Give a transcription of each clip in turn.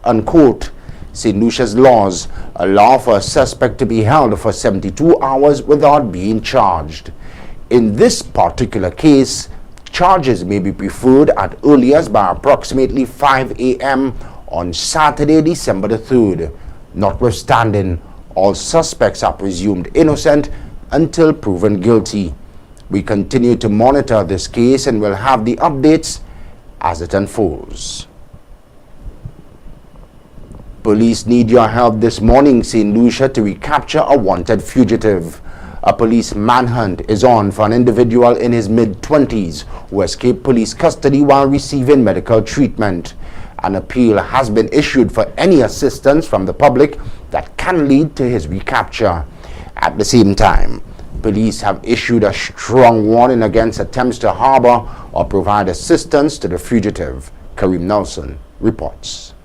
unquote. St. Lucia's laws allow for a suspect to be held for 72 hours without being charged. In this particular case, charges may be preferred at earliest by approximately 5 a.m. on Saturday, December the 3rd. Notwithstanding, all suspects are presumed innocent until proven guilty. We continue to monitor this case and will have the updates as it unfolds. Police need your help this morning, St. Lucia, to recapture a wanted fugitive. A police manhunt is on for an individual in his mid-20s who escaped police custody while receiving medical treatment. An appeal has been issued for any assistance from the public that can lead to his recapture. At the same time, police have issued a strong warning against attempts to harbor or provide assistance to the fugitive. Kareem Nelson reports.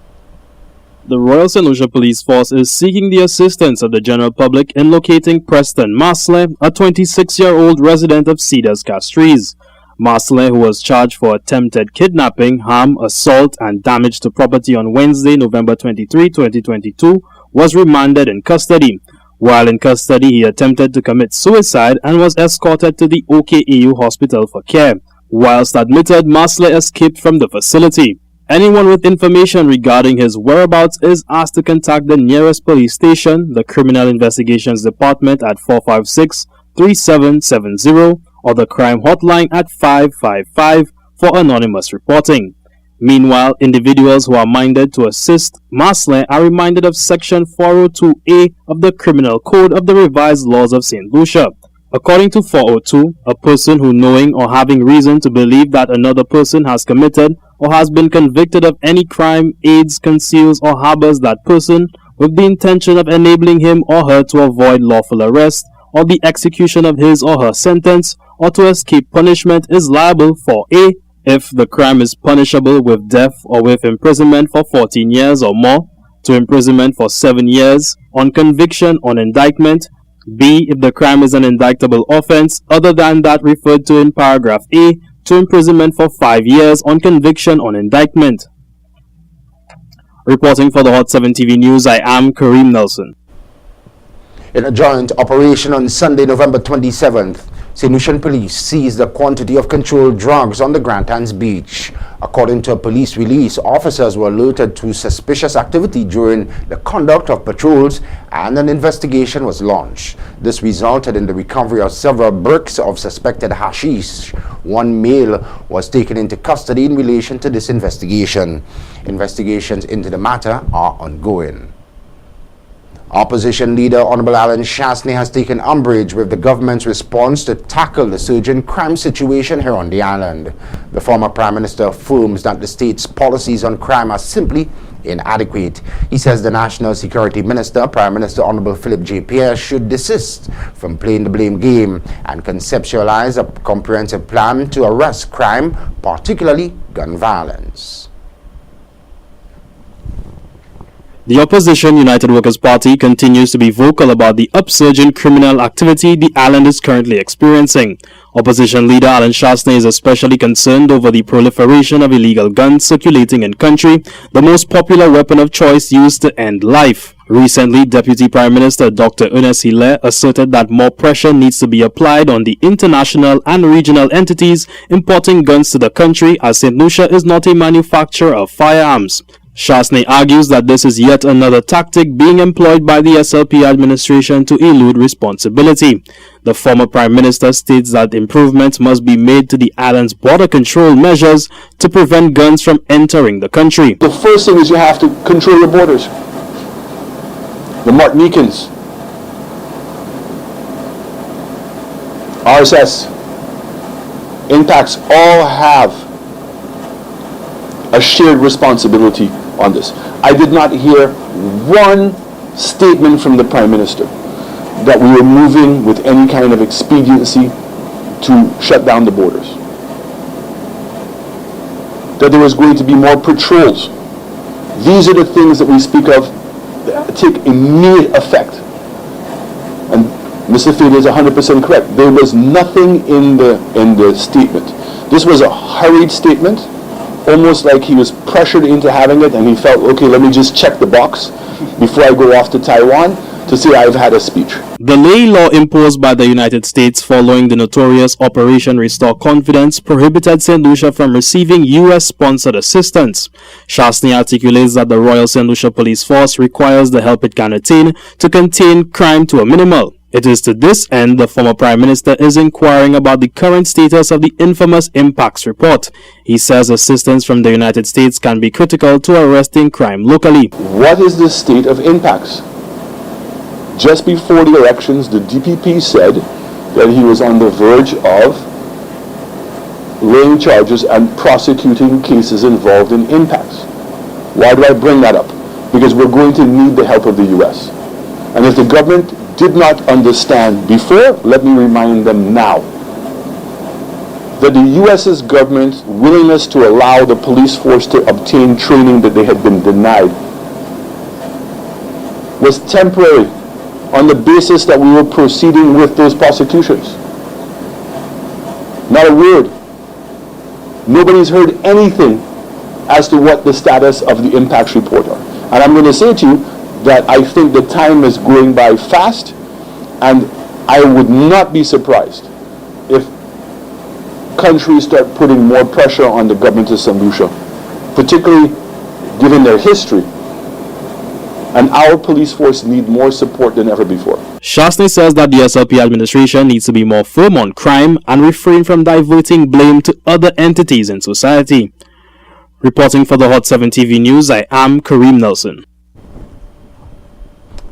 The Royal St. Lucia Police Force is seeking the assistance of the general public in locating Preston Marsley, a 26-year-old resident of Cedars Castries. Marsley, who was charged for attempted kidnapping, harm, assault, and damage to property on Wednesday, November 23, 2022, was remanded in custody. While in custody, he attempted to commit suicide and was escorted to the OKAU hospital for care. Whilst admitted, Marsley escaped from the facility. Anyone with information regarding his whereabouts is asked to contact the nearest police station, the Criminal Investigations Department at 456-3770 or the crime hotline at 555 for anonymous reporting. Meanwhile, individuals who are minded to assist Marsley are reminded of Section 402A of the Criminal Code of the Revised Laws of St. Lucia. According to 402, a person who, knowing or having reason to believe that another person has committed or has been convicted of any crime, aids, conceals, or harbors that person with the intention of enabling him or her to avoid lawful arrest or the execution of his or her sentence or to escape punishment is liable for A. If the crime is punishable with death or with imprisonment for 14 years or more, to imprisonment for 7 years, on conviction on indictment. B. If the crime is an indictable offense other than that referred to in paragraph A, to imprisonment for 5 years on conviction on indictment. Reporting for the Hot 7 TV News, I am Kareem Nelson. In a joint operation on Sunday, November 27th, St. Lucian police seized a quantity of controlled drugs on the Granthans Beach. According to a police release, officers were alerted to suspicious activity during the conduct of patrols and an investigation was launched. This resulted in the recovery of several bricks of suspected hashish. One male was taken into custody in relation to this investigation. Investigations into the matter are ongoing. Opposition leader Honorable Alan Shasney has taken umbrage with the government's response to tackle the surging crime situation here on the island. The former Prime Minister affirms that the state's policies on crime are simply inadequate. He says the National Security Minister, Prime Minister Honorable Philip J. Pierce, should desist from playing the blame game and conceptualize a comprehensive plan to arrest crime, particularly gun violence. The opposition United Workers' Party continues to be vocal about the upsurge in criminal activity the island is currently experiencing. Opposition leader Alan Shasney is especially concerned over the proliferation of illegal guns circulating in country, the most popular weapon of choice used to end life. Recently, Deputy Prime Minister Dr. Ernest Hilaire asserted that more pressure needs to be applied on the international and regional entities importing guns to the country, as St. Lucia is not a manufacturer of firearms. Shasney argues that this is yet another tactic being employed by the SLP administration to elude responsibility. The former Prime Minister states that improvements must be made to the island's border control measures to prevent guns from entering the country. The first thing is you have to control your borders. The Martinicans, RSS, Intacs all have a shared responsibility on this. I did not hear one statement from the Prime Minister that we were moving with any kind of expediency to shut down the borders. That there was going to be more patrols. These are the things that we speak of that take immediate effect. And Mr. Fede is 100% correct. There was nothing in the statement. This was a hurried statement. almost like he was pressured into having it, and he felt, okay, let me just check the box before I go off to Taiwan to say I've had a speech. The lay law imposed by the United States following the notorious Operation Restore Confidence prohibited St. Lucia from receiving U.S.-sponsored assistance. SHANNON articulates that the Royal St. Lucia Police Force requires the help it can attain to contain crime to a minimal. It is to this end the former Prime Minister is inquiring about the current status of the infamous Impacts report. He says assistance from the United States can be critical to arresting crime locally. What is the state of Impacts? Just before the elections, the DPP said that he was on the verge of laying charges and prosecuting cases involved in Impacts. Why do I bring that up? Because we're going to need the help of the U.S. And if the government did not understand before, let me remind them now that the U.S.'s government's willingness to allow the police force to obtain training that they had been denied was temporary, on the basis that we were proceeding with those prosecutions. Not a word. Nobody's heard anything as to what the status of the Impacts report are. And I'm going to say to you that I think the time is going by fast, and I would not be surprised if countries start putting more pressure on the government of St. Lucia, particularly given their history. And our police force need more support than ever before. SHANNON says that the SLP administration needs to be more firm on crime and refrain from diverting blame to other entities in society. Reporting for the Hot 7 TV News, I am Kareem Nelson.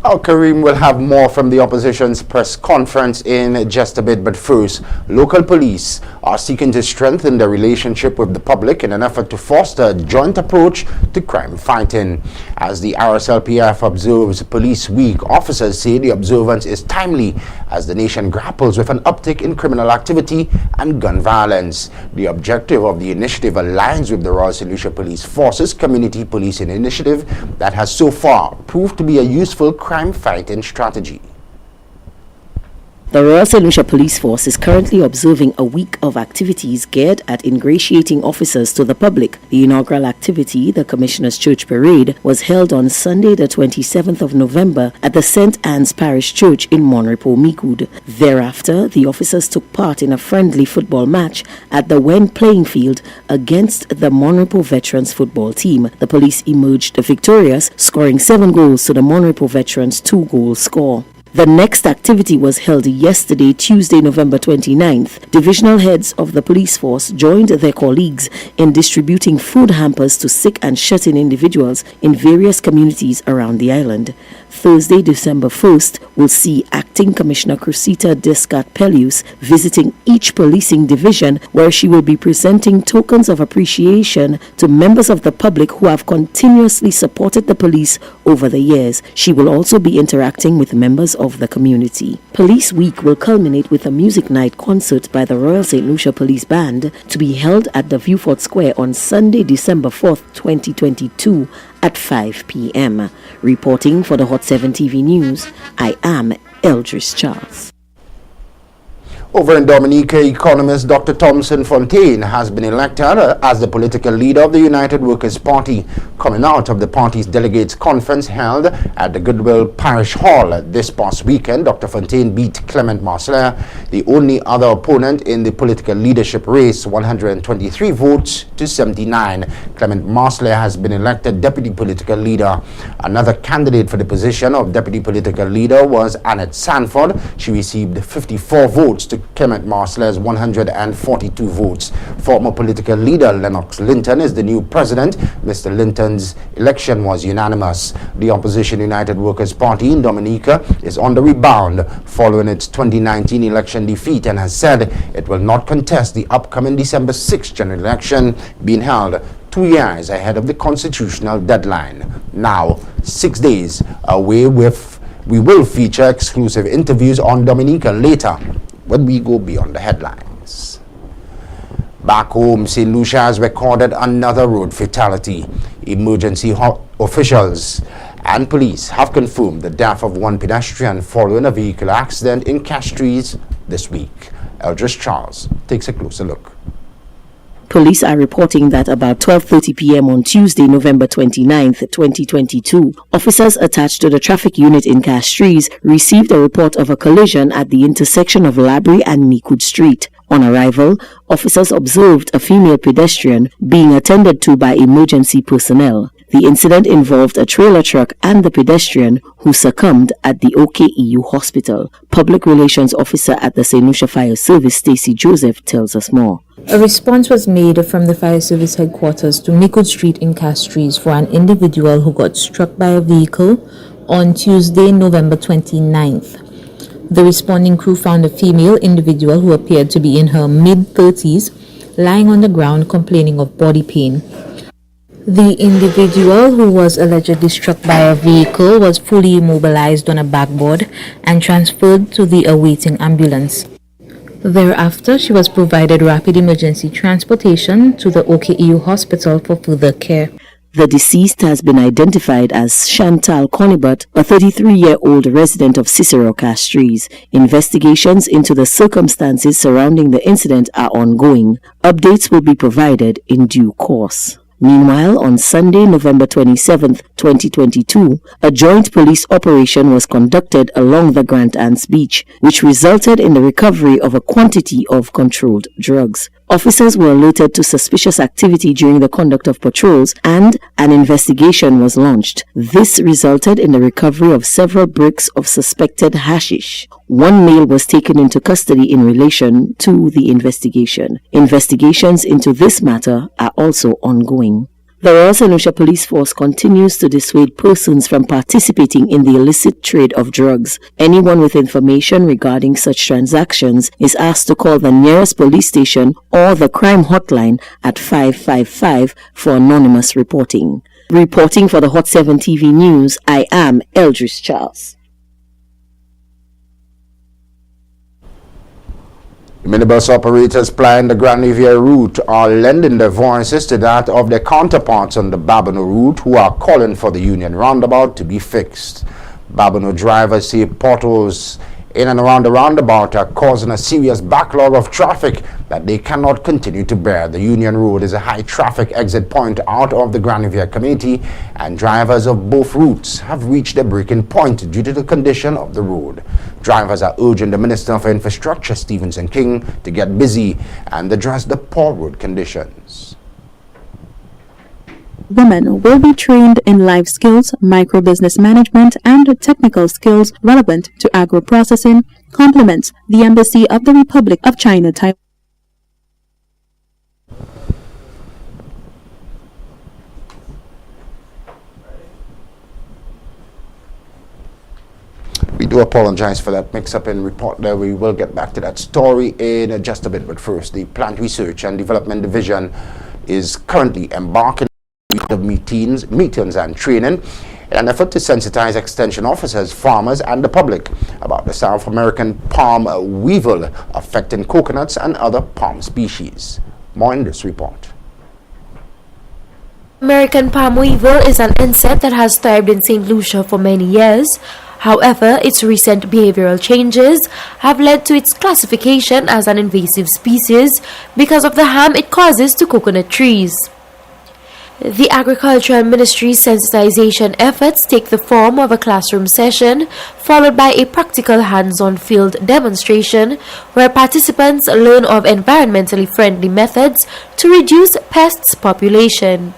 Kareem will have more from the opposition's press conference in just a bit, but first, local police are seeking to strengthen their relationship with the public in an effort to foster a joint approach to crime fighting. As the RSLPF observes Police Week, officers say the observance is timely as the nation grapples with an uptick in criminal activity and gun violence. The objective of the initiative aligns with the Royal St. Lucia Police Force's Community Policing Initiative that has so far proved to be a useful crime-fighting strategy. The Royal St. Lucia Police Force is currently observing a week of activities geared at ingratiating officers to the public. The inaugural activity, the Commissioner's Church Parade, was held on Sunday the 27th of November at the St. Anne's Parish Church in Monrepo, Micoud. Thereafter, the officers took part in a friendly football match at the Wen playing field against the Monrepo Veterans football team. The police emerged victorious, scoring 7 goals to the Monrepo Veterans' 2-goal score. The next activity was held yesterday, Tuesday, November 29th. Divisional heads of the police force joined their colleagues in distributing food hampers to sick and shut-in individuals in various communities around the island. Thursday, December 1st, will see Acting Commissioner Cressida Descartes-Pellius visiting each policing division, where she will be presenting tokens of appreciation to members of the public who have continuously supported the police over the years. She will also be interacting with members of the community. Police Week will culminate with a music night concert by the Royal St. Lucia Police Band to be held at the Viewfort Square on Sunday, December 4th, 2022 at 5 p.m. Reporting for the Hot 7 TV News, I am Eldris Charles. Over in Dominica, economist Dr. Thomson Fontaine has been elected as the political leader of the United Workers' Party, coming out of the party's delegates conference held at the Goodwill Parish Hall this past weekend. Dr. Fontaine beat Clement Marcelin, the only other opponent in the political leadership race, 123 votes to 79. Clement Marcelin has been elected deputy political leader. Another candidate for the position of deputy political leader was Annette Sanford. She received 54 votes to Clement Marcelin's 142 votes. Former political leader Lennox Linton is the new president. Mr. Linton's election was unanimous. The opposition United Workers' Party in Dominica is on the rebound following its 2019 election defeat and has said it will not contest the upcoming December 6th general election being held 2 years ahead of the constitutional deadline. Now, 6 days away, we will feature exclusive interviews on Dominica later when we go beyond the headlines. Back home, St. Lucia has recorded another road fatality. Emergency officials and police have confirmed the death of one pedestrian following a vehicle accident in Castries this week. Eldris Charles takes a closer look. Police are reporting that about 12:30 p.m. on Tuesday, November 29th, 2022, officers attached to the traffic unit in Castries received a report of a collision at the intersection of Labrie and Meekwood Street. On arrival, officers observed a female pedestrian being attended to by emergency personnel. The incident involved a trailer truck and the pedestrian, who succumbed at the OKEU hospital. Public Relations Officer at the St. Lucia Fire Service, Stacey Joseph, tells us more. A response was made from the Fire Service headquarters to Meekwood Street in Castries for an individual who got struck by a vehicle on Tuesday, November 29th. The responding crew found a female individual who appeared to be in her mid-30s lying on the ground complaining of body pain. The individual, who was allegedly struck by a vehicle, was fully immobilized on a backboard and transferred to the awaiting ambulance. Thereafter, she was provided rapid emergency transportation to the OKEU hospital for further care. The deceased has been identified as Chantal Conibut, a 33-year-old resident of Cicero, Castries. Investigations into the circumstances surrounding the incident are ongoing. Updates will be provided in due course. Meanwhile, on Sunday, November 27, 2022, a joint police operation was conducted along the Grand Anse Beach, which resulted in the recovery of a quantity of controlled drugs. Officers were alerted to suspicious activity during the conduct of patrols, and an investigation was launched. This resulted in the recovery of several bricks of suspected hashish. One male was taken into custody in relation to the investigation. Investigations into this matter are also ongoing. The Royal St. Lucia Police Force continues to dissuade persons from participating in the illicit trade of drugs. Anyone with information regarding such transactions is asked to call the nearest police station or the crime hotline at 555 for anonymous reporting. Reporting for the Hot 7 TV News, I am Eldris Charles. Minibus operators plying the Grand Riviere route are lending their voices to that of their counterparts on the Babonneau route, who are calling for the Union roundabout to be fixed. Babonneau drivers say potholes in and around the roundabout are causing a serious backlog of traffic that they cannot continue to bear. The Union Road is a high traffic exit point out of the Grand Riviere community, and drivers of both routes have reached a breaking point due to the condition of the road. Drivers are urging the Minister for Infrastructure, Stevenson King, to get busy and address the poor road conditions. Women will be trained in life skills, micro-business management, and technical skills relevant to agro-processing, complements the Embassy of the Republic of China, Taiwan. We do apologize for that mix-up in report there. We will get back to that story in just a bit, but first, the Plant Research and Development Division is currently embarking of meetings and training in an effort to sensitize extension officers, farmers, and the public about the South American palm weevil affecting coconuts and other palm species. More in this report. American palm weevil is an insect that has thrived in St. Lucia for many years. However, its recent behavioral changes have led to its classification as an invasive species because of the harm it causes to coconut trees. The Agricultural Ministry's sensitization efforts take the form of a classroom session followed by a practical hands-on field demonstration where participants learn of environmentally friendly methods to reduce pests population.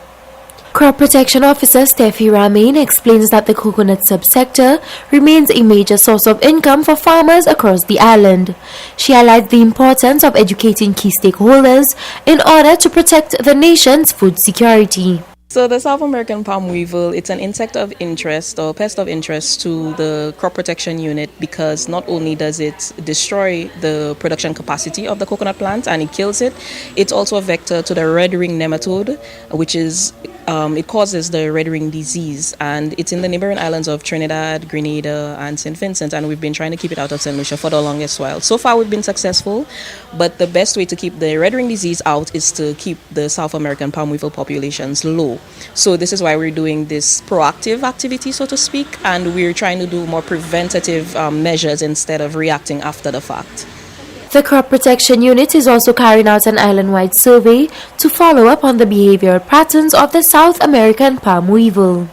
Crop Protection Officer Steffi Ramin explains that the coconut subsector remains a major source of income for farmers across the island. She highlights the importance of educating key stakeholders in order to protect the nation's food security. So the South American palm weevil, it's an insect of interest or pest of interest to the crop protection unit because not only does it destroy the production capacity of the coconut plant and it kills it, it's also a vector to the red ring nematode, which is it causes the red ring disease, and it's in the neighboring islands of Trinidad, Grenada, and St. Vincent, and we've been trying to keep it out of St. Lucia for the longest while. So far we've been successful, but the best way to keep the red ring disease out is to keep the South American palm weevil populations low. So this is why we're doing this proactive activity, so to speak, and we're trying to do more preventative measures instead of reacting after the fact. The Crop Protection Unit is also carrying out an island-wide survey to follow up on the behavioral patterns of the South American palm weevil.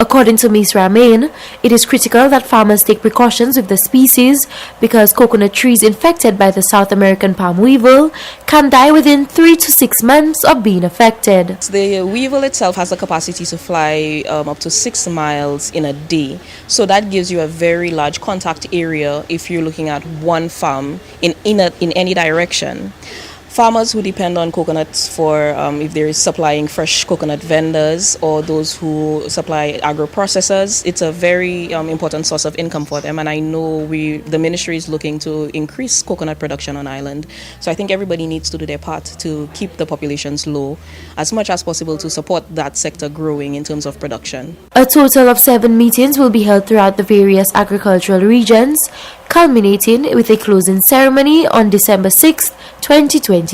According to Ms. Ramain, it is critical that farmers take precautions with the species because coconut trees infected by the South American palm weevil can die within 3 to 6 months of being affected. The weevil itself has the capacity to fly up to 6 miles in a day. So that gives you a very large contact area if you're looking at one farm in any direction. Farmers who depend on coconuts for if there is supplying fresh coconut vendors or those who supply agro-processors, it's a very important source of income for them. And I know the ministry is looking to increase coconut production on island. So I think everybody needs to do their part to keep the populations low as much as possible to support that sector growing in terms of production. A total of 7 meetings will be held throughout the various agricultural regions, culminating with a closing ceremony on December 6, 2022.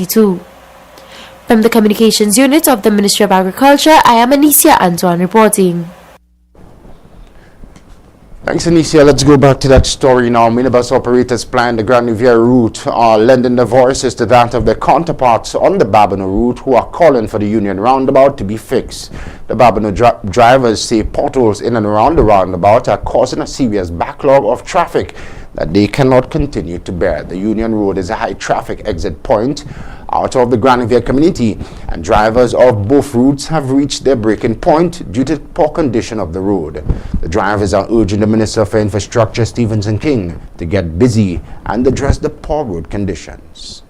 From the Communications Unit of the Ministry of Agriculture, I am Anicia Antoine reporting. Thanks, Anicia. Let's go back to that story now. Minibus operators plan the Grand Riviera route are lending their voices to that of their counterparts on the Babonneau route who are calling for the Union roundabout to be fixed. The Babonneau drivers say potholes in and around the roundabout are causing a serious backlog of traffic that they cannot continue to bear. The Union Road is a high traffic exit point out of the Grand Riviera community, and drivers of both routes have reached their breaking point due to the poor condition of the road. The drivers are urging the Minister for Infrastructure, Stephenson King, to get busy and address the poor road conditions.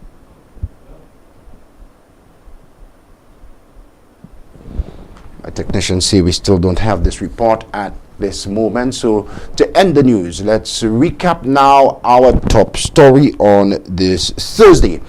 My technicians say we still don't have this report at this moment. So to end the news, let's recap now our top story on this Thursday,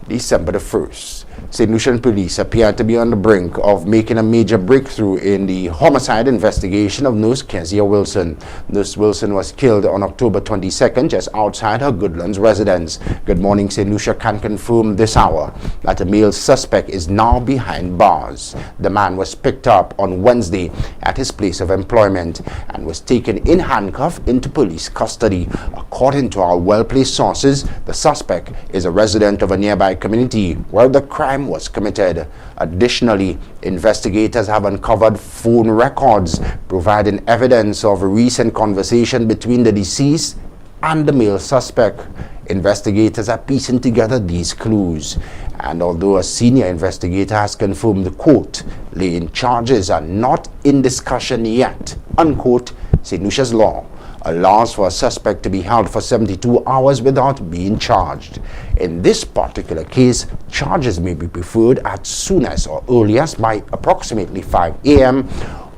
December the 1st. St. Lucian police appear to be on the brink of making a major breakthrough in the homicide investigation of nurse Kezia Wilson. Nurse Wilson was killed on October 22nd just outside her Goodlands residence. Good Morning St. Lucia can confirm this hour that a male suspect is now behind bars. The man was picked up on Wednesday at his place of employment and was taken in handcuff into police custody. According to our well-placed sources, the suspect is a resident of a nearby community where the crime was committed. Additionally, investigators have uncovered phone records providing evidence of a recent conversation between the deceased and the male suspect. Investigators are piecing together these clues, and although a senior investigator has confirmed the quote, laying charges are not in discussion yet, unquote, St. Lucia's law allows for a suspect to be held for 72 hours without being charged. In this particular case, charges may be preferred as soon as or earliest by approximately 5 a.m.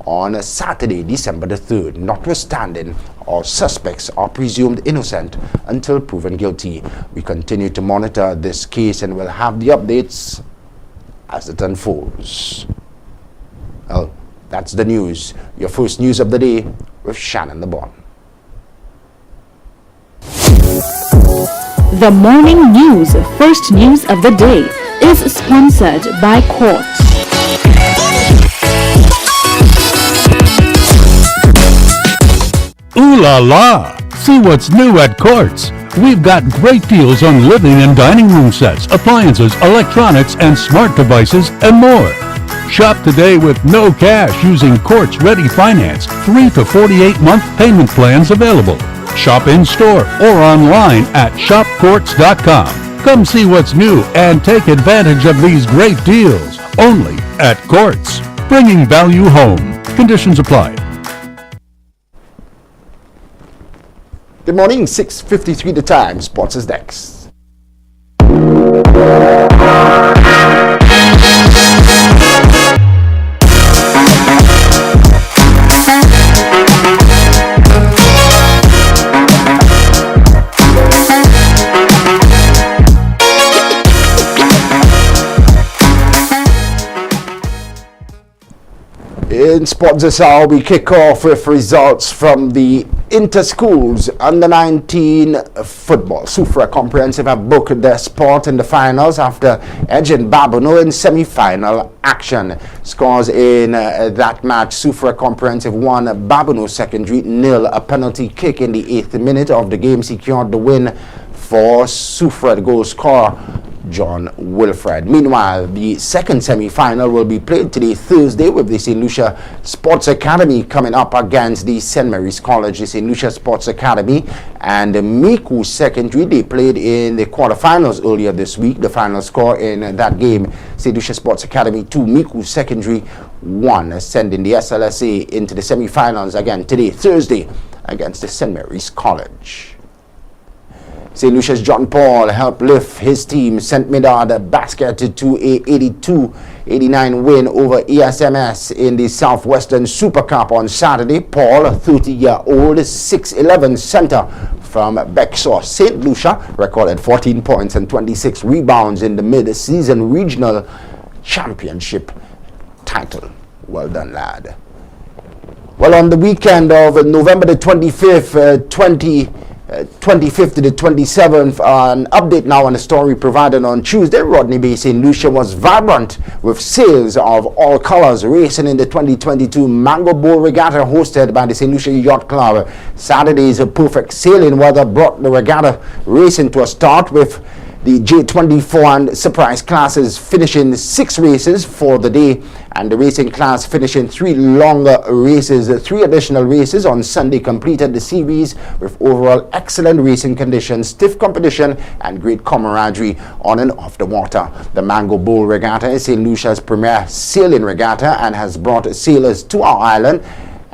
on Saturday, December the 3rd. Notwithstanding, all suspects are presumed innocent until proven guilty. We continue to monitor this case and will have the updates as it unfolds. Well, that's the news. Your first news of the day with Shannon LeBourne. The morning news, first news of the day, is sponsored by Quartz. Ooh la la! See what's new at Quartz. We've got great deals on living and dining room sets, appliances, electronics, and smart devices, and more. Shop today with no cash using Quartz Ready Finance, 3 to 48-month payment plans available. Shop in-store or online at shopquartz.com. Come see what's new and take advantage of these great deals only at Quartz. Bringing value home. Conditions apply. Good morning, 6:53 the time. Sports is next. In sports this hour, we kick off with results from the Inter-Schools Under-19 football. Sufra Comprehensive have booked their spot in the finals after edging Babonneau in semi-final action. Scores in that match: Sufra Comprehensive 1, Babonneau Secondary 0. A penalty kick in the 8th minute of the game secured the win for Sufred goal scorer John Wilfred. Meanwhile, the second semi-final will be played today, Thursday, with the St. Lucia Sports Academy coming up against the St. Mary's College. The St. Lucia Sports Academy and Miku Secondary, they played in the quarterfinals earlier this week. The final score in that game, St. Lucia Sports Academy 2, Miku Secondary 1, sending the SLSA into the semi-finals again today, Thursday, against the St. Mary's College. St. Lucia's John Paul helped lift his team, St. Medard Basket, to a 82-89 win over ESMS in the Southwestern Super Cup on Saturday. Paul, a 30-year-old 6'11" center from Bexar, St. Lucia, recorded 14 points and 26 rebounds in the mid-season regional championship title. Well done, lad. Well, on the weekend of November the 25th, 25th to the 27th, an update now on the story provided on Tuesday. Rodney Bay St. Lucia was vibrant with sales of all colors racing in the 2022 Mango Bowl Regatta hosted by the St. Lucia Yacht Club. Saturday's perfect sailing weather brought the regatta racing to a start, with the J24 and SUBRISE classes finishing 6 races for the day, and the racing class finishing 3 longer races. 3 additional races on Sunday completed the series with overall excellent racing conditions, stiff competition, and great camaraderie on and off the water. The Mango Bowl Regatta is St. Lucia's premier sailing regatta and has brought sailors to our island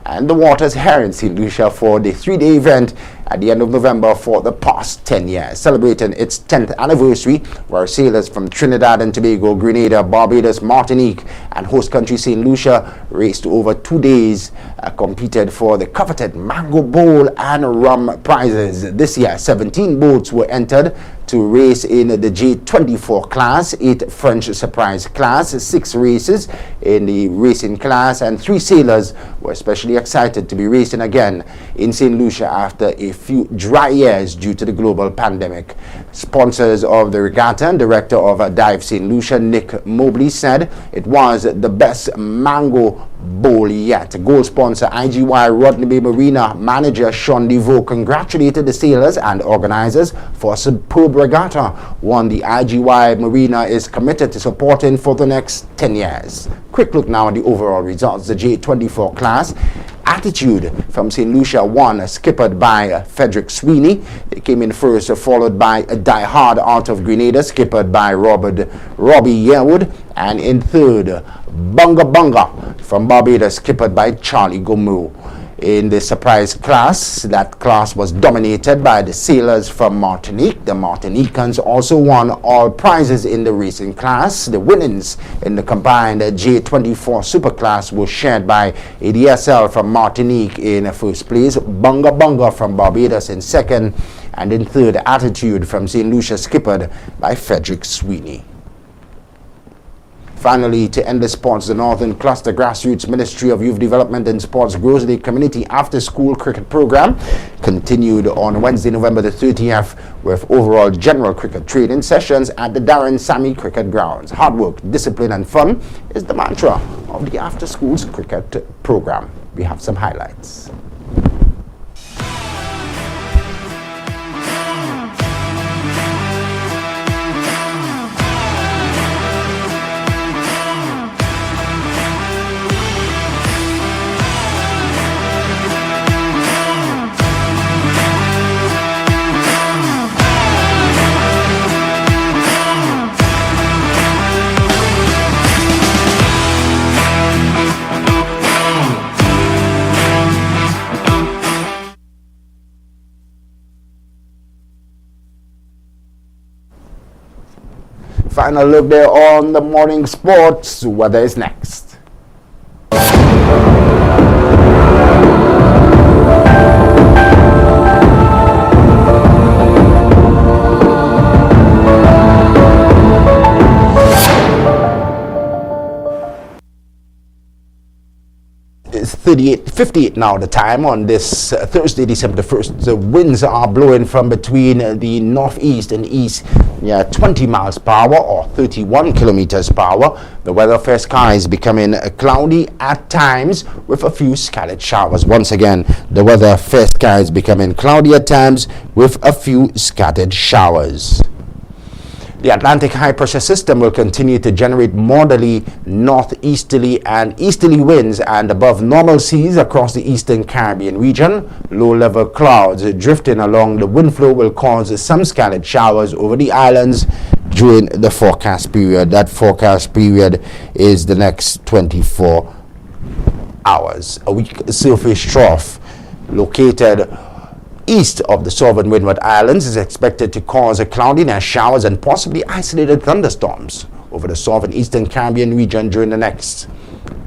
and the waters here in St. Lucia for the 3-day event at the end of November for the past 10 years, celebrating its 10th anniversary, where sailors from Trinidad and Tobago, Grenada, Barbados, Martinique, and host country St. Lucia raced over 2 days, competed for the coveted Mango Bowl and rum prizes. This year, 17 boats were entered to race in the J24 class, 8 French SUBRISE class, 6 races in the racing class, and 3 sailors were especially excited to be racing again in St. Lucia after a few dry years due to the global pandemic. Sponsors of the regatta and director of Dive St. Lucia, Nick Mobley, said it was the best Mango Bowl yet. Gold sponsor IGY Rodney Bay Marina manager Sean DeVoe congratulated the sailors and organizers for a superb regatta, one the IGY Marina is committed to supporting for the next 10 years. Quick look now at the overall results. The J24 class, Attitude from St. Lucia won, skippered by Frederick Sweeney. They came in first, followed by Die Hard out of Grenada, skippered by Robbie Yearwood, and in third, Bunga Bunga from Barbados, skippered by Charlie Gomu. In the SUBRISE class, that class was dominated by the sailors from Martinique. The Martinicans also won all prizes in the racing class. The winnings in the combined J24 super class were shared by ADSL from Martinique in first place, Bunga Bunga from Barbados in second, and in third, Attitude from St. Lucia, skippered by Frederick Sweeney. Finally, to end the sports, the Northern Cluster Grassroots Ministry of Youth Development and Sports Grosley Community After-School Cricket Program continued on Wednesday, November the 30th, with overall general cricket training sessions at the Darren Sammy Cricket Grounds. Hard work, discipline and fun is the mantra of the After-Schools Cricket Program. We have some highlights. Final look there on the morning sports. Weather is next. It's 30 8:58 now the time on this Thursday, December 1st. The winds are blowing from between the northeast and east, 20 miles per hour or 31 kilometers per hour. The weather fair skies becoming cloudy at times with a few scattered showers. Once again, the weather fair skies becoming cloudy at times with a few scattered showers. The Atlantic high pressure system will continue to generate northerly, northeasterly and easterly winds and above normal seas across the eastern Caribbean region. Low-level clouds drifting along the wind flow will cause some scattered showers over the islands during the forecast period. That forecast period is the next 24 hours. A weak surface trough located east of the Sovereign Windward Islands is expected to cause a cloudiness, showers and possibly isolated thunderstorms over the southern eastern Caribbean region during the next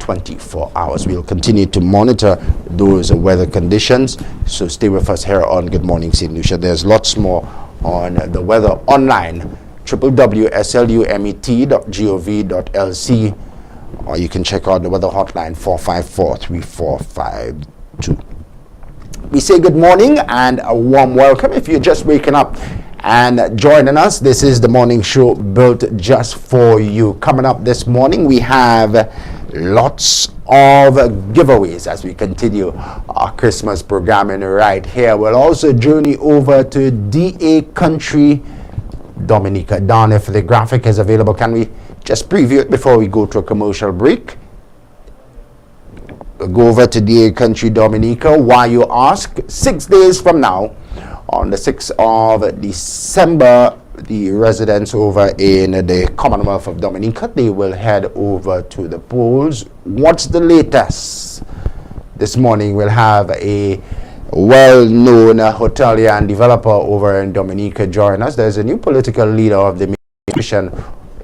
24 hours. We'll continue to monitor those weather conditions, so stay with us here on Good Morning St. Lucia. There's lots more on the weather online, www.slumet.gov.lc, or you can check out the weather hotline 454-3452. We say good morning and a warm welcome if you're just waking up and joining us. This is the morning show built just for you. Coming up this morning, we have lots of giveaways as we continue our Christmas programming right here. We'll also journey over to DA country, Dominica. Don, if the graphic is available, can we just preview it before we go to a commercial break? Go over to DA country, Dominica. Why, you ask? 6 days from now, on the 6th of December, the residents over in the Commonwealth of Dominica, they will head over to the polls. What's the latest? This morning we'll have a well-known hotelier and developer over in Dominica join us. There's a new political leader of the mission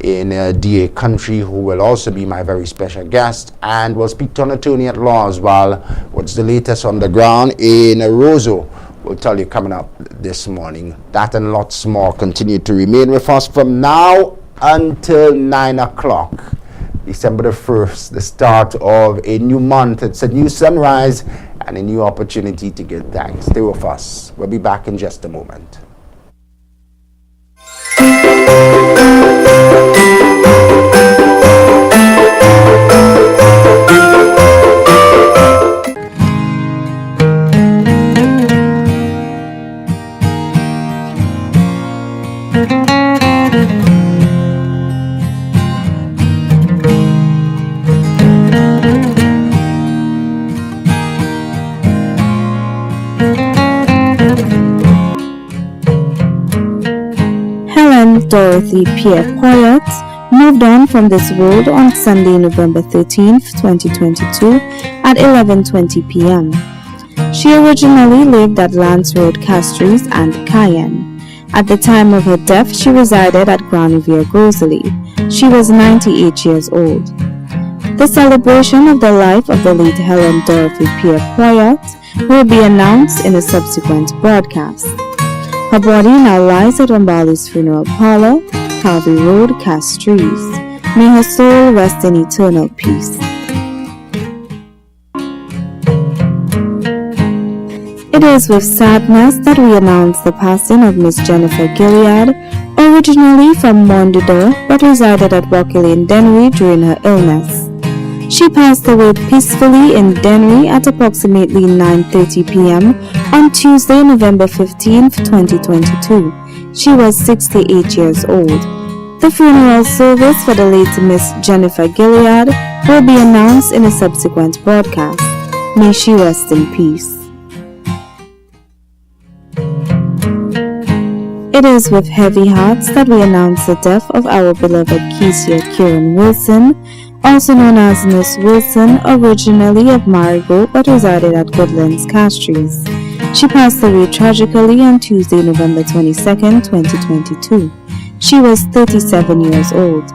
in DA country who will also be my very special guest, and we'll speak to an attorney at law as well. What's the latest on the ground in Roseau? We'll tell you coming up this morning. That and lots more continue to remain with us from now until 9 o'clock. December the 1st, the start of a new month. It's a new sunrise and a new opportunity to give thanks. Stay with us. We'll be back in just a moment. Dorothy Pierre Poyet moved on from this world on Sunday, November 13th, 2022 at 11:20 p.m. She originally lived at Lance Road, Castries and Cayenne. At the time of her death, she resided at Grand Riviere Grosley. She was 98 years old. The celebration of the life of the late Helen Dorothy Pierre Poyet will be announced in a subsequent broadcast. Her body now lies at Umbali's Funeral Parlor, Calvary Road, Castries. May her soul rest in eternal peace. It is with sadness that we announce the passing of Miss Jennifer Gilead, originally from Mondudor but resided at Rocky Lane, Dennery during her illness. She passed away peacefully in Dennery at approximately 9:30 p.m. on Tuesday, November 15th, 2022. She was 68 years old. The funeral service for the late Miss Jennifer Gilead will be announced in a subsequent broadcast. May she rest in peace. It is with heavy hearts that we announce the death of our beloved Keisha Kieran Wilson, also known as Miss Wilson, originally of Marigot but resided at Goodlands, Castries. She passed away tragically on Tuesday, November 22nd, 2022. She was 37 years old.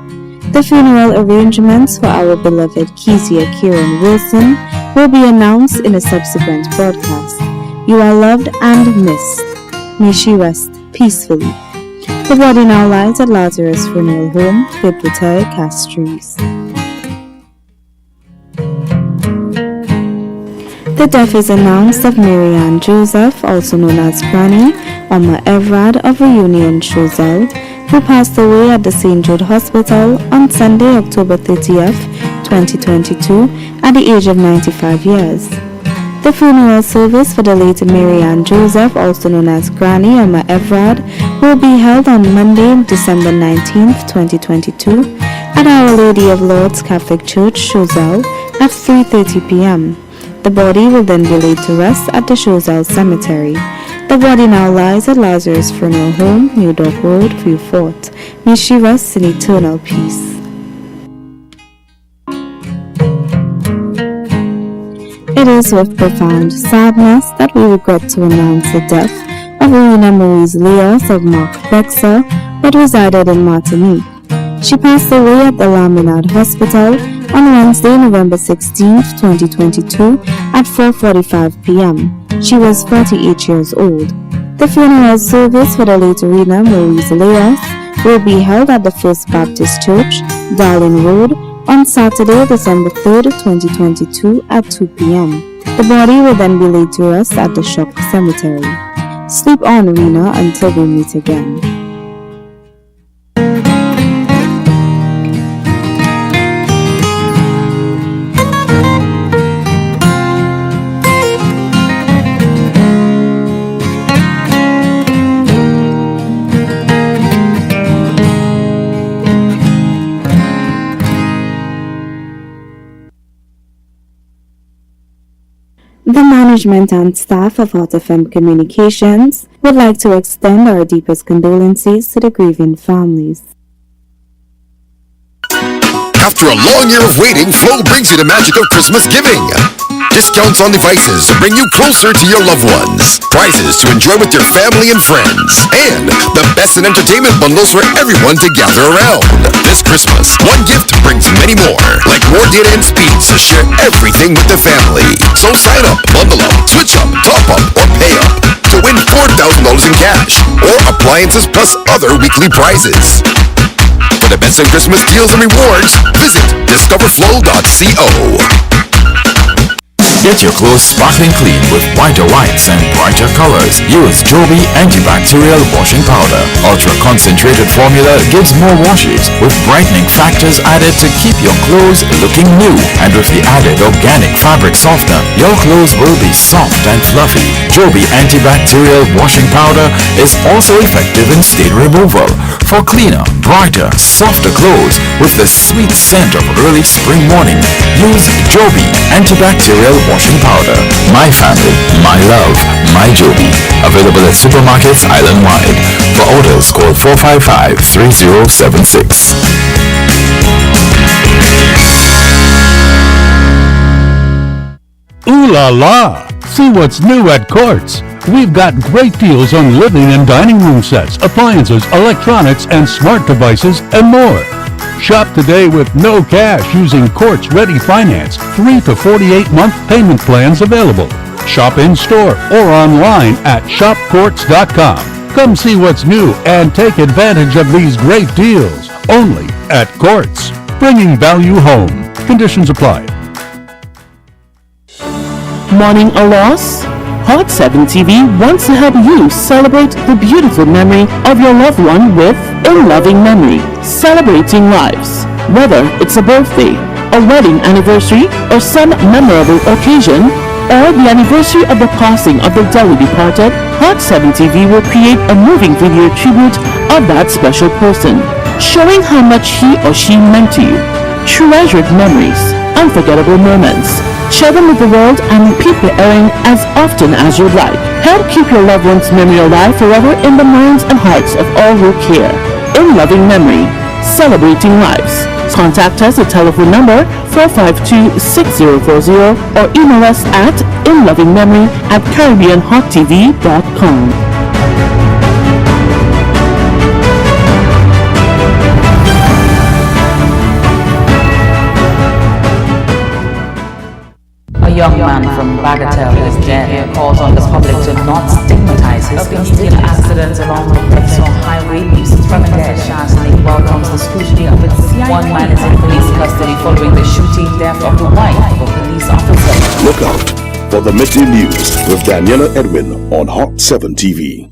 The funeral arrangements for our beloved Keisha Kieran Wilson will be announced in a subsequent broadcast. You are loved and missed. May she rest peacefully. The body now lies at Lazarus Funeral Home, Castries. The death is announced of Marianne Joseph, also known as Granny, Oma Everard of Reunion, Choiseul, who passed away at the St. Jude Hospital on Sunday, October 30th, 2022, at the age of 95 years. The funeral service for the late Marianne Joseph, also known as Granny Oma Everard, will be held on Monday, December 19th, 2022, at Our Lady of Lourdes Catholic Church, Choiseul, at 3:30 p.m. The body will then be laid to rest at the Choiseul Cemetery. The body now lies at Lazarus Funeral Home, New Dock Road, Vieux Fort. May she rest in eternal peace. It is with profound sadness that we regret to announce the death of Rena Maurice Leos of Mark Bexer, that resided in Martinique. She passed away at the Laminade Hospital on Wednesday, November 16, 2022, at 4:45 p.m. She was 48 years old. The funeral service for the late Rena Maurice Leos will be held at the First Baptist Church, Darling Road, on Saturday, December 3rd, 2022 at 2 p.m. The body will then be laid to rest at the Shock Cemetery. Sleep on, Rena, until we meet again. The management and staff of Hot FM Communications would like to extend our deepest condolences to the grieving families. After a long year of waiting, Flow brings you the magic of Christmas giving. Discounts on devices to bring you closer to your loved ones. Prizes to enjoy with your family and friends. And the best in entertainment bundles for everyone to gather around. This Christmas, one gift brings many more. Like more data and speeds to share everything with the family. So sign up, bundle up, switch up, top up, or pay up to win $4,000 in cash or appliances plus other weekly prizes. For the best in Christmas deals and rewards, visit discoverflow.co. Get your clothes sparkling clean with whiter whites and brighter colors. Use Joby antibacterial washing powder. Ultra concentrated formula gives more washes with brightening factors added to keep your clothes looking new. And with the added organic fabric softener, your clothes will be soft and fluffy. Joby antibacterial washing powder is also effective in stain removal for cleaner, brighter, softer clothes with the sweet scent of early spring morning. Use Joby antibacterial washing powder. My family, my love, my Joby. Available at supermarkets island-wide. For orders, call 455-3076. Ooh la la! See what's new at Courts. We've got great deals on living and dining room sets, appliances, electronics, and smart devices, and more. Shop today with no cash using Courts Ready Finance, 3 to 48-month payment plans available. Shop in-store or online at shopcourts.com. Come see what's new and take advantage of these great deals. Only at Courts. Bringing value home. Conditions apply. Mourning a loss? Hot 7 TV wants to help you celebrate the beautiful memory of your loved one with In Loving Memory, Celebrating Lives. Whether it's a birthday, a wedding anniversary, or some memorable occasion, or the anniversary of the passing of the dearly departed, Hot 7 TV will create a moving video tribute of that special person, showing how much he or she meant to you. Treasured memories, unforgettable moments. Share them with the world and repeat the airing as often as you'd like. Help keep your loved one's memory alive forever in the minds and hearts of all who care. In Loving Memory, Celebrating Lives. Contact us at telephone number 452-6040 or email us at inlovingmemory@caribbeanhottv.com. A young man from Bagatelle, Virginia, calls on the public to not stigmatize his vehicular accidents along the Brixton Highway. News from SHANNON welcomes the scrutiny of its CI. One man is in police custody following the shooting death of the wife of a police officer. Look out. for the Midday News with Daniela Edwin on Hot 7 TV.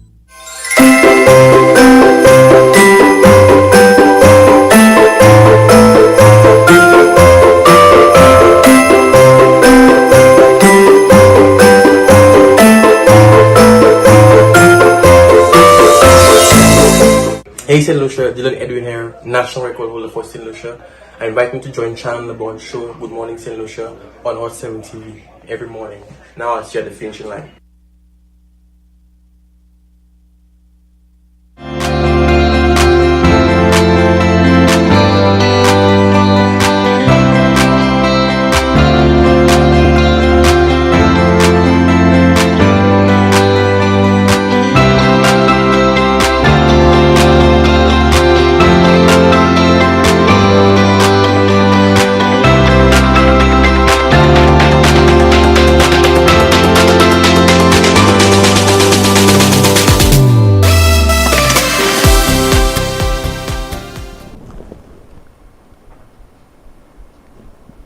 Hey St. Lucia, Dylan Edwin here, national record holder for St. Lucia. I invite me to join Shannon LeBourne show Good Morning St. Lucia on Hot 7 TV every morning. Now I'll see you at the finishing line.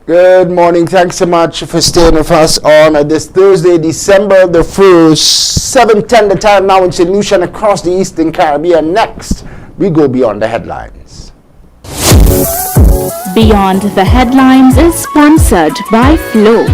Good morning. Thanks so much for staying with us on this Thursday, December the 1st, 7:10 the time now in St. Lucia and across the Eastern Caribbean. Next, we go beyond the headlines. Beyond the Headlines is sponsored by Flow.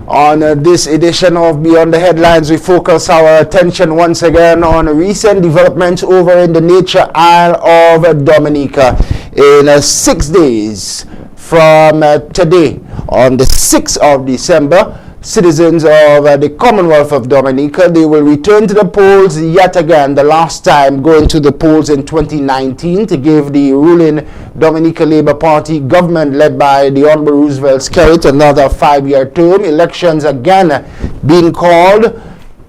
On this edition of Beyond the Headlines, we focus our attention once again on recent developments over in the nature isle of Dominica. In 6 days from today, on the 6th of December, citizens of the Commonwealth of Dominica, they will return to the polls yet again, the last time going to the polls in 2019 to give the ruling Dominica Labour Party government led by the Honorable Roosevelt Skerrit another 5-year term. Elections again being called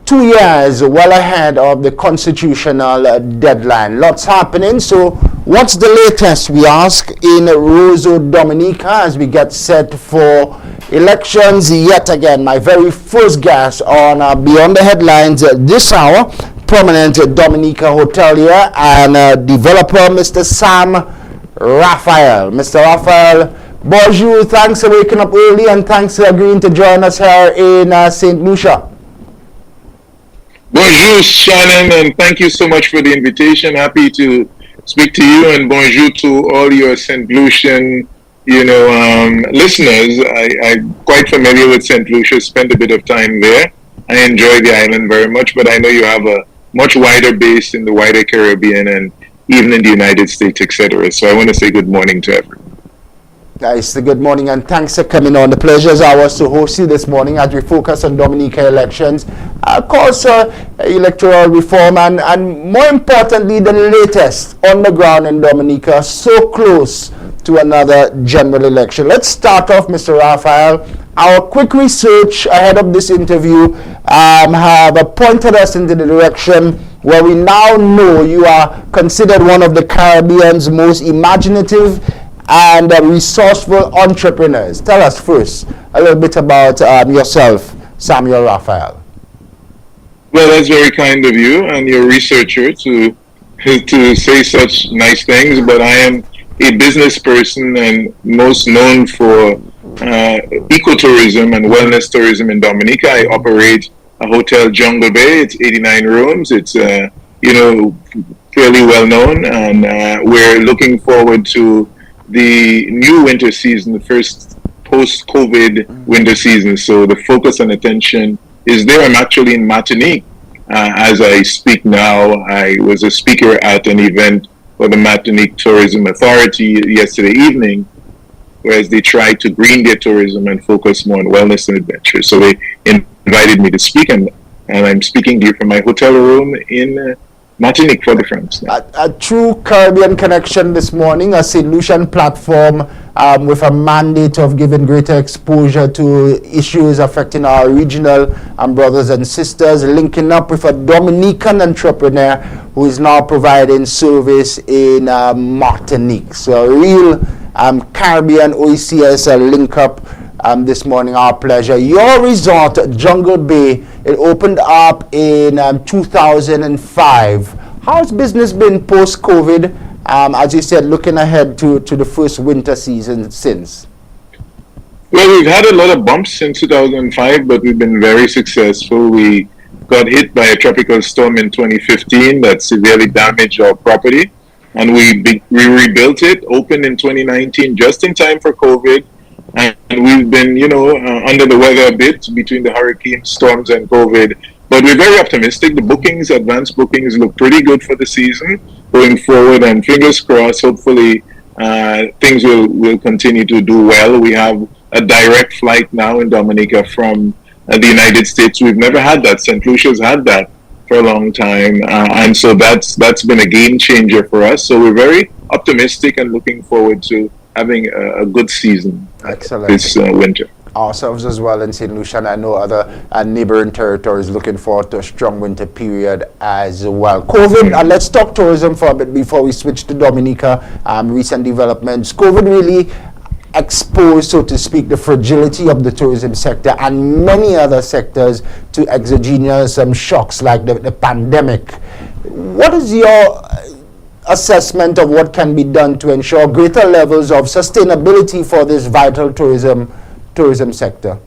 2 years well ahead of the constitutional deadline. Lots happening. So what's the latest, we ask, in Roseau, Dominica as we get set for elections yet again? My very first guest on Beyond the Headlines this hour, prominent Dominica hotelier and developer, Mr. Sam Raphael. Mr. Raphael, bonjour, thanks for waking up early and thanks for agreeing to join us here in St. Lucia. Bonjour, Shannon, and thank you so much for the invitation. Happy to speak to you, and bonjour to all your St. Lucian, listeners. I'm quite familiar with St. Lucia, spent a bit of time there. I enjoy the island very much, but I know you have a much wider base in the wider Caribbean and even in the United States, etc. So I want to say good morning to everyone. Nice. Good morning and thanks for coming on. The pleasure is ours to host you this morning as we focus on Dominica elections, of course, electoral reform and more importantly, the latest on the ground in Dominica, so close to another general election. Let's start off, Mr. Raphael. Our quick research ahead of this interview have pointed us into the direction where we now know you are considered one of the Caribbean's most imaginative and resourceful entrepreneurs. Tell us first a little bit about yourself, Samuel Raphael. Well, that's very kind of you and your researcher to say such nice things, but I am a business person and most known for ecotourism and wellness tourism in Dominica. I operate a hotel, Jungle Bay. It's 89 rooms. It's fairly well known, and we're looking forward to the new winter season, the first post-COVID winter season. So the focus and attention is there. I'm actually in Martinique as I speak now. I was a speaker at an event for the Martinique Tourism Authority yesterday evening, whereas they tried to green their tourism and focus more on wellness and adventure. So they invited me to speak, and I'm speaking to you from my hotel room in Martinique for the France. A true Caribbean connection this morning, a St. Lucian platform with a mandate of giving greater exposure to issues affecting our regional brothers and sisters, linking up with a Dominican entrepreneur who is now providing service in Martinique. So a real Caribbean OECS link up this morning, our pleasure. Your resort, Jungle Bay, it opened up in 2005. How's business been post-COVID? As you said, looking ahead to the first winter season since. Well, we've had a lot of bumps since 2005, but we've been very successful. We got hit by a tropical storm in 2015 that severely damaged our property, and we rebuilt it, opened in 2019, just in time for COVID. And we've been, under the weather a bit between the hurricane storms and COVID. But we're very optimistic. The bookings, advanced bookings, look pretty good for the season going forward. And fingers crossed, hopefully things will continue to do well. We have a direct flight now in Dominica from the United States. We've never had that. St. Lucia's had that for a long time. And so that's been a game changer for us. So we're very optimistic and looking forward to having a good season. Excellent. This winter. Ourselves as well in St. Lucia, and I know other neighboring territories looking forward to a strong winter period as well. COVID, and let's talk tourism for a bit before we switch to Dominica. Recent developments. COVID really exposed, so to speak, the fragility of the tourism sector and many other sectors to exogenous shocks like the pandemic. What is your assessment of what can be done to ensure greater levels of sustainability for this vital tourism sector?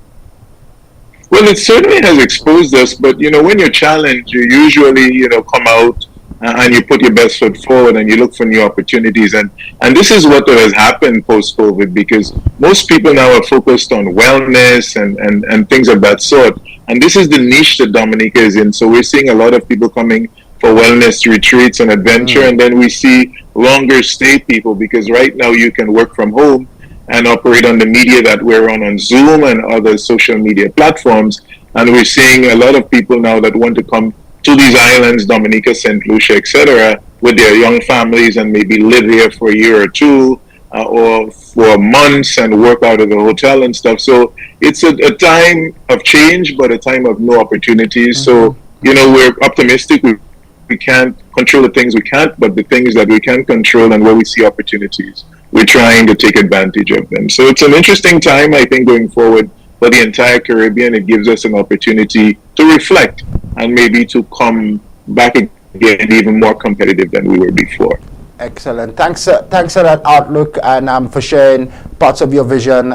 Well, it certainly has exposed us, but when you're challenged, you usually come out and you put your best foot forward and you look for new opportunities, and this is what has happened post-COVID, because most people now are focused on wellness and things of that sort, and this is the niche that Dominica is in. So we're seeing a lot of people coming for wellness retreats and adventure, and then we see longer stay people, because right now you can work from home and operate on the media that we're on Zoom and other social media platforms, and we're seeing a lot of people now that want to come to these islands, Dominica, St. Lucia, etc., with their young families and maybe live here for a year or two or for months and work out of the hotel and stuff. So it's a time of change, but a time of new opportunities. So we're optimistic. We can't control the things we can't, but the things that we can control and where we see opportunities, we're trying to take advantage of them. So it's an interesting time, I think, going forward for the entire Caribbean. It gives us an opportunity to reflect and maybe to come back again even more competitive than we were before. Excellent. Thanks for that outlook and for sharing parts of your vision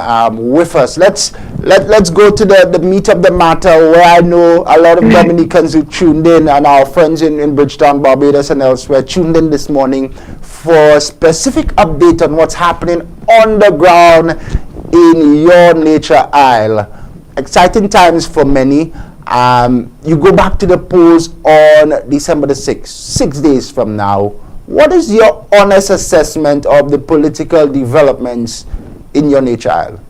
with us. Let's go to the meat of the matter, where I know a lot of Dominicans who tuned in, and our friends in Bridgetown, Barbados and elsewhere tuned in this morning for a specific update on what's happening on the ground in your nature isle. Exciting times for many. You go back to the polls on December the 6th, 6 days from now. What is your honest assessment of the political developments in your nature isle?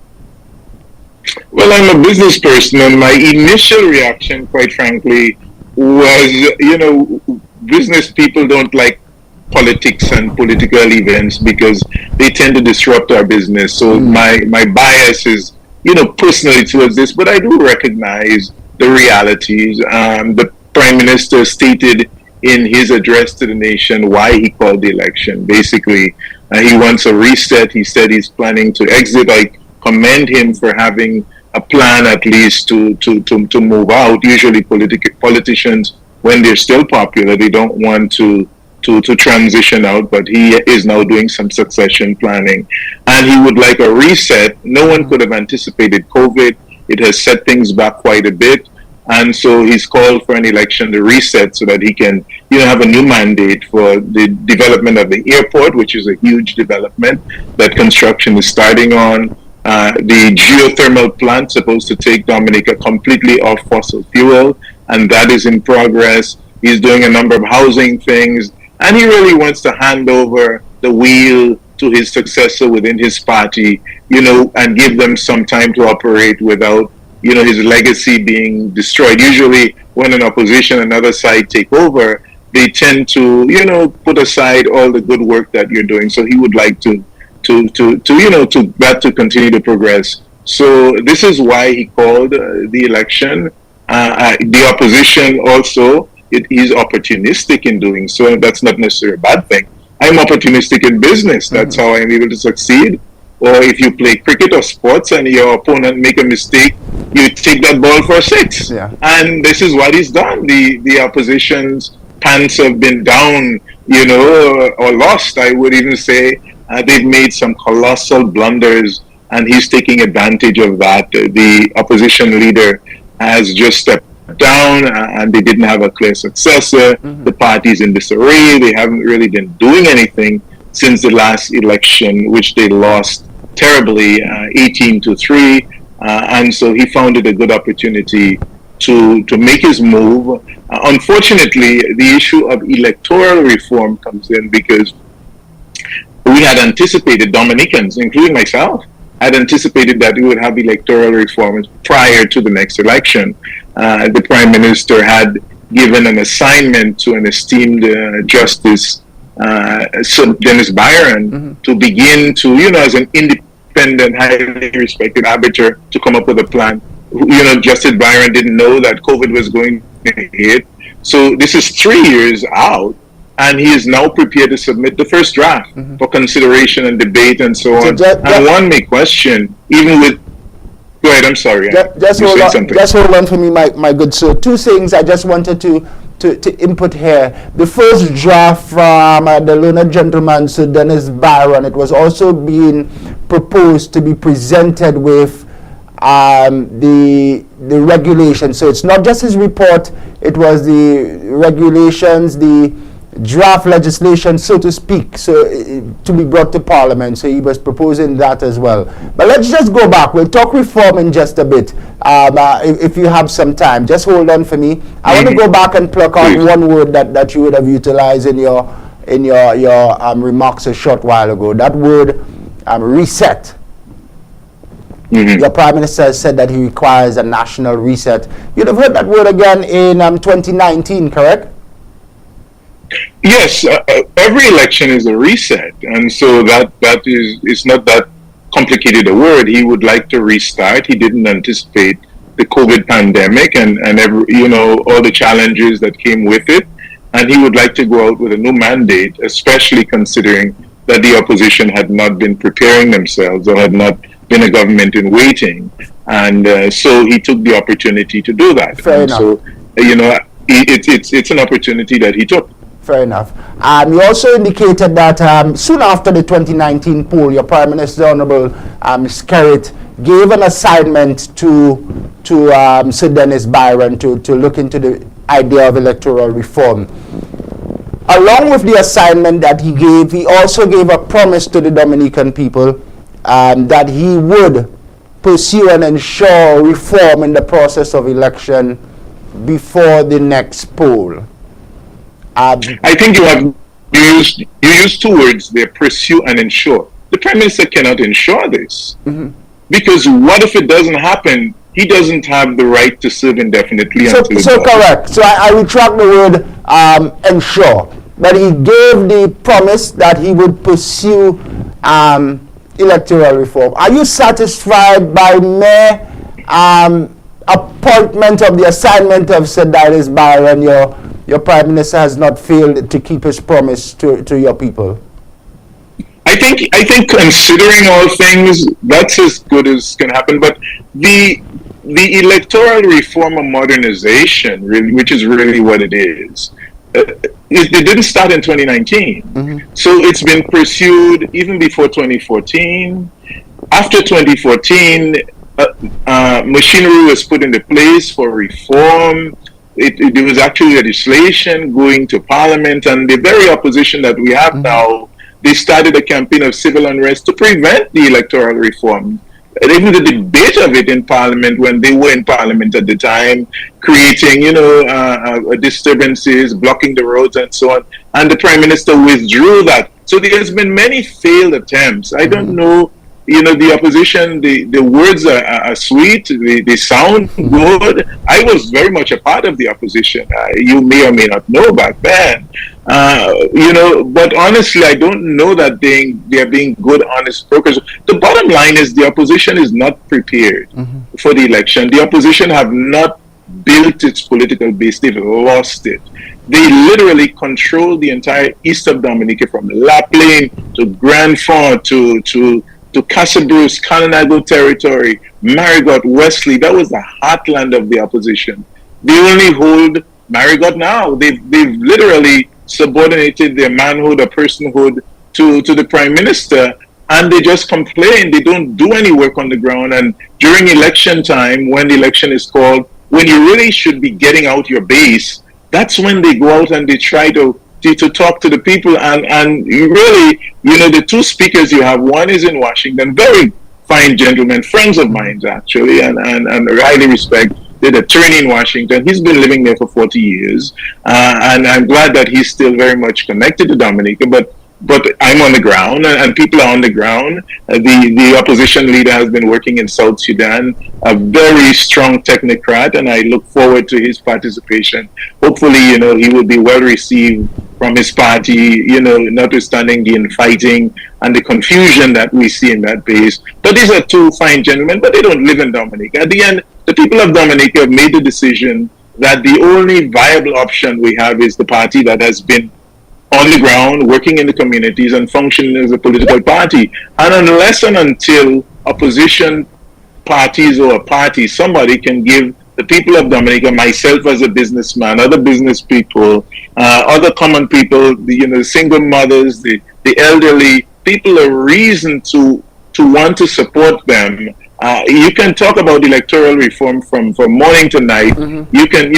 Well, I'm a business person, and my initial reaction, quite frankly, was, business people don't like politics and political events because they tend to disrupt our business. So my bias is, personally towards this, but I do recognize the realities. The Prime Minister stated in his address to the nation why he called the election. Basically, he wants a reset. He said he's planning to exit. I commend him for having a plan, at least to move out. Usually politicians, when they're still popular, they don't want to transition out, but he is now doing some succession planning, and he would like a reset. No one could have anticipated COVID. It has set things back quite a bit, and so he's called for an election to reset so that he can have a new mandate for the development of the airport, which is a huge development that construction is starting on. The geothermal plant supposed to take Dominica completely off fossil fuel, and that is in progress. He's doing a number of housing things, and he really wants to hand over the wheel to his successor within his party, and give them some time to operate without, his legacy being destroyed. Usually when an opposition, another side take over, they tend to, put aside all the good work that you're doing. So he would like to continue to progress. So this is why he called the election. The opposition also, is opportunistic in doing so, and that's not necessarily a bad thing. I'm opportunistic in business. That's how I'm able to succeed. Or if you play cricket or sports and your opponent make a mistake, you take that ball for a six. Yeah. And this is what he's done. The opposition's pants have been down, or lost, I would even say. They've made some colossal blunders, and he's taking advantage of that. The opposition leader has just stepped down, and they didn't have a clear successor. The party's in disarray. They haven't really been doing anything since the last election, which they lost terribly, 18-3. And so he found it a good opportunity to make his move. Unfortunately, the issue of electoral reform comes in because we had anticipated, Dominicans, including myself, had anticipated that we would have electoral reforms prior to the next election. The Prime Minister had given an assignment to an esteemed justice, Dennis Byron, to begin to, as an independent, highly respected arbiter, to come up with a plan. Justice Byron didn't know that COVID was going to hit. So this is 3 years out, and he is now prepared to submit the first draft for consideration and debate and so on. And one may question, even with... Go ahead, I'm sorry. Just hold on for me, my good sir. Two things I just wanted to input here. The first draft from the learned gentleman, Sir Dennis Byron, it was also being proposed to be presented with the regulations. So it's not just his report, it was the regulations, the draft legislation, so to speak, so to be brought to Parliament. So he was proposing that as well. But let's just go back. We'll talk reform in just a bit. If you have some time, just hold on for me. I want to go back and pluck out one word that you would have utilized in your remarks a short while ago. That word, reset. Your Prime Minister has said that he requires a national reset. You'd have heard that word again in 2019, correct? Yes, every election is a reset, and so that is, it's not that complicated a word. He would like to restart. He didn't anticipate the COVID pandemic and all the challenges that came with it, and he would like to go out with a new mandate, especially considering that the opposition had not been preparing themselves or had not been a government in waiting, and so he took the opportunity to do that. Fair enough. So it's an opportunity that he took. Fair enough. You also indicated that soon after the 2019 poll, your Prime Minister, Honorable Skerrit, gave an assignment to Sir Dennis Byron to look into the idea of electoral reform. Along with the assignment that he gave, he also gave a promise to the Dominican people that he would pursue and ensure reform in the process of election before the next poll. I think you used two words there: pursue and ensure. The Prime Minister cannot ensure this because what if it doesn't happen? He doesn't have the right to serve indefinitely. So correct. So I retract the word ensure. But he gave the promise that he would pursue electoral reform. Are you satisfied by mere appointment of the assignment of Sir Dennis Byron? Your Prime Minister has not failed to keep his promise to your people. I think considering all things, that's as good as can happen. But the electoral reform or modernization, really, which is really what it is, it didn't start in 2019. So it's been pursued even before 2014. After 2014, machinery was put into place for reform. There was actually legislation going to Parliament, and the very opposition that we have now, they started a campaign of civil unrest to prevent the electoral reform. And even the debate of it in Parliament, when they were in Parliament at the time, creating, disturbances, blocking the roads and so on, and the Prime Minister withdrew that. So there's been many failed attempts. I don't know the opposition, the words are sweet, they sound good. I was very much a part of the opposition. You may or may not know back then. But honestly, I don't know that they're being good, honest brokers. The bottom line is the opposition is not prepared for the election. The opposition have not built its political base. They've lost it. They literally control the entire east of Dominica, from La Plaine to Grand Fond to Casa Bruce, Cananago territory, Marigot, Wesley. That was the heartland of the opposition. They only hold Marigot now. They've literally subordinated their manhood or personhood to the prime minister, and they just complain. They don't do any work on the ground. And during election time, when the election is called, when you really should be getting out your base, that's when they go out and they try to talk to the people. And really, the two speakers you have, one is in Washington, very fine gentleman, friends of mine actually, and I highly respect, the attorney in Washington. He's been living there for 40 years, and I'm glad that he's still very much connected to Dominica, but I'm on the ground, and people are on the ground. The opposition leader has been working in South Sudan, a very strong technocrat, and I look forward to his participation. Hopefully, he will be well received from his party, notwithstanding the infighting and the confusion that we see in that base. But these are two fine gentlemen, but they don't live in Dominica. At the end, the people of Dominica have made the decision that the only viable option we have is the party that has been on the ground, working in the communities and functioning as a political party. And unless and until opposition parties or a party, somebody can give the people of Dominica, myself as a businessman, other business people, other common people, the single mothers, the elderly, people a reason to want to support them. You can talk about electoral reform from morning to night. You can,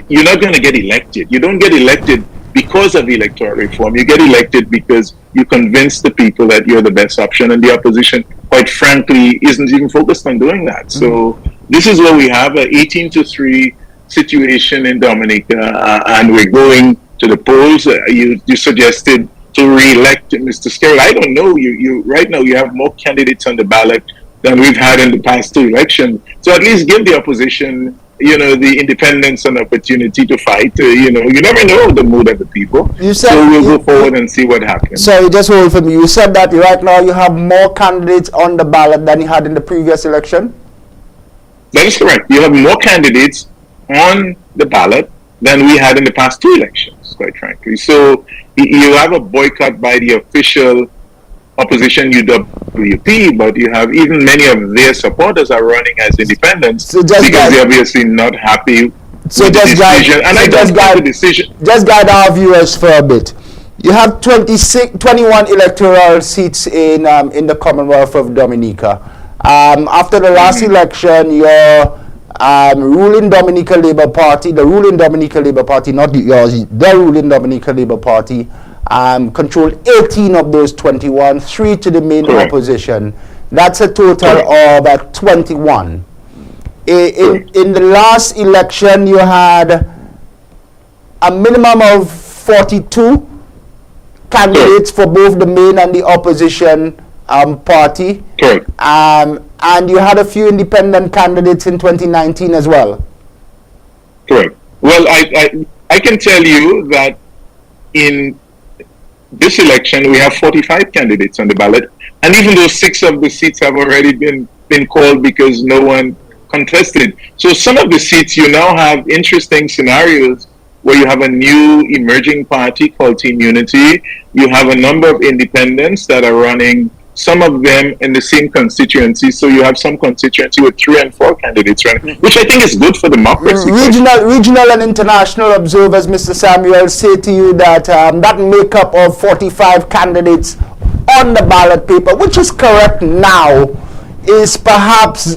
you're not going to get elected. You don't get elected because of electoral reform. You get elected because you convince the people that you're the best option, and the opposition, quite frankly, isn't even focused on doing that. So this is what we have, an 18-3 situation in Dominica, and we're going to the polls. You suggested to re-elect Mr. Scarrett. I don't know. You right now you have more candidates on the ballot than we've had in the past two elections. So at least give the opposition, the independence and opportunity to fight. You never know the mood of the people. So we'll go forward and see what happens. So just hold for me. You said that right now you have more candidates on the ballot than you had in the previous election? That is correct. You have more candidates on the ballot than we had in the past two elections, quite frankly. So you have a boycott by the official opposition UWP, but you have even many of their supporters are running as independents because they're obviously not happy with the decision. And I just got the decision. Just guide our viewers for a bit. You have 21 electoral seats in the Commonwealth of Dominica. After the last election, your ruling Dominica Labour Party, the ruling Dominica Labour Party, not yours, the ruling Dominica Labour Party, controlled 18 of those 21, 3 to the main opposition. That's a total of 21. In the last election, you had a minimum of 42 candidates for both the main and the opposition party. And you had a few independent candidates in 2019 as well. Correct. Well, I can tell you that in this election, we have 45 candidates on the ballot, and even though 6 of the seats have already been called because no one contested. So some of the seats, you now have interesting scenarios where you have a new emerging party called Team Unity. You have a number of independents that are running, some of them in the same constituency. So you have some constituency with 3 and 4 candidates running, which I think is good for democracy. Regional and international observers, Mr. Samuel, say to you that that makeup of 45 candidates on the ballot paper, which is correct now, is perhaps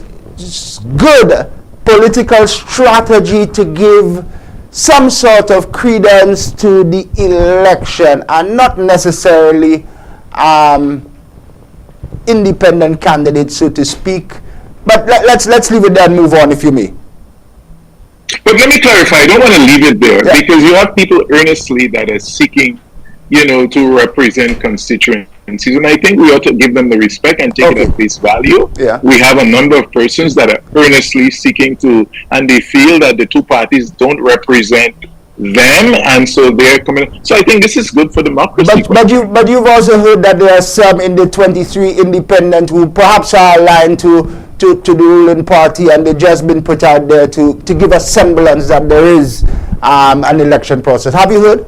good political strategy to give some sort of credence to the election and not necessarily independent candidates, so to speak. But let's leave it there and move on, if you may. But let me clarify. I don't want to leave it there because you have people earnestly that are seeking, to represent constituents season. I think we ought to give them the respect and take it at face value. Yeah. We have a number of persons that are earnestly seeking to, and they feel that the two parties don't represent them, and so they're coming. So I think this is good for democracy. But you've also heard that there are some in the 23 independent who perhaps are aligned to the ruling party, and they've just been put out there to give a semblance that there is an election process. Have you heard?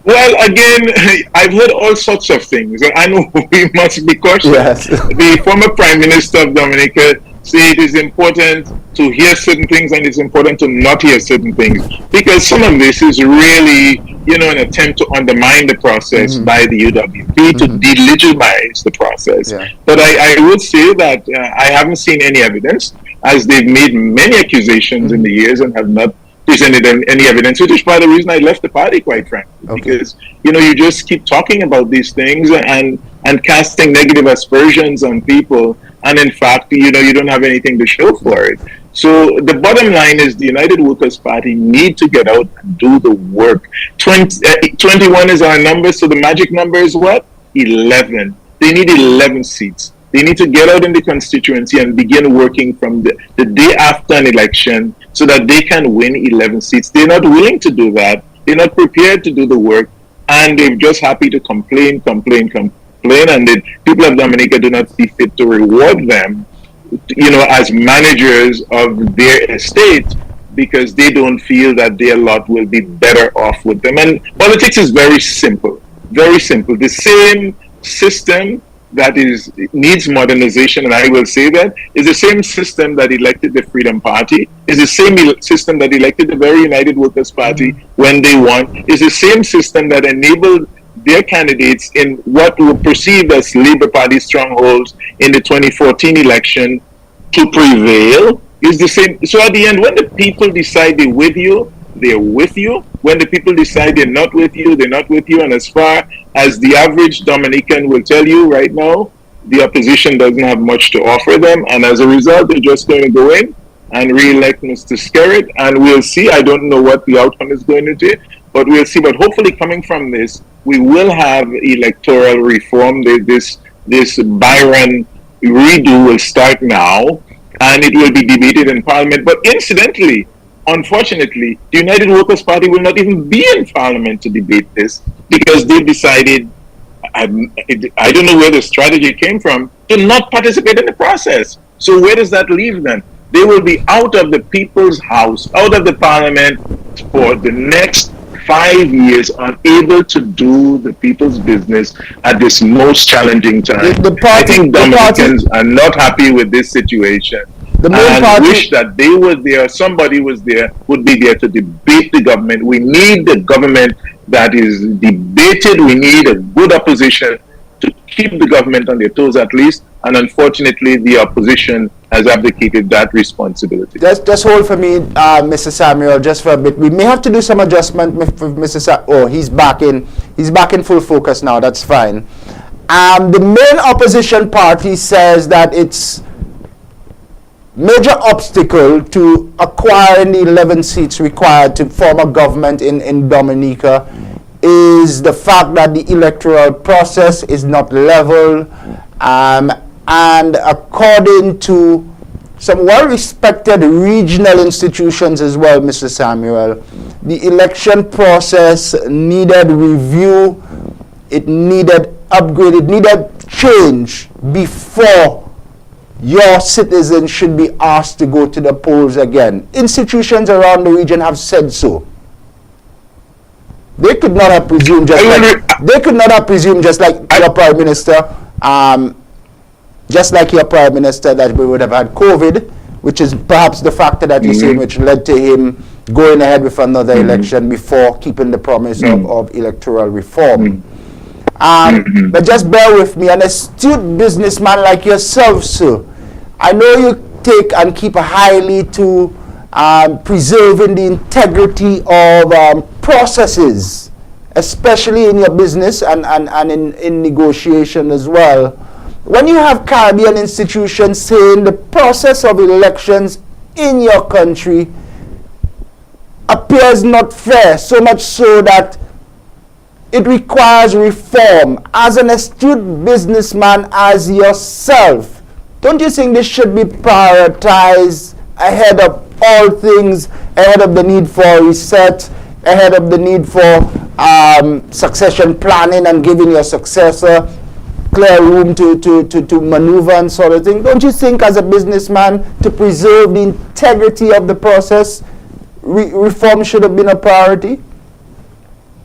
Well, again, I've heard all sorts of things. I know we must be cautious. Yes. The former Prime Minister of Dominica said it is important to hear certain things and it's important to not hear certain things, because some of this is really, an attempt to undermine the process by the UWP to delegitimize the process. Yeah. But I would say that I haven't seen any evidence, as they've made many accusations in the years and have not presented any evidence, which is part of the reason I left the party, quite frankly, because you just keep talking about these things and casting negative aspersions on people, and in fact, you don't have anything to show for it. So the bottom line is the United Workers' Party need to get out and do the work. 21 is our number, so the magic number is what? 11. They need 11 seats. They need to get out in the constituency and begin working from the day after an election so that they can win 11 seats. They're not willing to do that. They're not prepared to do the work, and they're just happy to complain, and the people of Dominica do not see fit to reward them, as managers of their estate, because they don't feel that their lot will be better off with them. And politics is very simple, very simple. The same system that needs modernization, and I will say that, is the same system that elected the Freedom Party, is the same system that elected the very United Workers' Party when they won, is the same system that enabled their candidates in what were perceived as Labour Party strongholds in the 2014 election to prevail, is the same. So at the end, when the people decide they're with you, they're with you. When the people decide they're not with you, they're not with you. And as far as the average Dominican will tell you right now, the opposition doesn't have much to offer them. And as a result, they're just going to go in and re-elect Mr. Skerritt. And we'll see. I don't know what the outcome is going to be, but we'll see. But hopefully coming from this, we will have electoral reform. This Byron redo will start now, and it will be debated in Parliament. But incidentally, unfortunately, the United Workers' Party will not even be in Parliament to debate this, because they decided, I don't know where the strategy came from, to not participate in the process. So where does that leave them? They will be out of the people's house, out of the Parliament for the next 5 years, unable to do the people's business at this most challenging time. I think Dominicans are not happy with this situation. And wish that they were there, somebody was there, would be there to debate the government. We need the government that is debated. We need a good opposition to keep the government on their toes at least. And unfortunately, the opposition has abdicated that responsibility. Just hold for me, Mr. Samuel, just for a bit. We may have to do some adjustment for Mr. He's back in full focus now. That's fine. The main opposition party says that its major obstacle to acquiring the 11 seats required to form a government in Dominica is the fact that the electoral process is not level, and according to some well-respected regional institutions as well, Mr. Samuel, the election process needed review, it needed upgrade, it needed change before your citizens should be asked to go to the polls again. Institutions around the region have said so. They could not have presumed just like your Prime Minister, that we would have had COVID, which is perhaps the factor that you're saying which led to him going ahead with another election before keeping the promise of electoral reform. But just bear with me, an astute businessman like yourself, sir, I know you take and keep highly to preserving the integrity of processes, especially in your business and in negotiation as well. When you have Caribbean institutions saying the process of elections in your country appears not fair, so much so that it requires reform. As an astute businessman as yourself, don't you think this should be prioritized ahead of all things, ahead of the need for research, ahead of the need for succession planning and giving your successor clear room to maneuver and sort of thing? Don't you think as a businessman, to preserve the integrity of the process, reform should have been a priority?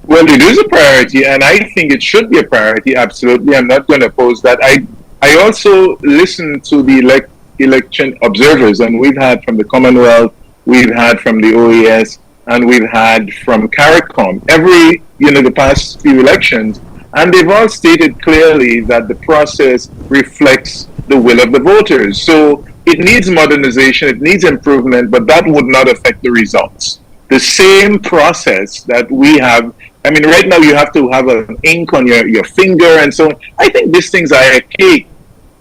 Well, it is a priority, and I think it should be a priority, absolutely. I'm not going to oppose that. I also listen to the election observers, and we've had from the Commonwealth, we've had from the OAS, and we've had from CARICOM, the past few elections, and they've all stated clearly that the process reflects the will of the voters. So it needs modernization, it needs improvement, but that would not affect the results. The same process that we have, I mean, right now you have to have an ink on your finger and so on. I think these things are archaic.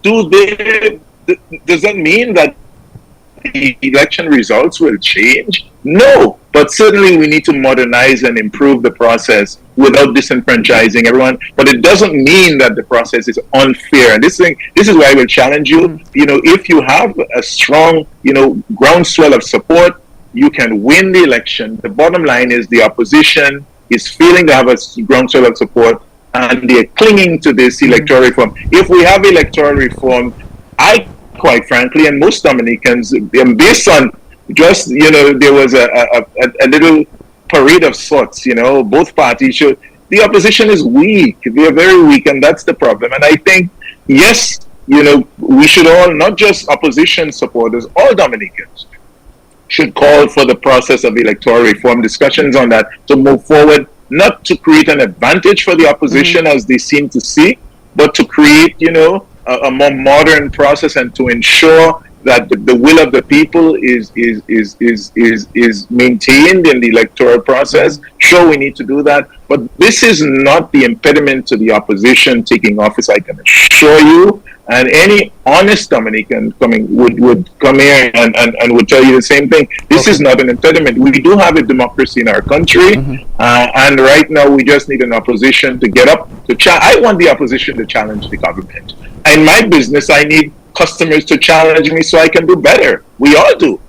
Does that mean that the election results will change? No, but certainly we need to modernize and improve the process without disenfranchising everyone. But it doesn't mean that the process is unfair. And this is why I will challenge you. If you have a strong, groundswell of support, you can win the election. The bottom line is the opposition is feeling they have a groundswell of support, and they're clinging to this electoral reform. If we have electoral reform, I quite frankly, and most Dominicans, based on just, there was a little parade of sorts, both parties should, the opposition is weak. They are very weak, and that's the problem. And I think, yes, we should all, not just opposition supporters, all Dominicans should call for the process of electoral reform, discussions on that to move forward, not to create an advantage for the opposition as they seem to see, but to create, a more modern process and to ensure that the will of the people is maintained in the electoral process. Sure, we need to do that, but this is not the impediment to the opposition taking office, I can assure you. And any honest Dominican would come here and would tell you the same thing. This is not an impediment. We do have a democracy in our country, and right now we just need an opposition to get up to I want the opposition to challenge the government. In my business, I need customers to challenge me so I can do better. We all do.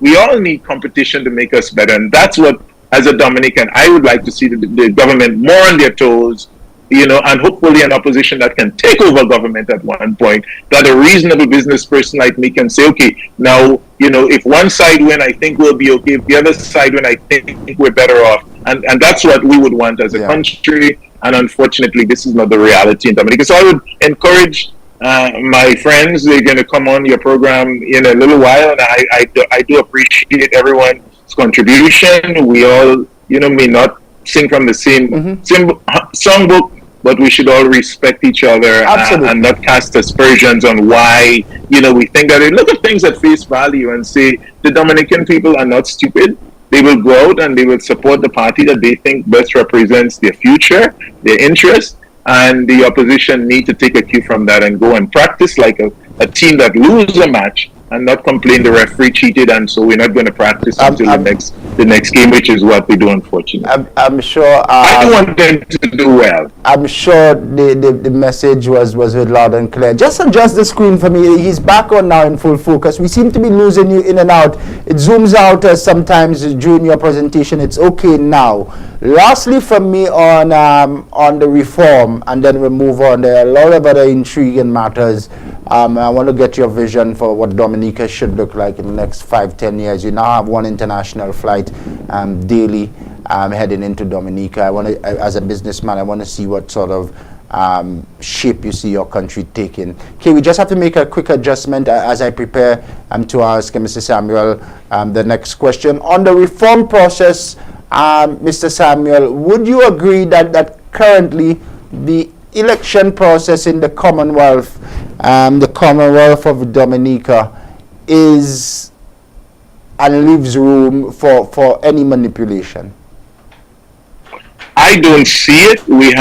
We all need competition to make us better, and that's what, as a Dominican, I would like to see the government more on their toes, and hopefully an opposition that can take over government at one point, that a reasonable business person like me can say, okay, now, if one side win, I think we'll be okay. If the other side win, I think we're better off. And that's what we would want as a country. And unfortunately, this is not the reality in Dominica. So I would encourage my friends, they're going to come on your program in a little while. And I do appreciate everyone's contribution. We all, may not sing from the same songbook, but we should all respect each other and not cast aspersions on why, we think that. Look at things at face value and say the Dominican people are not stupid. They will go out and they will support the party that they think best represents their future, their interests, and the opposition need to take a cue from that and go and practice like a team that loses a match and not complain the referee cheated, and so we're not going to practice until the next game, which is what we do, unfortunately. I'm sure. I want them to do well. I'm sure the message was heard loud and clear. Just adjust the screen for me. He's back on now in full focus. We seem to be losing you in and out. It zooms out sometimes during your presentation. It's okay now. Lastly, from me on the reform, and then we'll move on. There are a lot of other intriguing matters. I want to get your vision for what Dominica should look like in the next 5-10 years. You now have one international flight daily heading into Dominica. As a businessman, I want to see what sort of shape you see your country taking. Okay, we just have to make a quick adjustment as I prepare to ask Mr. Samuel the next question. On the reform process, Mr. Samuel, would you agree that currently the election process in the Commonwealth of Dominica is and leaves room for any manipulation? I don't see it. We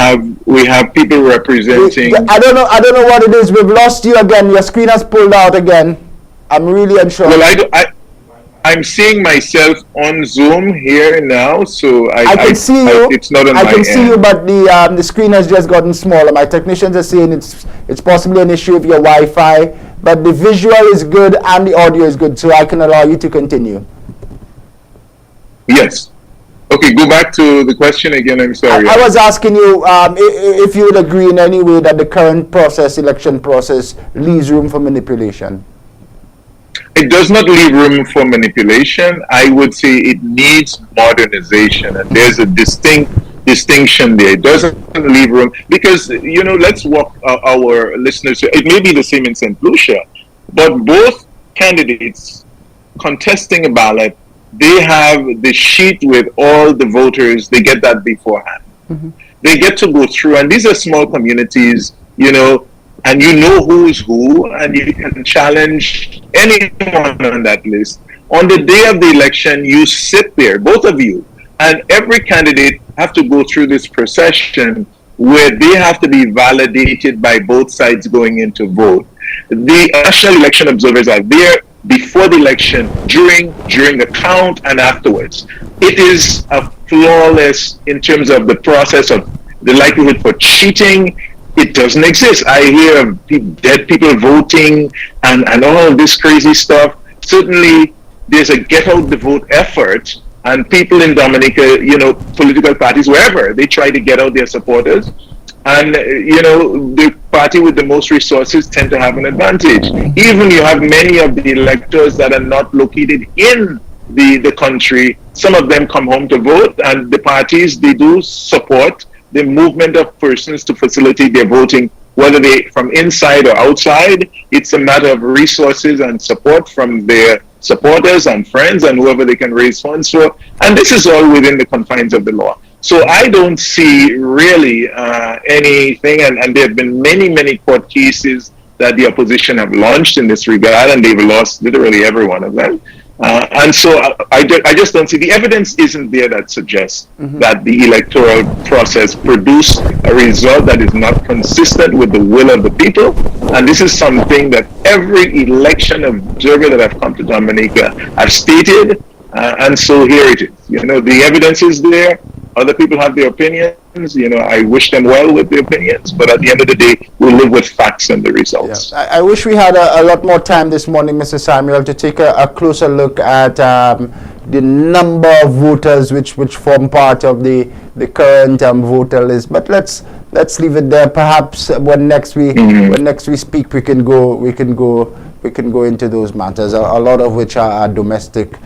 have people representing. I don't know what it is. We've lost you again. Your screen has pulled out again. I'm really unsure. Well, I'm seeing myself on Zoom here now, so I can see you. it's not on I my can see end. you, but the screen has just gotten smaller. My technicians are saying it's possibly an issue with your Wi-Fi, but the visual is good and the audio is good, so I can allow you to continue. Yes. Okay, go back to the question again. I'm sorry. I was asking you if you would agree in any way that the current election process, leaves room for manipulation. It does not leave room for manipulation. I would say it needs modernization, and there's a distinction there. It doesn't leave room because, let's walk our listeners through. It may be the same in St. Lucia, but both candidates contesting a ballot, they have the sheet with all the voters. They get that beforehand. Mm-hmm. They get to go through, and these are small communities, and you know who's who, and you can challenge anyone on that list. On the day of the election, you sit there, both of you, and every candidate have to go through this procession where they have to be validated by both sides going into vote. The national election observers are there before the election, during the count, and afterwards. It is a flawless in terms of the process of the likelihood for cheating. It doesn't exist. I hear of dead people voting and all this crazy stuff. Certainly, there's a get out the vote effort, and people in Dominica, political parties, wherever, they try to get out their supporters. And, the party with the most resources tend to have an advantage. Even you have many of the electors that are not located in the country. Some of them come home to vote, and the parties, they do support the movement of persons to facilitate their voting, whether they from inside or outside. It's a matter of resources and support from their supporters and friends and whoever they can raise funds for. And this is all within the confines of the law. So I don't see really anything, and there have been many court cases that the opposition have launched in this regard, and they've lost literally every one of them. And so I just don't see, the evidence isn't there that suggests that the electoral process produced a result that is not consistent with the will of the people. And this is something that every election observer that have come to Dominica have stated. And so here it is. The evidence is there. Other people have their opinions. I wish them well with their opinions, but at the end of the day, we live with facts and the results. Yeah. I wish we had a lot more time this morning, Mr. Samuel, to take a closer look at the number of voters which form part of the current voter list. But let's leave it there. Perhaps when next we speak, we can go into those matters. A lot of which are domestic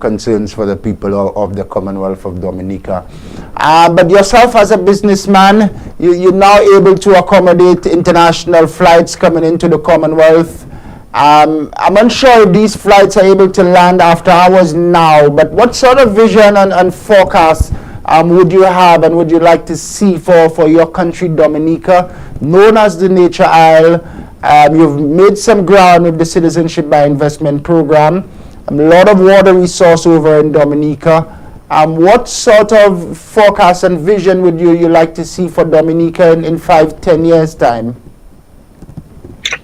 concerns for the people of the Commonwealth of Dominica. But yourself as a businessman, you're now able to accommodate international flights coming into the Commonwealth. I'm unsure if these flights are able to land after hours now, but what sort of vision and forecast would you have and would you like to see for your country, Dominica, known as the Nature Isle? You've made some ground with the Citizenship by Investment program. A lot of water resource over in Dominica. What sort of forecast and vision would you like to see for Dominica in 5-10 years' time?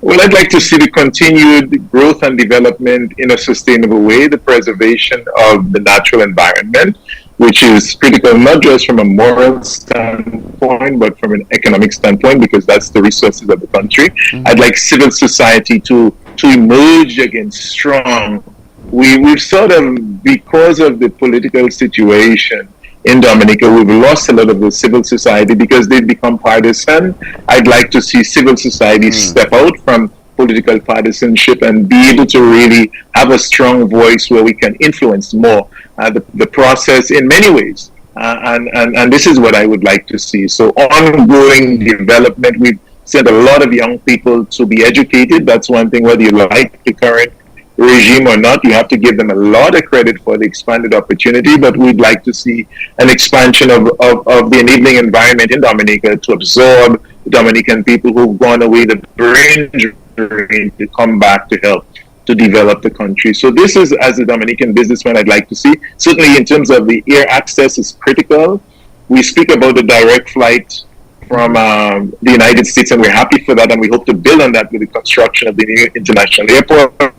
Well, I'd like to see the continued growth and development in a sustainable way, the preservation of the natural environment, which is critical not just from a moral standpoint, but from an economic standpoint, because that's the resources of the country. I'd like civil society to emerge again strong. We've sort of, because of the political situation in Dominica, we've lost a lot of the civil society because they've become partisan. I'd like to see civil society step out from political partisanship and be able to really have a strong voice where we can influence more the process in many ways. And this is what I would like to see. So ongoing development, we've sent a lot of young people to be educated. That's one thing, whether you like the current regime or not, you have to give them a lot of credit for the expanded opportunity, but we'd like to see an expansion of the enabling environment in Dominica to absorb the Dominican people who've gone away the brain drain to come back to help to develop the country. So this is, as a Dominican businessman, I'd like to see. Certainly in terms of the air access is critical. We speak about the direct flight from the United States, and we're happy for that, and we hope to build on that with the construction of the new international airport.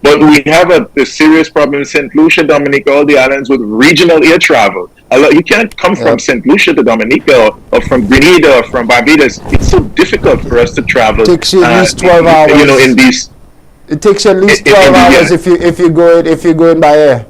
But we have a serious problem in St. Lucia, Dominica, all the islands with regional air travel. You can't come from St. Lucia to Dominica or from Grenada or from Barbados. It's so difficult for us to travel. It takes you at least 12 hours. You know, in these. It takes you at least 12 hours if you're going by air.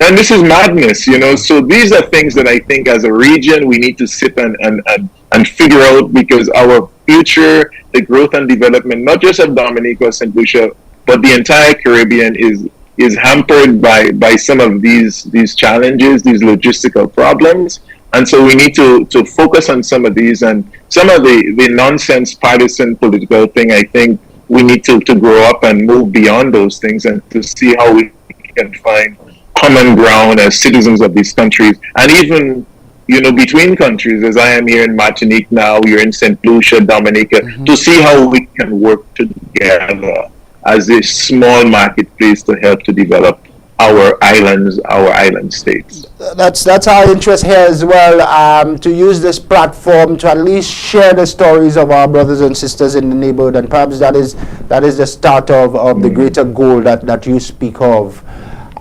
And this is madness, you know. So these are things that I think as a region we need to sit and figure out, because our future, the growth and development, not just of Dominica or St. Lucia, but the entire Caribbean is hampered by some of these challenges, these logistical problems. And so we need to focus on some of these, and some of the nonsense partisan political thing. I think we need to grow up and move beyond those things and to see how we can find common ground as citizens of these countries, and even, you know, between countries, as I am here in Martinique now, you're in St. Lucia, Dominica, to see how we can work together as a small marketplace to help to develop our islands, our island states. That's our interest here as well, to use this platform to at least share the stories of our brothers and sisters in the neighborhood, and perhaps that is the start of the greater goal that you speak of.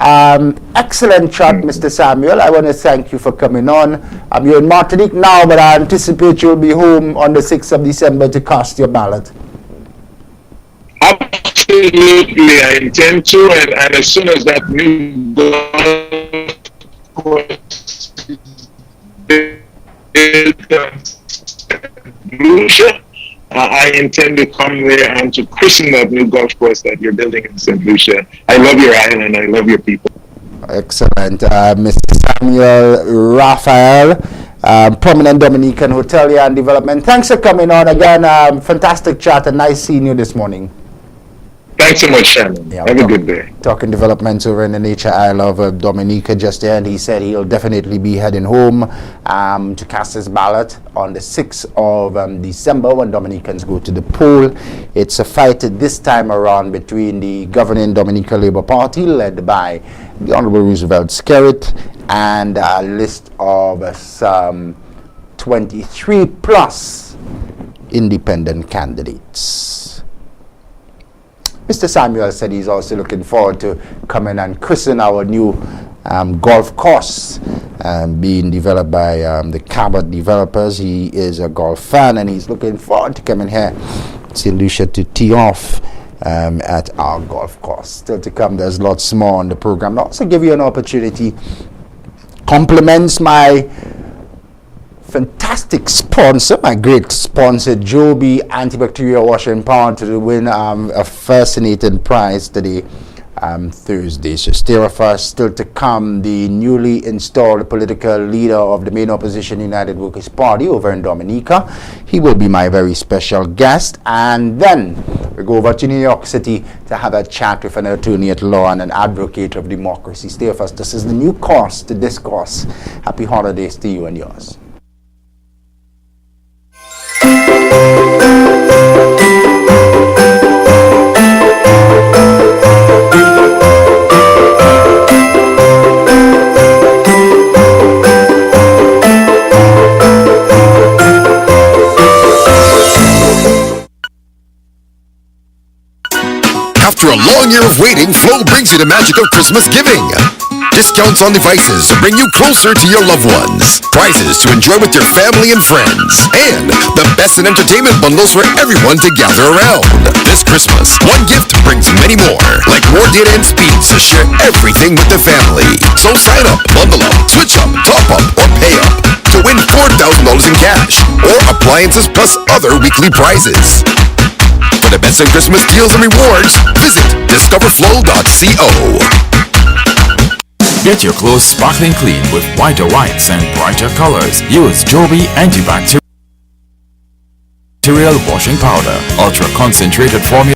Excellent chat, Mr. Samuel. I want to thank you for coming on. You're in Martinique now, but I anticipate you'll be home on the 6th of December to cast your ballot. Absolutely, I intend to, and as soon as that new golf course is I intend to come there and to christen that new golf course that you're building in St. Lucia. I love your island. I love your people. Excellent. Mr. Samuel Raphael, prominent Dominican hotelier and development. Thanks for coming on again. Fantastic chat and nice seeing you this morning. Thanks so much, Shannon. Yeah, have a good day. Talking developments over in the nature isle of Dominica just there, and he said he'll definitely be heading home to cast his ballot on the 6th of December when Dominicans go to the poll. It's a fight this time around between the governing Dominica Labour Party, led by the Honorable Roosevelt Skerritt, and a list of some 23 plus independent candidates. Mr. Samuel said he's also looking forward to coming and christen our new golf course being developed by the Cabot developers. He is a golf fan and he's looking forward to coming here to St. Lucia to tee off at our golf course. Still to come, there's lots more on the program. I'll also give you an opportunity. Compliments my fantastic sponsor, my great sponsor, Joby Antibacterial Washing Powder, to win a fascinating prize today, Thursday. So still to come, the newly installed political leader of the main opposition United Workers Party over in Dominica. He will be my very special guest, and then we go over to New York City to have a chat with an attorney at law and an advocate of democracy. Stay with us. This is the new course to discourse. Happy holidays to you and yours. After a long year of waiting, Flow brings you the magic of Christmas giving. Discounts on devices to bring you closer to your loved ones. Prizes to enjoy with your family and friends. And the best in entertainment bundles for everyone to gather around. This Christmas, one gift brings many more, like more data and speeds to share everything with the family. So sign up, bundle up, switch up, top up, or pay up to win $4,000 in cash or appliances plus other weekly prizes. For the best in Christmas deals and rewards, visit discoverflow.co. Get your clothes sparkling clean with whiter whites and brighter colors. Use Joby Antibacterial Washing Powder. Ultra concentrated formula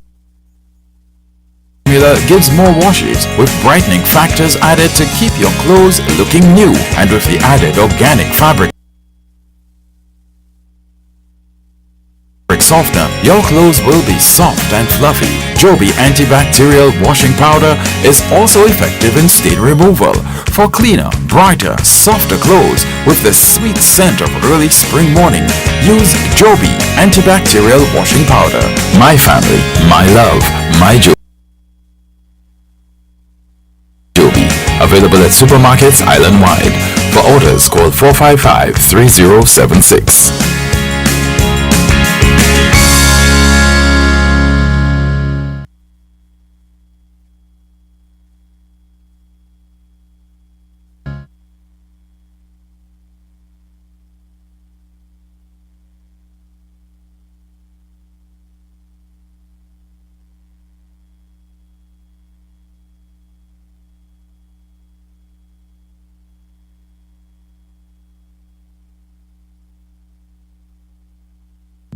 gives more washes with brightening factors added to keep your clothes looking new, and with the added organic fabric softener, your clothes will be soft and fluffy. Joby Antibacterial Washing Powder is also effective in stain removal for cleaner, brighter, softer clothes with the sweet scent of early spring morning. Use Joby Antibacterial Washing Powder. My family, my love, my Joby. Available at supermarkets island-wide. For orders, call 455-3076.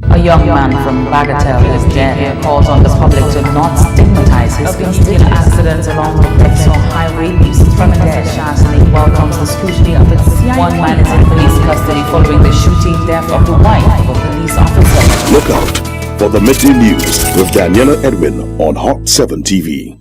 A young man from Bagatelle is dead. Calls on the public to not stigmatize his constituent accidents along the Bexon Highway leaves from SHANNON welcomes the scrutiny of its One man is in police custody following the shooting death of the wife of a police officer. Look out for the midday news with Daniela Edwin on Hot 7 TV.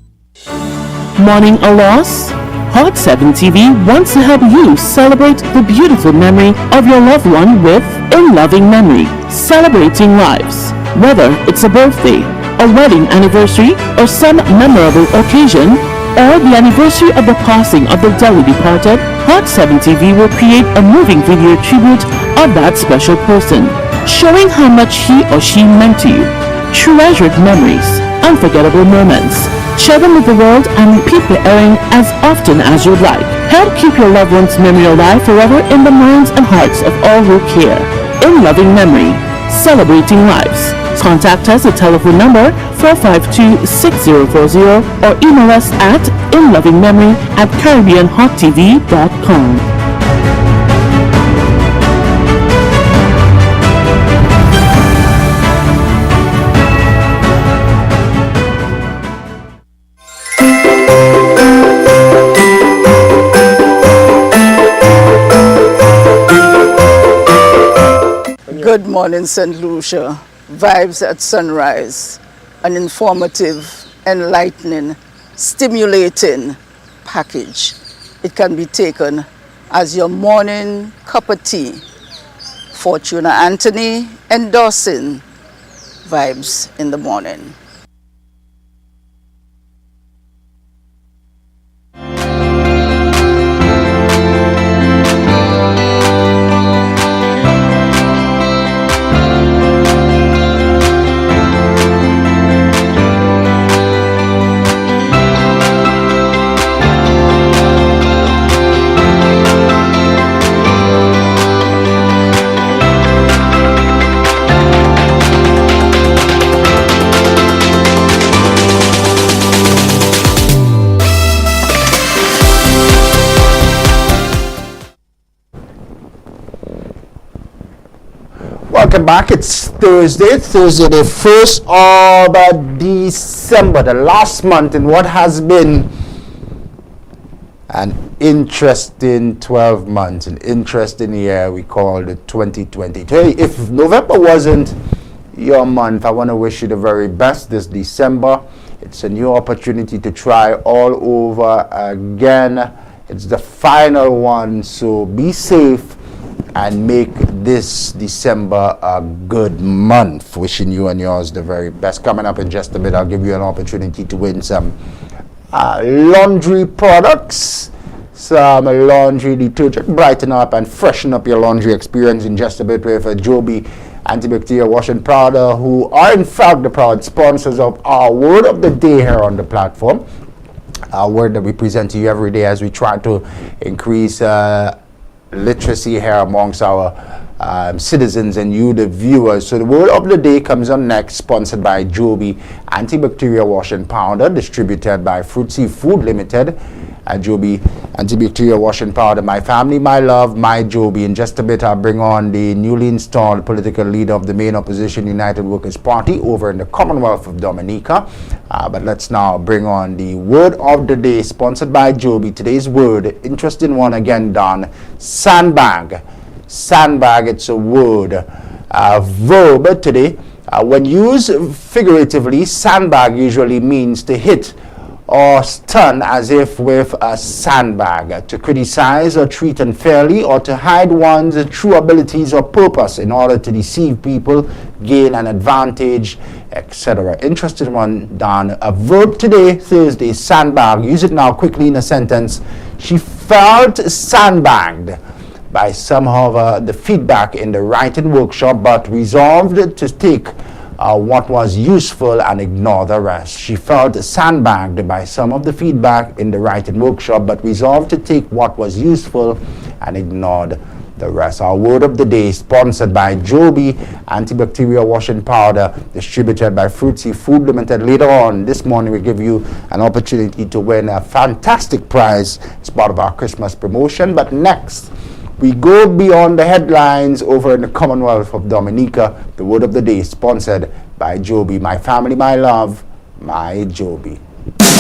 Mourning a loss? Hot 7 TV wants to help you celebrate the beautiful memory of your loved one with In Loving Memory, celebrating lives. Whether it's a birthday, a wedding anniversary, or some memorable occasion, or the anniversary of the passing of the dearly departed, Hot 7 TV will create a moving video tribute of that special person, showing how much he or she meant to you. Treasured memories, unforgettable moments. Share them with the world and repeat the airing as often as you'd like. Help keep your loved one's memory alive forever in the minds and hearts of all who care. In Loving Memory, celebrating lives. Contact us at telephone number 452-6040 or email us at inlovingmemory@caribbeanhottv.com. Good morning, St. Lucia. Vibes at sunrise. An informative, enlightening, stimulating package. It can be taken as your morning cup of tea. Fortuna Anthony endorsing Vibes in the Morning. Welcome back. It's Thursday the 1st of December, the last month in what has been an interesting 12 months, an interesting year we call it 2023. If November wasn't your month, I want to wish you the very best this December. It's a new opportunity to try all over again. It's the final one, so be safe and make this December a good month. Wishing you and yours the very best. Coming up in just a bit, I'll give you an opportunity to win some laundry products, some laundry detergent, brighten up and freshen up your laundry experience in just a bit with Joby antibacterial washing powder, who are in fact the proud sponsors of our word of the day here on the platform. Our word that we present to you every day as we try to increase literacy here amongst our citizens and you, the viewers. So the word of the day comes on next, sponsored by Joby antibacterial washing powder, distributed by Fruit Food Limited. Joby antibacterial washing powder, my family, my love, my Joby. In just a bit, I'll bring on the newly installed political leader of the main opposition United Workers Party over in the Commonwealth of Dominica. But let's now bring on the word of the day, sponsored by Joby. Today's word, interesting one again, Don. Sandbag. Sandbag, it's a word, a verb today. When used figuratively, sandbag usually means to hit or stun as if with a sandbag, to criticize or treat unfairly, or to hide one's true abilities or purpose in order to deceive people, gain an advantage, etc. Interested one, Dan. A verb today, Thursday, sandbag. Use it now quickly in a sentence. She felt sandbagged by some of the feedback in the writing workshop, but resolved to take what was useful and ignore the rest. She felt sandbagged by some of the feedback in the writing workshop, but resolved to take what was useful and ignored the rest. Our word of the day is sponsored by Joby antibacterial washing powder, distributed by Fruitsy Food Limited. Later on this morning, we give you an opportunity to win a fantastic prize as part of our Christmas promotion. But next, we go beyond the headlines over in the Commonwealth of Dominica. The word of the day is sponsored by Joby. My family, my love, my Joby.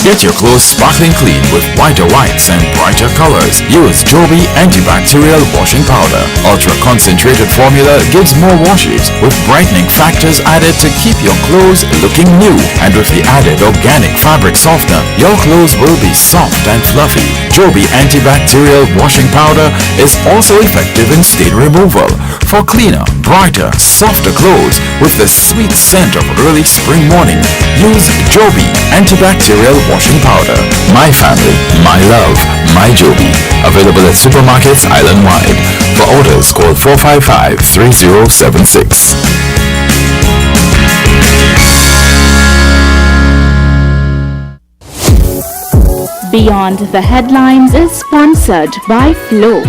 Get your clothes sparkling clean with whiter whites and brighter colors. Use Joby antibacterial washing powder. Ultra concentrated formula gives more washes with brightening factors added to keep your clothes looking new. And with the added organic fabric softener, your clothes will be soft and fluffy. Joby antibacterial washing powder is also effective in stain removal for cleaner, brighter, softer clothes with the sweet scent of early spring morning. Use Joby antibacterial washing powder. My family, my love, my Joby. Available at supermarkets island-wide. For orders, call 455-3076. Beyond the Headlines is sponsored by Flow.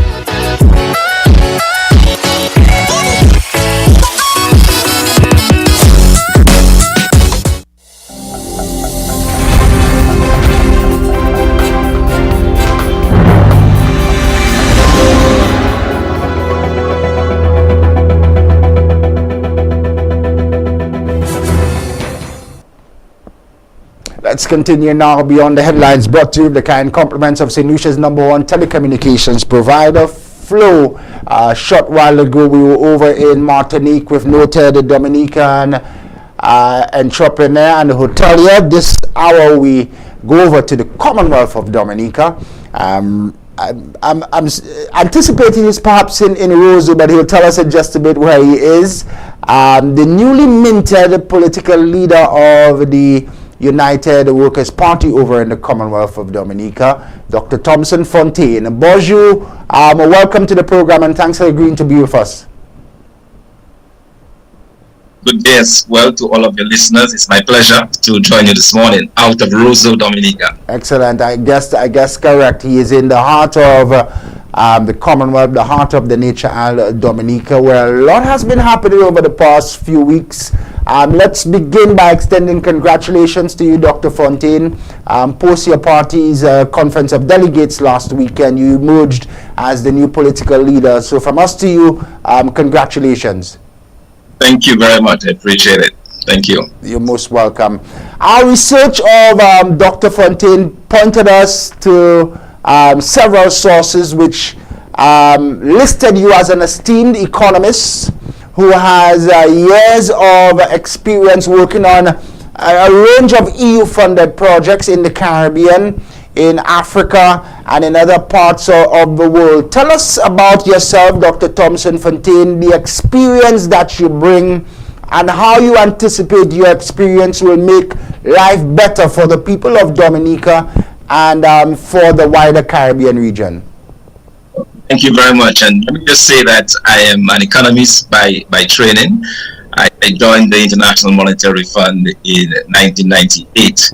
Let's continue now beyond the headlines, brought to you with the kind compliments of St. Lucia's #1 telecommunications provider, Flow. A short while ago, we were over in Martinique with noted Dominican entrepreneur and hotelier. This hour, we go over to the Commonwealth of Dominica. I'm anticipating he's perhaps in Roseau, but he'll tell us in just a bit where he is. The newly minted political leader of the United Workers' Party over in the Commonwealth of Dominica, Dr. Thompson Fontaine. Bonjour, welcome to the program and thanks for agreeing to be with us. Good day as well to all of your listeners. It's my pleasure to join you this morning out of Roseau, Dominica. Excellent. I guess correct. He is in the heart of the Commonwealth, the heart of the Nature Isle, Dominica, where a lot has been happening over the past few weeks. Let's begin by extending congratulations to you, Dr. Fontaine. Post your party's conference of delegates last weekend, you emerged as the new political leader. So from us to you, congratulations. Thank you very much. I appreciate it. Thank you. You're most welcome. Our research of Dr. Fontaine pointed us to several sources which listed you as an esteemed economist who has years of experience working on a range of EU-funded projects in the Caribbean, in Africa, and in other parts of the world. Tell us about yourself, Dr. Thompson Fontaine, the experience that you bring, and how you anticipate your experience will make life better for the people of Dominica and for the wider Caribbean region. Thank you very much. And let me just say that I am an economist by training. I joined the International Monetary Fund in 1998.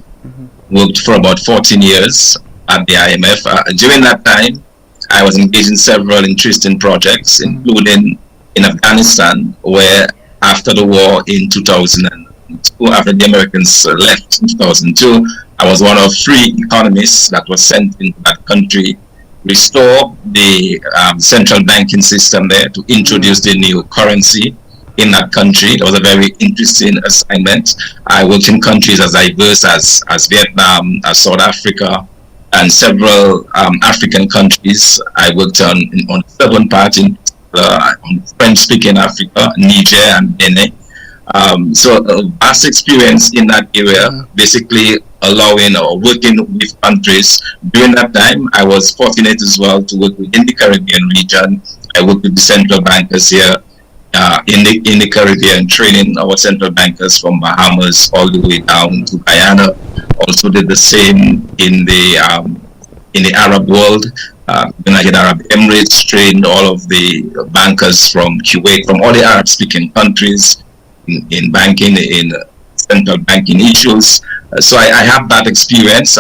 Worked for about 14 years at the IMF. During that time, I was engaged in several interesting projects, including in Afghanistan, where after the war in 2002, after the Americans left in 2002, I was one of 3 economists that was sent into that country, restore the central banking system there, to introduce the new currency in that country. It was a very interesting assignment. I worked in countries as diverse as Vietnam, as South Africa, and several African countries. I worked on the southern part in on French-speaking Africa, Niger and Benin. So a vast experience in that area, basically allowing or working with countries. During that time, I was fortunate as well to work within the Caribbean region. I worked with the central bankers here in the Caribbean, training our central bankers from Bahamas all the way down to Guyana. Also did the same in the Arab world. United Arab Emirates, trained all of the bankers from Kuwait, from all the Arab-speaking countries in banking, in central banking issues. So I have that experience.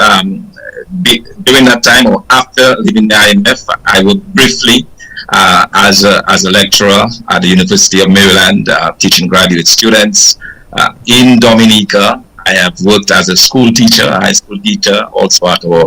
During that time or after leaving the IMF, I worked briefly as a lecturer at the University of Maryland, teaching graduate students. In Dominica, I have worked as a school teacher, a high school teacher, also at our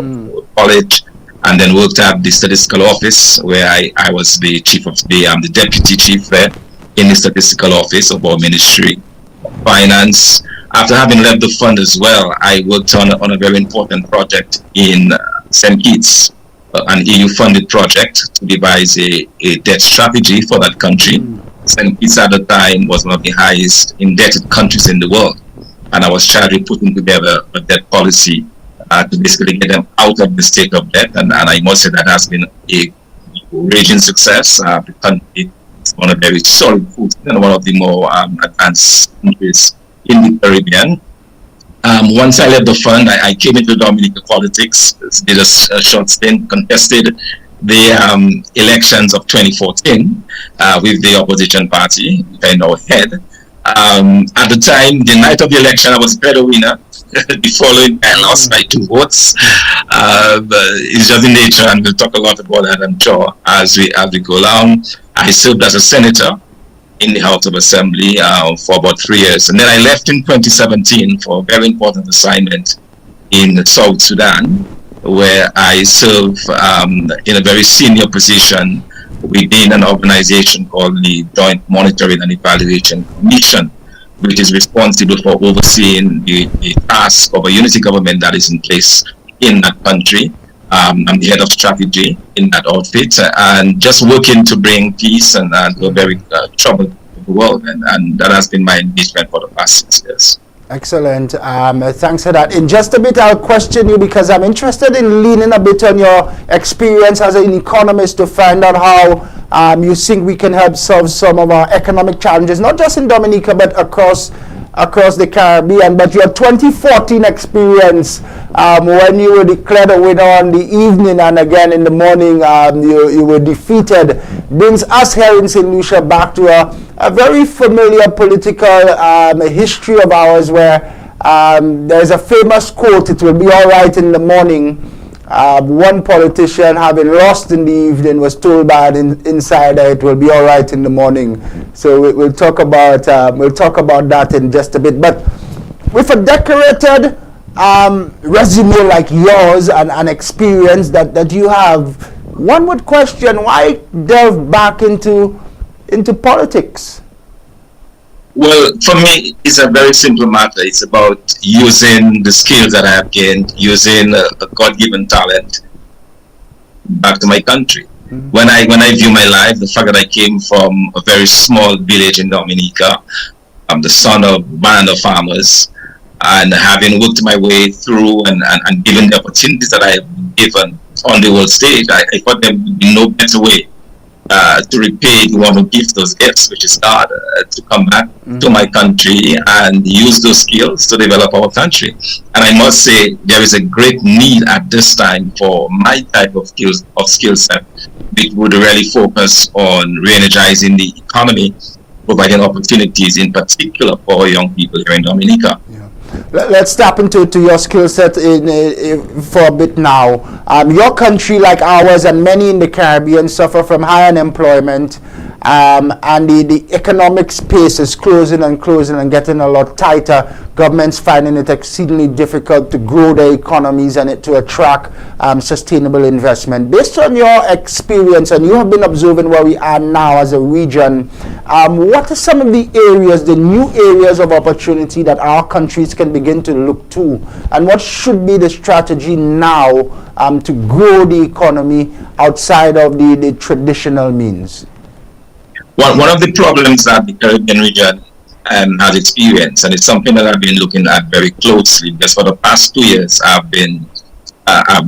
college, and then worked at the statistical office, where I was the chief of the deputy chief there in the statistical office of our Ministry of Finance. After having left the fund as well, I worked on a very important project in St. Kitts, an EU-funded project to devise a debt strategy for that country. St. Kitts at the time was one of the highest indebted countries in the world, and I was charged with putting together a debt policy to basically get them out of the state of debt, and I must say that has been a raging success. The country is on a very solid footing and one of the more advanced countries in the Caribbean. Once I left the fund, I came into Dominican politics, did a short stint, contested the elections of 2014 with the opposition party, which I now head. At the time, the night of the election, I was the winner. The following, I lost by 2 votes. It's just the nature, and we'll talk a lot about that, I'm sure, as we go along. I served as a senator in the House of Assembly for about 3 years, and then I left in 2017 for a very important assignment in South Sudan, where I serve in a very senior position within an organization called the Joint Monitoring and Evaluation Commission, which is responsible for overseeing the task of a unity government that is in place in that country. I'm the head of strategy in that outfit, and just working to bring peace and to a very troubled world, and that has been my engagement for the past 6 years. Excellent. Thanks for that. In just a bit, I'll question you because I'm interested in leaning a bit on your experience as an economist to find out how you think we can help solve some of our economic challenges, not just in Dominica, but across the Caribbean. But your 2014 experience, when you were declared a winner on the evening and again in the morning, you were defeated, brings us here in St. Lucia back to a very familiar political history of ours, where there's a famous quote, "It will be all right in the morning." One politician, having lost in the evening, was told by an insider, "It will be all right in the morning." So we'll talk about that in just a bit. But with a decorated resume like yours and experience that you have, one would question, why delve back into politics? Well, for me, it's a very simple matter. It's about using the skills that I have gained, using a God-given talent back to my country. When I view my life, the fact that I came from a very small village in Dominica, I'm the son of band of farmers, and having worked my way through and given the opportunities that I have been given on the world stage, I thought there would be no better way to repay the one who gives those gifts, which is God, to come back to my country and use those skills to develop our country. And I must say, there is a great need at this time for my type of skill set, which would really focus on re-energizing the economy, providing opportunities in particular for young people here in Dominica. Let's tap into your skill set for a bit now. Your country, like ours and many in the Caribbean, suffer from high unemployment, and the economic space is closing and getting a lot tighter. Governments finding it exceedingly difficult to grow their economies and to attract sustainable investment. Based on your experience, and you have been observing where we are now as a region, what are some of the areas, the new areas of opportunity that our countries can begin to look to, and what should be the strategy now to grow the economy outside of the traditional means? One of the problems that the Caribbean region has experienced, and it's something that I've been looking at very closely because for the past 2 years I've been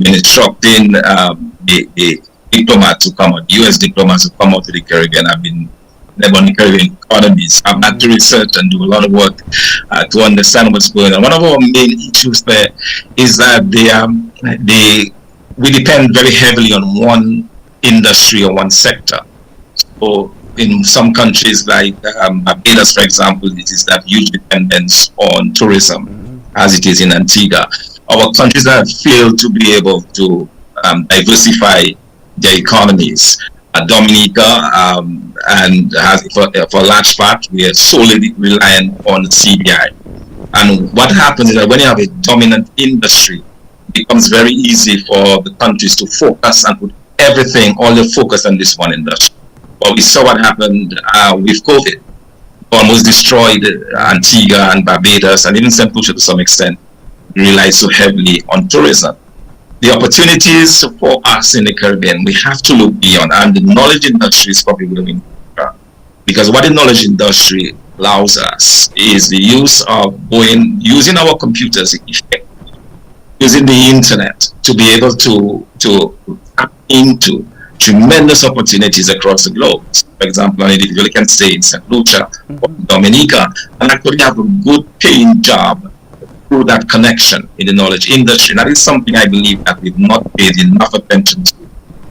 instructing the diplomats to come out, U.S. diplomats to come out to the Caribbean. I've been on the Caribbean economies. I've had to research and do a lot of work to understand what's going on. One of our main issues there is that we depend very heavily on one industry or one sector. So in some countries like Barbados, for example, it is that huge dependence on tourism, as it is in Antigua. Our countries have failed to be able to diversify their economies. Dominica and for a large part, we are solely reliant on CBI. And what happens is that when you have a dominant industry, it becomes very easy for the countries to focus and put everything, all the focus on this one industry. But we saw what happened with COVID. Almost destroyed Antigua and Barbados, and even St. Lucia to some extent, relied so heavily on tourism. The opportunities for us in the Caribbean, we have to look beyond, and the knowledge industry is probably going to, because what the knowledge industry allows us is the use of using our computers, using the internet to be able to tap into tremendous opportunities across the globe. For example, an individual can stay in St. Lucia or Dominica and actually have a good paying job through that connection in the knowledge industry. That is something I believe that we've not paid enough attention to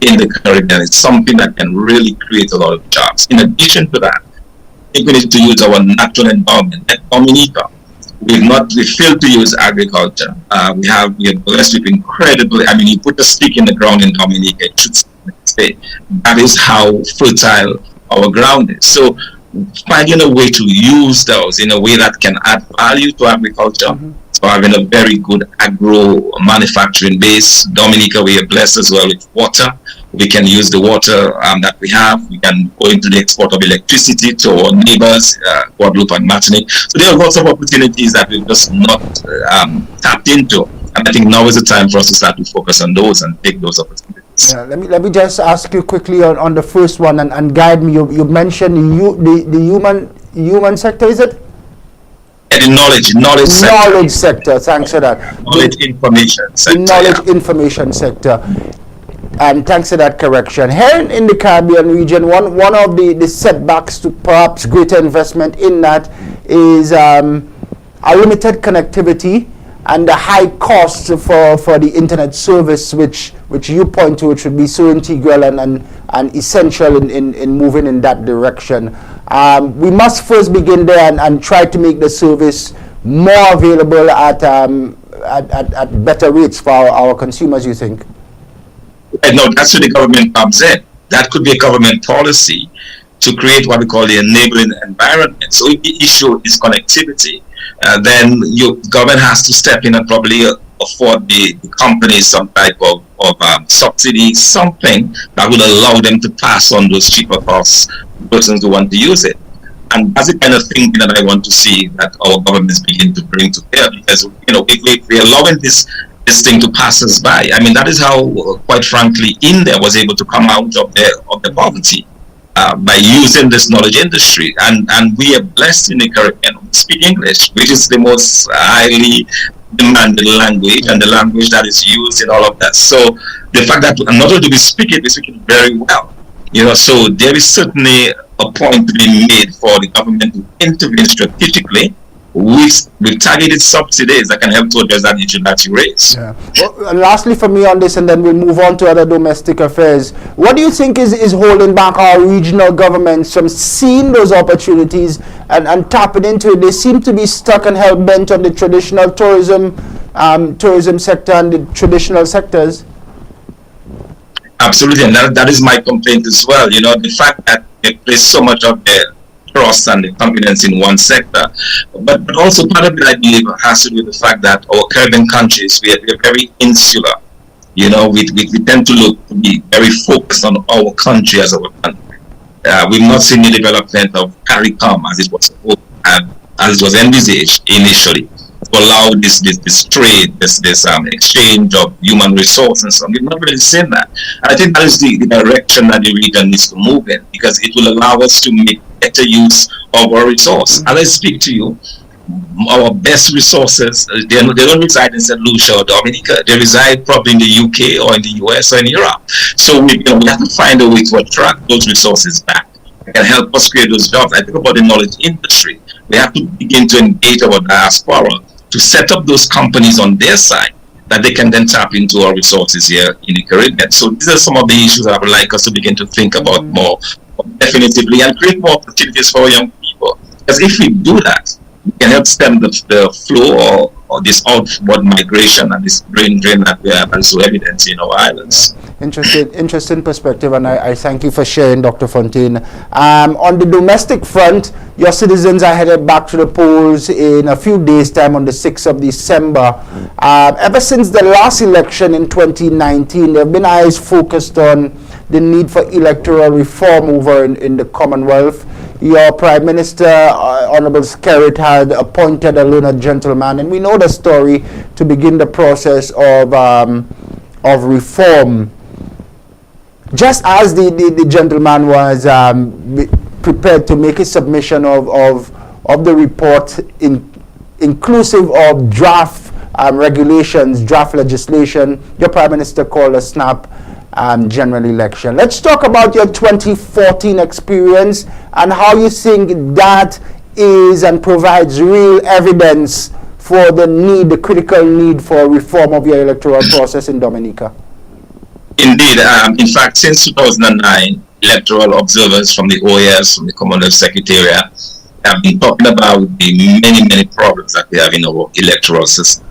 in the Caribbean. It's something that can really create a lot of jobs. In addition to that, I think we need to use our natural environment. At Dominica, we failed to use agriculture. We are blessed with incredibly, you put a stick in the ground in Dominica, it should stay. That is how fertile our ground is. So finding a way to use those in a way that can add value to agriculture. So having a very good agro manufacturing base. Dominica, we are blessed as well with water. We can use the water that we have. We can go into the export of electricity to our neighbors, Guadeloupe and Martinique. So there are lots of opportunities that we've just not tapped into. And I think now is the time for us to start to focus on those and take those opportunities. Yeah, let me just ask you quickly on the first one and guide me. You mentioned the human sector, is it? Yeah, the knowledge sector. Knowledge sector, thanks for that. Knowledge information sector. Knowledge information sector. And thanks for that correction. Here in the Caribbean region, one of the setbacks to perhaps greater investment in that is a limited connectivity and the high cost for the internet service, which you point to, which would be so integral and essential in moving in that direction. We must first begin there and try to make the service more available at better rates for our consumers, you think? No, that's where the government comes in. That could be a government policy to create what we call the enabling environment. So if the issue is connectivity, then your government has to step in and probably afford the companies some type of subsidy, something that will allow them to pass on those cheaper costs to persons who want to use it. And that's the kind of thing that I want to see that our governments begin to bring to bear, because if we're allowing this thing to pass us by, that is how, quite frankly, India was able to come out of the poverty. By using this knowledge industry, and we are blessed in the Caribbean. We speak English, which is the most highly demanded language and the language that is used in all of that. So the fact that not only do we speak it very well, so there is certainly a point to be made for the government to intervene strategically with targeted subsidies that can help to address that issue that you raised. Yeah. Well, lastly for me on this, and then we'll move on to other domestic affairs. What do you think is holding back our regional governments from seeing those opportunities and tapping into it? They seem to be stuck and hell-bent on the traditional tourism sector and the traditional sectors. Absolutely, and that is my complaint as well. The fact that they place so much of their trust and the confidence in one sector, but also part of it, I believe, has to do with the fact that our Caribbean countries, we are very insular. We tend to be very focused on our country as our country. We've not seen the development of CARICOM as it was envisaged initially. to allow this trade, this exchange of human resources and so on. We've not really seen that. And I think that is the direction that the region needs to move in, because it will allow us to make better use of our resource. As I speak to you, our best resources, they don't reside in St. Lucia or Dominica. They reside probably in the UK or in the US or in Europe. So we have to find a way to attract those resources back. It can help us create those jobs. I think about the knowledge industry. We have to begin to engage our diaspora to set up those companies on their side that they can then tap into our resources here in the Caribbean. So these are some of the issues that I would like us to begin to think about more definitively and create more opportunities for young people. Because if we do that, we can help stem the flow or this outward migration and this brain drain that we have so evident in our islands. Interesting perspective, and I thank you for sharing, Dr. Fontaine. On the domestic front, your citizens are headed back to the polls in a few days' time on the 6th of December. Ever since the last election in 2019, there have been eyes focused on the need for electoral reform over in the Commonwealth. Your Prime Minister, Honorable Skerrit, had appointed a learned gentleman, and we know the story, to begin the process of reform. Just as the gentleman was prepared to make a submission of the report, inclusive of draft regulations, draft legislation, your Prime Minister called a snap general election. Let's talk about your 2014 experience and how you think that is and provides real evidence for the critical need for reform of your electoral process in Dominica. Indeed. In fact, since 2009, electoral observers from the OAS, from the Commonwealth Secretariat, have been talking about the many problems that we have in our electoral system.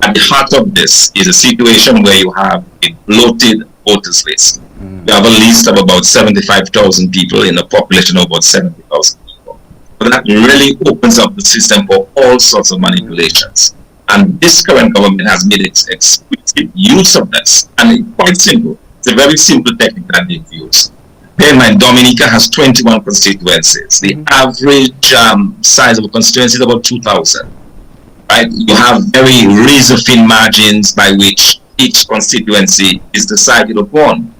At the heart of this is a situation where you have a bloated voters list. You have a list of about 75,000 people in a population of about 70,000 people. But that really opens up the system for all sorts of manipulations. And this current government has made explicit use of this. And it's quite simple. It's a very simple technique that they've used. Bear in mind, Dominica has 21 constituencies. The average size of a constituency is about 2,000. Right? You have very razor-thin margins by which each constituency is decided upon.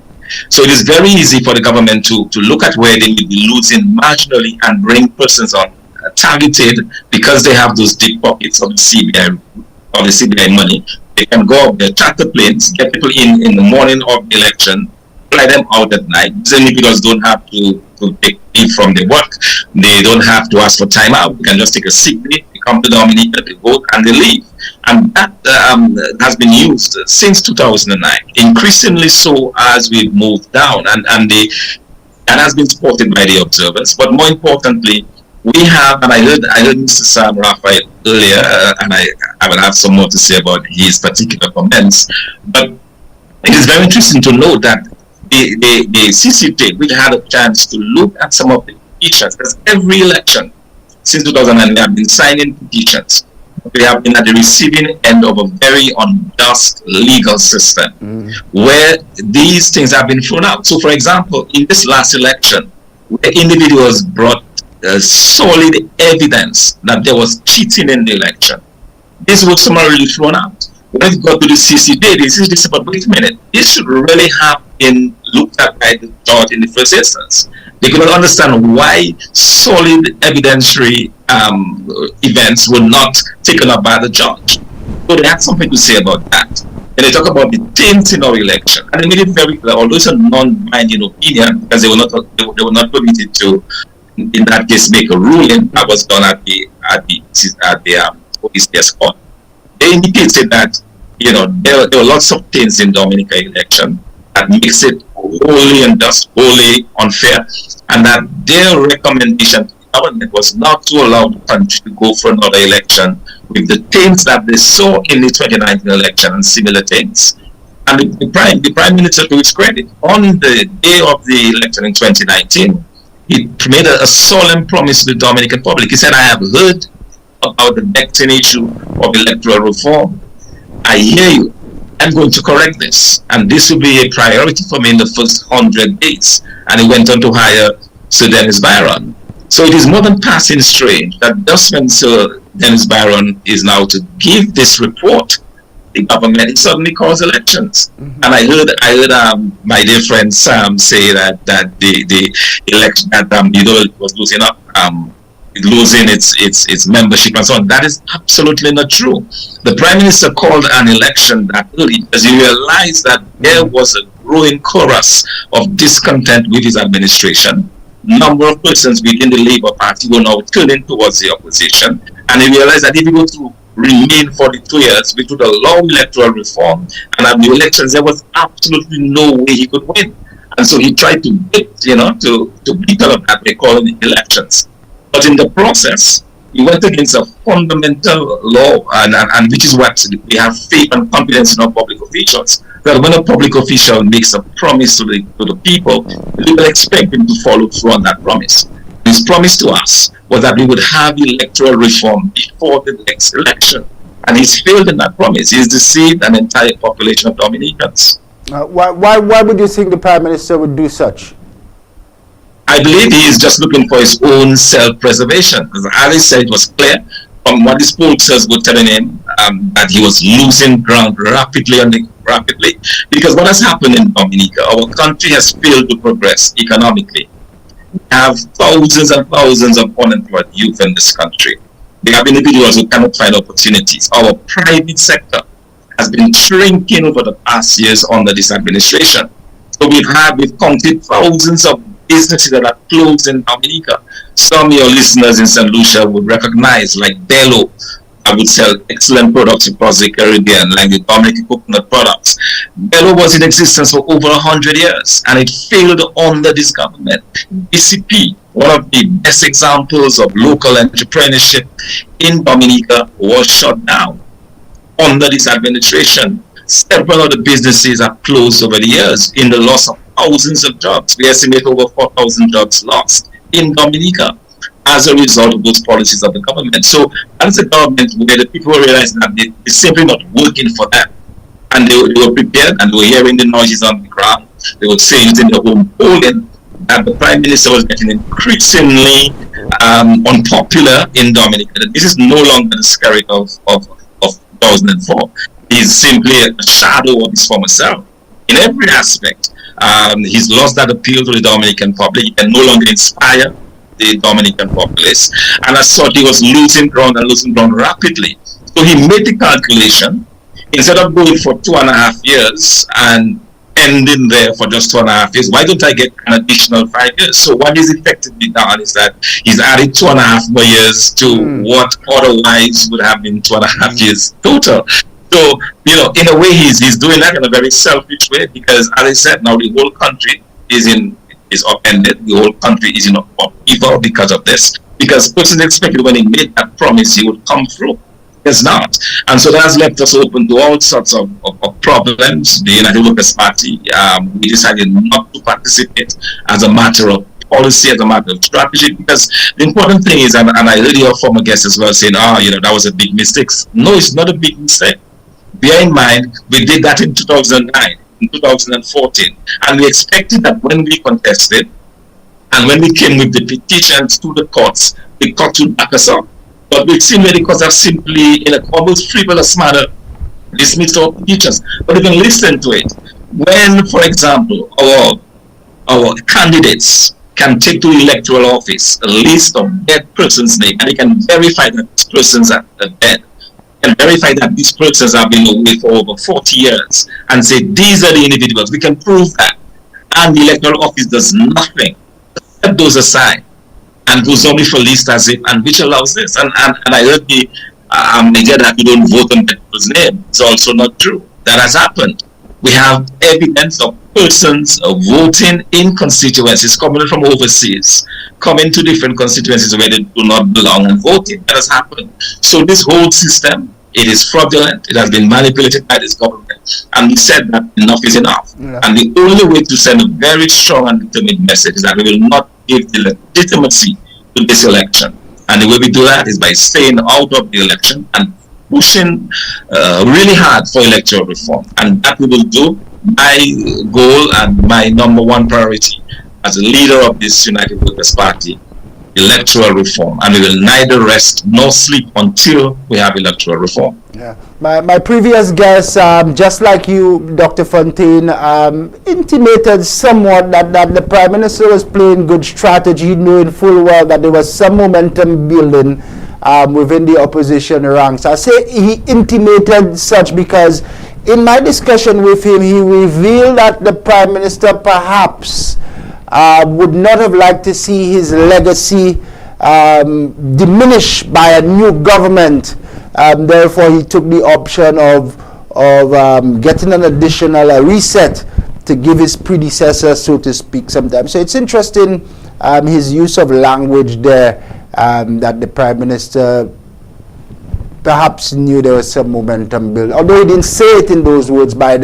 So it is very easy for the government to look at where they may be losing marginally and bring persons on targeted because they have those deep pockets of the CBI money. They can go up their charter planes, get people in the morning of the election, fly them out at night. These individuals don't have to take leave from their work. They don't have to ask for time out. They can just take a sick day, they come to Dominica, they vote, and they leave. And that has been used since 2009, increasingly so as we've moved down, and has been supported by the observers. But more importantly, we have, and I heard Mr. Sam Raphael earlier, and I will have some more to say about his particular comments. But it is very interesting to note that the CCJ, which had a chance to look at some of the petitions, because every election since 2009, we have been signing petitions. We have been at the receiving end of a very unjust legal system where these things have been thrown out. So, for example, in this last election, where individuals brought solid evidence that there was cheating in the election, this was summarily thrown out. When it got to the CCJ, they said, but wait a minute, this should really have been looked at by the judge in the first instance. They could not understand why solid evidentiary events were not taken up by the judge. So they had something to say about that. And they talk about the taints in our election. And they made it very clear, although it's a non-binding opinion, because they were not permitted to, in that case, make a ruling that was done at the OECS court. They indicated that, there were lots of things in Dominica election that makes it wholly unjust, wholly unfair, and that their recommendation to the government was not to allow the country to go for another election with the things that they saw in the 2019 election and similar things. And the Prime Minister, to his credit, on the day of the election in 2019, he made a solemn promise to the Dominican public. He said, I have heard about the vexing issue of electoral reform. I hear you. I'm going to correct this, and this will be a priority for me in the first 100 days. And he went on to hire Sir Dennis Byron. So it is more than passing strange that just when Sir Dennis Byron is now to give this report, the government suddenly calls elections. And I heard my dear friend Sam say that the election that was losing up, losing its membership and so on. That is absolutely not true. The Prime Minister called an election that early because he realized that there was a growing chorus of discontent with his administration. Number of persons within the Labour Party were now turning towards the opposition, and he realized that if he were to remain for the 2 years, which would allow electoral reform, and at the elections there was absolutely no way he could win. And so he tried to beat, to beat all of that by calling elections. But in the process, he went against a fundamental law, and which is what we have faith and confidence in our public officials. That when a public official makes a promise to the people, we will expect him to follow through on that promise. His promise to us was that we would have electoral reform before the next election. And he's failed in that promise. He's deceived an entire population of Dominicans. Why would you think the Prime Minister would do such? I believe he is just looking for his own self-preservation. As I said, it was clear from what his pollsters were telling him that he was losing ground rapidly. Because what has happened in Dominica, our country has failed to progress economically. We have thousands and thousands of unemployed youth in this country. We have individuals who cannot find opportunities. Our private sector has been shrinking over the past years under this administration. So we've counted thousands of businesses that are closed in Dominica. Some of your listeners in St. Lucia would recognize, like Bello, I would sell excellent products across the Caribbean, like the Dominican coconut products. Bello was in existence for over 100 years, and it failed under this government. BCP, one of the best examples of local entrepreneurship in Dominica, was shut down under this administration. Several of the businesses have closed over the years in the loss of thousands of jobs. We estimate over 4,000 jobs lost in Dominica as a result of those policies of the government. So as a government where the people realize that it's simply not working for them, and they were prepared and they were hearing the noises on the ground, they were saying it in their own polling that the Prime Minister was getting increasingly unpopular in Dominica. This is no longer the spirit of 2004. He's simply a shadow of his former self in every aspect. He's lost that appeal to the Dominican public. He can no longer inspire the Dominican populace, and as such he was losing ground rapidly. So he made the calculation, instead of going for 2.5 years and ending there for just 2.5 years, why don't I get an additional 5 years? So what he's effectively done is that he's added 2.5 more years to what otherwise would have been 2.5 years total. So, in a way, he's doing that in a very selfish way, because, as I said, now the whole country is upended. The whole country is in upheaval because of this. Because persons expected when he made that promise, he would come through. It's not. And so that has left us open to all sorts of problems. The United Workers' Party, we decided not to participate as a matter of policy, as a matter of strategy, because the important thing is, and I heard your former guest as well saying, that was a big mistake. No, it's not a big mistake. Bear in mind, we did that in 2009, in 2014, and we expected that when we contested, and when we came with the petitions to the courts, the courts would back us up. But we've seen where the courts have simply, in a almost frivolous manner, dismissed our petitions. But even listen to it. When, for example, our candidates can take to electoral office a list of dead persons' names, and they can verify that these persons are dead, and verify that these persons have been away for over 40 years, and say these are the individuals, we can prove that. And the electoral office does nothing, set those aside, and goes only for list as if, and which allows this. And I heard the idea that you don't vote on people's name. It's also not true. That has happened. We have evidence of persons voting in constituencies coming from overseas, coming to different constituencies where they do not belong and voting. That has happened. So this whole system, it is fraudulent. It has been manipulated by this government. And we said that enough is enough. Yeah. And the only way to send a very strong and determined message is that we will not give the legitimacy to this election. And the way we do that is by staying out of the election and pushing really hard for electoral reform. And that we will do. My goal and my #1 priority as a leader of this United Workers' Party electoral reform, and we will neither rest nor sleep until we have electoral reform. Yeah. My previous guest, just like you, Dr. Fontaine, intimated somewhat that the Prime Minister was playing good strategy, knowing full well that there was some momentum building within the opposition ranks. I say he intimated such because in my discussion with him, he revealed that the Prime Minister perhaps would not have liked to see his legacy diminished by a new government. Therefore, he took the option of getting an additional reset to give his predecessor, so to speak, sometimes. So it's interesting his use of language there, that the Prime Minister perhaps knew there was some momentum build, although he didn't say it in those words. By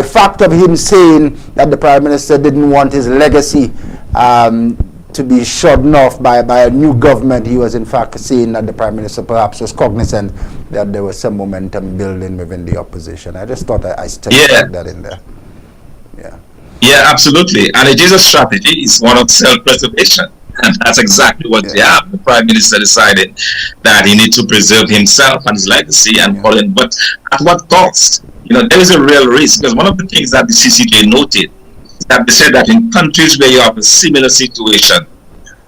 fact of him saying that the Prime Minister didn't want his legacy to be shodden off by a new government, he was in fact saying that the Prime Minister perhaps was cognizant that there was some momentum building within the opposition. I just thought I stuck that in there. Yeah, absolutely. And it is a strategy. It's one of self-preservation. And that's exactly what they have. The Prime Minister decided that he needs to preserve himself and his legacy and calling, but at what cost? You know, there is a real risk, because one of the things that the CCJ noted is that they said that in countries where you have a similar situation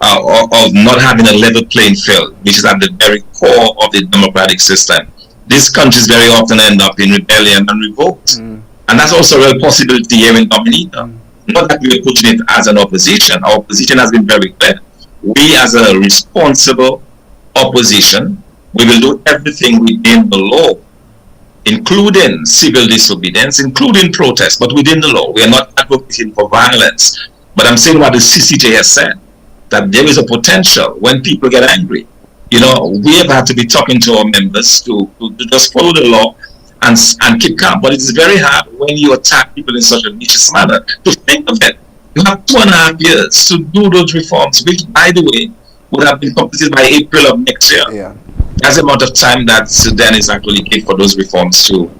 of not having a level playing field, which is at the very core of the democratic system, these countries very often end up in rebellion and revolt. And that's also a real possibility here in Dominica. Not that we are putting it as an opposition. Our opposition has been very clear. We, as a responsible opposition, we will do everything within the law, including civil disobedience, including protest, but within the law. We are not advocating for violence. But I'm saying what the CCJ has said, that there is a potential when people get angry. You know, we have had to be talking to our members to just follow the law and keep calm. But it is very hard when you attack people in such a vicious manner. To think of it, you have 2.5 years to do those reforms, which, by the way, would have been completed by April of next year. That's the amount of time that Sudan is actually given for those reforms to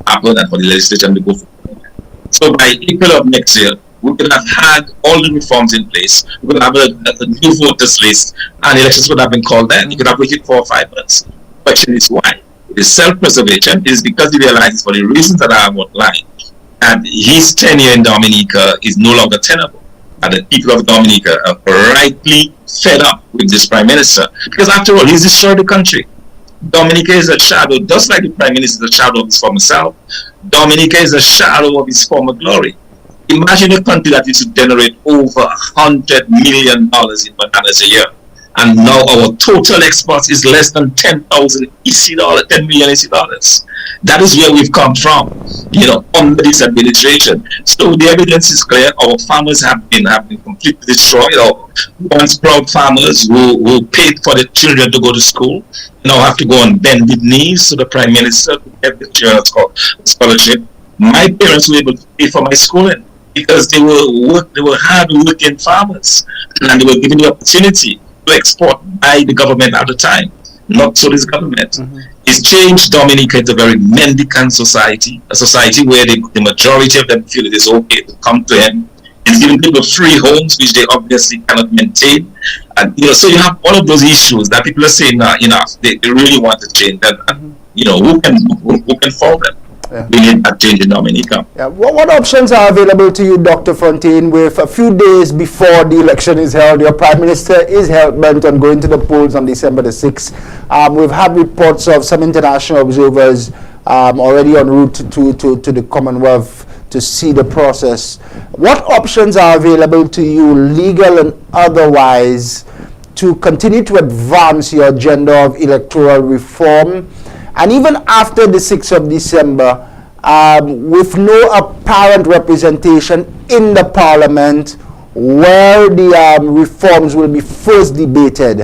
happen and for the legislation to go forward. So by April of next year, we would have had all the reforms in place. We would have a new voters list, and elections would have been called then. You could have waited 4 or 5 months. The question is why? It is self-preservation. It is because he realizes, for the reasons that I have outlined, and his tenure in Dominica is no longer tenable. And the people of Dominica are rightly fed up with this Prime Minister. Because after all, he's destroyed the country. Dominica is a shadow, just like the Prime Minister is a shadow of his former self. Dominica is a shadow of his former glory. Imagine a country that used to generate over $100 million in bananas a year. And now our total exports is less than 10,000 EC dollars, 10 million EC dollars. That is where we've come from, you know, under this administration. So the evidence is clear. Our farmers have been completely destroyed. Once proud farmers who paid for the children to go to school now have to go on bended knees to the Prime Minister to get the children's scholarship. My parents were able to pay for my schooling because they were hard-working farmers, and they were given the opportunity to export by the government at the time, not so this government. It's changed Dominica into a very mendicant society, a society where the majority of them feel it is okay to come to him. It's giving people free homes, which they obviously cannot maintain. And you know, so you have all of those issues that people are saying, enough. They really want to change. And you know, who can solve them? We need that change in Dominica. What options are available to you, Dr. Fontaine, with a few days before the election is held? Your Prime Minister is hell-bent on going to the polls on December the 6th. We've had reports of some international observers already en route to the Commonwealth to see the process. What options are available to you, legal and otherwise, to continue to advance your agenda of electoral reform? And even after the 6th of December, with no apparent representation in the Parliament where the reforms will be first debated,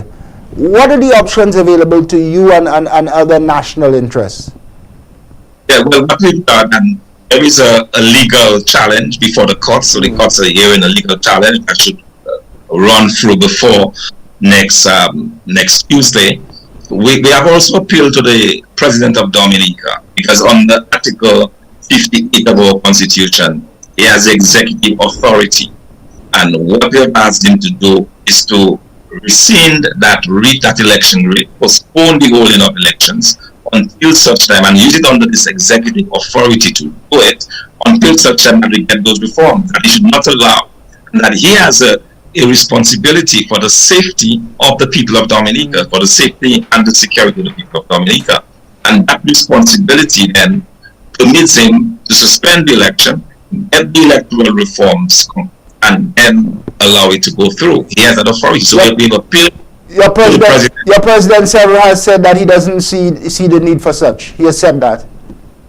what are the options available to you and other national interests? Yeah, well, what we've done, and there is a legal challenge before the courts, so the courts are hearing a legal challenge that should run through before next Tuesday. We have also appealed to the President of Dominica, because under Article 58 of our Constitution, he has executive authority. And what we have asked him to do is to rescind that election, postpone the holding of elections until such time, and use it under this executive authority to do it until such time that we get those reforms. That he should not allow, and that he has a responsibility for the safety of the people of Dominica, for the safety and the security of the people of Dominica. And that responsibility then permits him to suspend the election, get the electoral reforms, and then allow it to go through. He has that authority. So we've appealed. Your president several has said that he doesn't see the need for such. He has said that.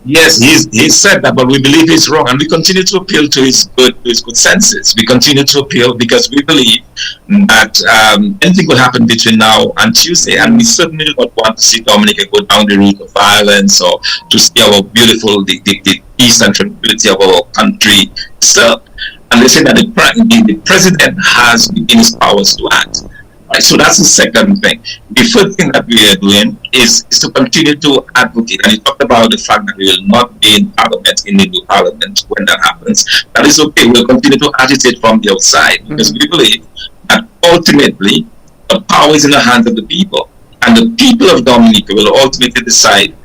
Yes, he's said that, but we believe he's wrong, and we continue to appeal to his good senses. We continue to appeal because we believe that anything will happen between now and Tuesday, and we certainly do not want to see Dominica go down the route of violence or to see our beautiful the peace and tranquility of our country disturbed. And they say that the president has within his powers to act. Right, so that's the second thing. The third thing that we are doing is to continue to advocate. And you talked about the fact that we will not be in parliament, in the new parliament, when that happens. That is okay. We'll continue to agitate from the outside because we believe that ultimately the power is in the hands of the people. And the people of Dominica will ultimately decide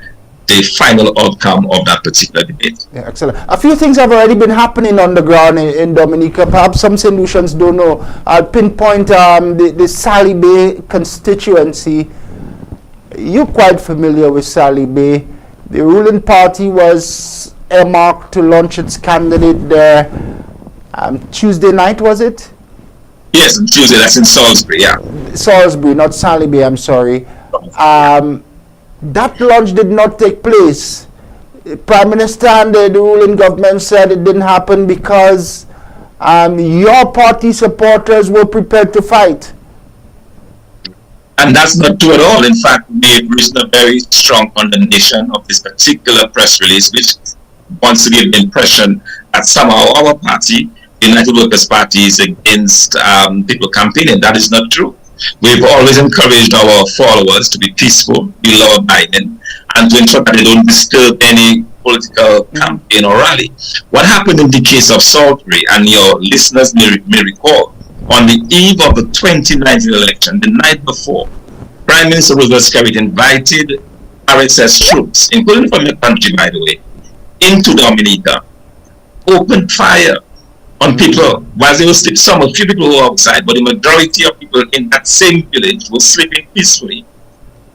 the final outcome of that particular debate. Yeah, excellent. A few things have already been happening on the ground in Dominica. Perhaps some St. Lucians don't know. I'll pinpoint the Sally Bay constituency. You're quite familiar with Sally Bay. The ruling party was earmarked to launch its candidate there Tuesday night, was it? Yes, Tuesday. That's in Salisbury, yeah. Salisbury, not Sally Bay, I'm sorry. That launch did not take place. The Prime Minister and the ruling government said it didn't happen because your party supporters were prepared to fight. And that's not true at all. In fact, we've reached a very strong condemnation of this particular press release, which wants to give the impression that somehow our party, United Workers' Party, is against people campaigning. That is not true. We've always encouraged our followers to be peaceful, be law-abiding, and to ensure that they don't disturb any political campaign or rally. What happened in the case of Salisbury, and your listeners may recall, on the eve of the 2019 election, the night before, Prime Minister Roosevelt Skerrit invited RSS troops, including from your country, by the way, into Dominica, opened fire on people while they were sleeping. A few people were outside, but the majority of people in that same village were sleeping peacefully.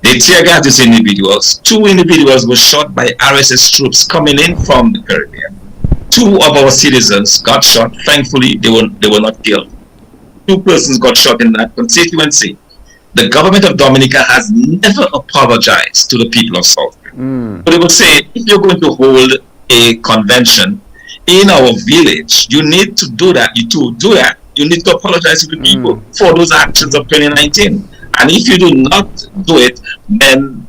They tear gassed these individuals. 2 individuals were shot by RSS troops coming in from the Caribbean. 2 of our citizens got shot. Thankfully, they were not killed. 2 persons got shot in that constituency. The government of Dominica has never apologized to the people of Salisbury. But they would say, if you're going to hold a convention in our village, you need to do that. You need to apologize to the people for those actions of 2019. And if you do not do it, then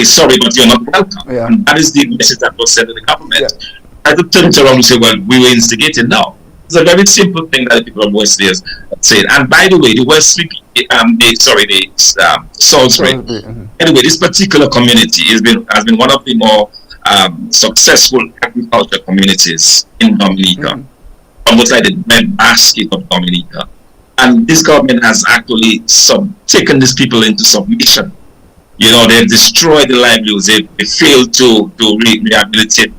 sorry, but you're not welcome. Yeah. And that is the message that was sent to the government. Yeah. I could turn it around and say, well, we were instigating now. It's a very simple thing that the people of Westleys said. And by the way, the Salisbury. Anyway, this particular community has been one of the more successful agriculture communities in Dominica, almost like the bread basket of Dominica. And this government has actually taken these people into submission. You know, they've destroyed the livelihoods. They failed to rehabilitate,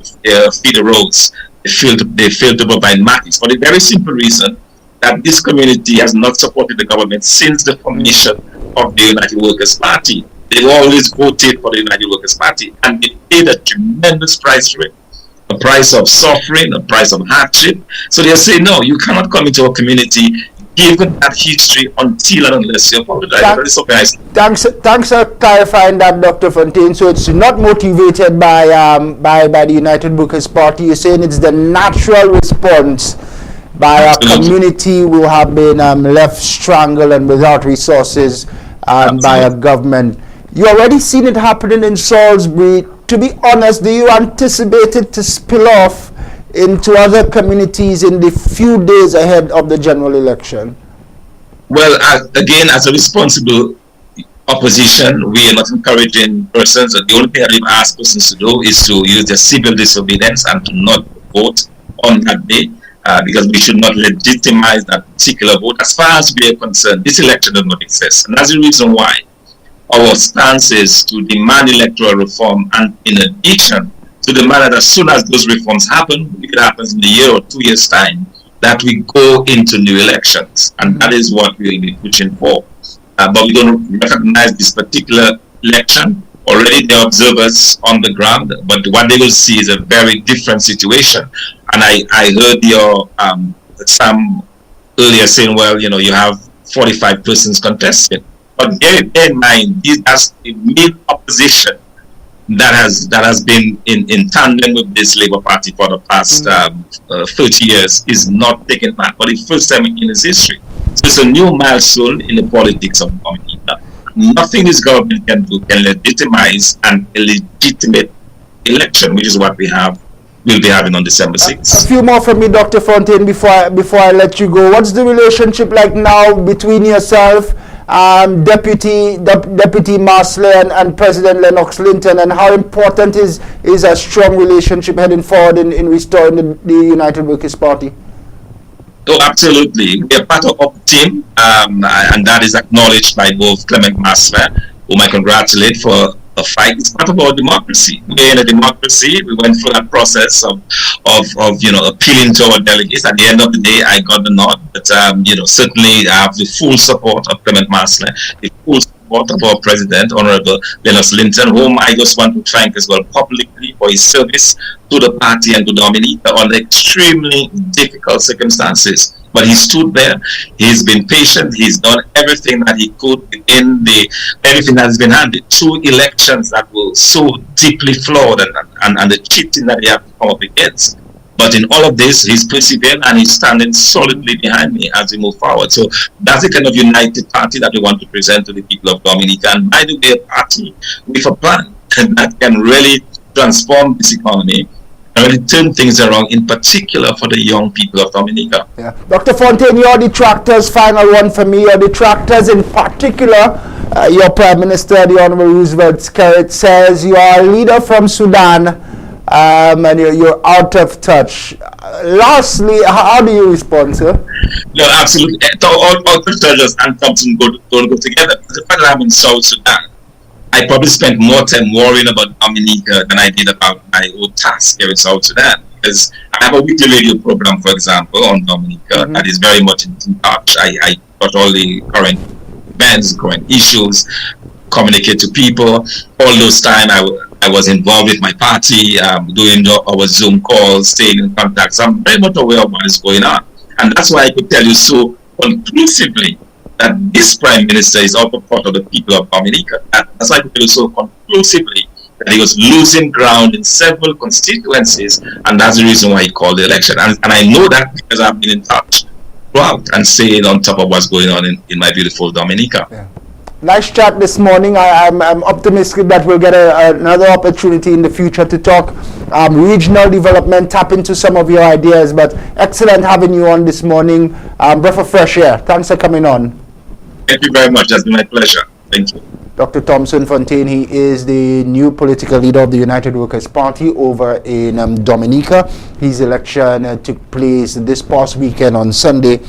feed the roads. They failed to provide markets for the very simple reason that this community has not supported the government since the formation of the United Workers' Party. They've always voted for the United Workers' Party, and they paid a tremendous price for it. A price of suffering, a price of hardship. So they say, no, you cannot come into a community given that history until and unless you apologize. Thanks for clarifying that, Dr. Fontaine. So it's not motivated by the United Workers' Party. You're saying it's the natural response by a community who have been left strangled and without resources by a government. You already seen it happening in Salisbury. To be honest, do you anticipate it to spill off into other communities in the few days ahead of the general election? Well, again, as a responsible opposition, we are not encouraging persons. The only thing that we've asked persons to do is to use their civil disobedience and to not vote on that day. because we should not legitimize that particular vote. As far as we are concerned, this election does not exist. And that's the reason why our stance is to demand electoral reform, and in addition to demand that as soon as those reforms happen, if it happens in a year or 2 years' time, that we go into new elections. And that is what we'll be pushing for. But we don't recognize this particular election. Already there are observers on the ground, but what they will see is a very different situation. And I heard your Sam earlier saying, well, you know, you have 45 persons contesting. But bear in mind, that's the main opposition that has been in tandem with this Labour Party for the past 30 years is not taken back for the first time in its history. So it's a new milestone in the politics of Dominica. Nothing this government can do can legitimize an illegitimate election, which is what we'll be having on December 6th. A few more from me, Dr. Fontaine, before I let you go. What's the relationship like now between yourself, Deputy Marsley and President Lennox Linton, and how important is a strong relationship heading forward in restoring the United Workers' Party? Oh, absolutely. We are part of our team, and that is acknowledged by both Clement Marsley, whom I congratulate for a fight. It's part of our democracy. We're in a democracy. We went through that process of appealing to our delegates. At the end of the day, I got the nod. But certainly I have the full support of Clement Marsley, the full support of our president, Honorable Lennox Linton, whom I just want to thank as well publicly for his service to the party and to Dominica under extremely difficult circumstances. But he stood there, he's been patient, he's done everything that he could in everything that has been handed. 2 elections that were so deeply flawed and the cheating that they have to come up against. But in all of this, he's persevered and he's standing solidly behind me as we move forward. So that's the kind of united party that we want to present to the people of Dominica. And by the way, a party with a plan that can really transform this economy and really turn things around, in particular for the young people of Dominica. Yeah. Dr. Fontaine, your detractors, final one for me. Your detractors, in particular, your Prime Minister, the Honorable Roosevelt Skerrit, says you are a leader from Sudan, and you're out of touch. Lastly, how do you respond, sir? No, absolutely. All touches and Thompson don't go together. The fact that I'm in South Sudan, I probably spent more time worrying about Dominica than I did about my own task here in South Sudan. Because I have a weekly radio program, for example, on Dominica that is very much in touch. I got all the current events, current issues, communicate to people. All those time I was involved with my party, doing our Zoom calls, staying in contact. So I'm very much aware of what is going on. And that's why I could tell you so conclusively that this Prime Minister is also part of the people of Dominica. That's why I could tell you so conclusively that he was losing ground in several constituencies, and that's the reason why he called the election. And I know that because I've been in touch throughout and staying on top of what's going on in my beautiful Dominica. Yeah. Nice chat this morning. I'm optimistic that we'll get another opportunity in the future to talk regional development, tap into some of your ideas. But excellent having you on this morning. Breath of fresh air. Thanks for coming on. Thank you very much. It's been my pleasure. Thank you. Dr. Thompson Fontaine, he is the new political leader of the United Workers' Party over in Dominica. His election took place this past weekend on Sunday.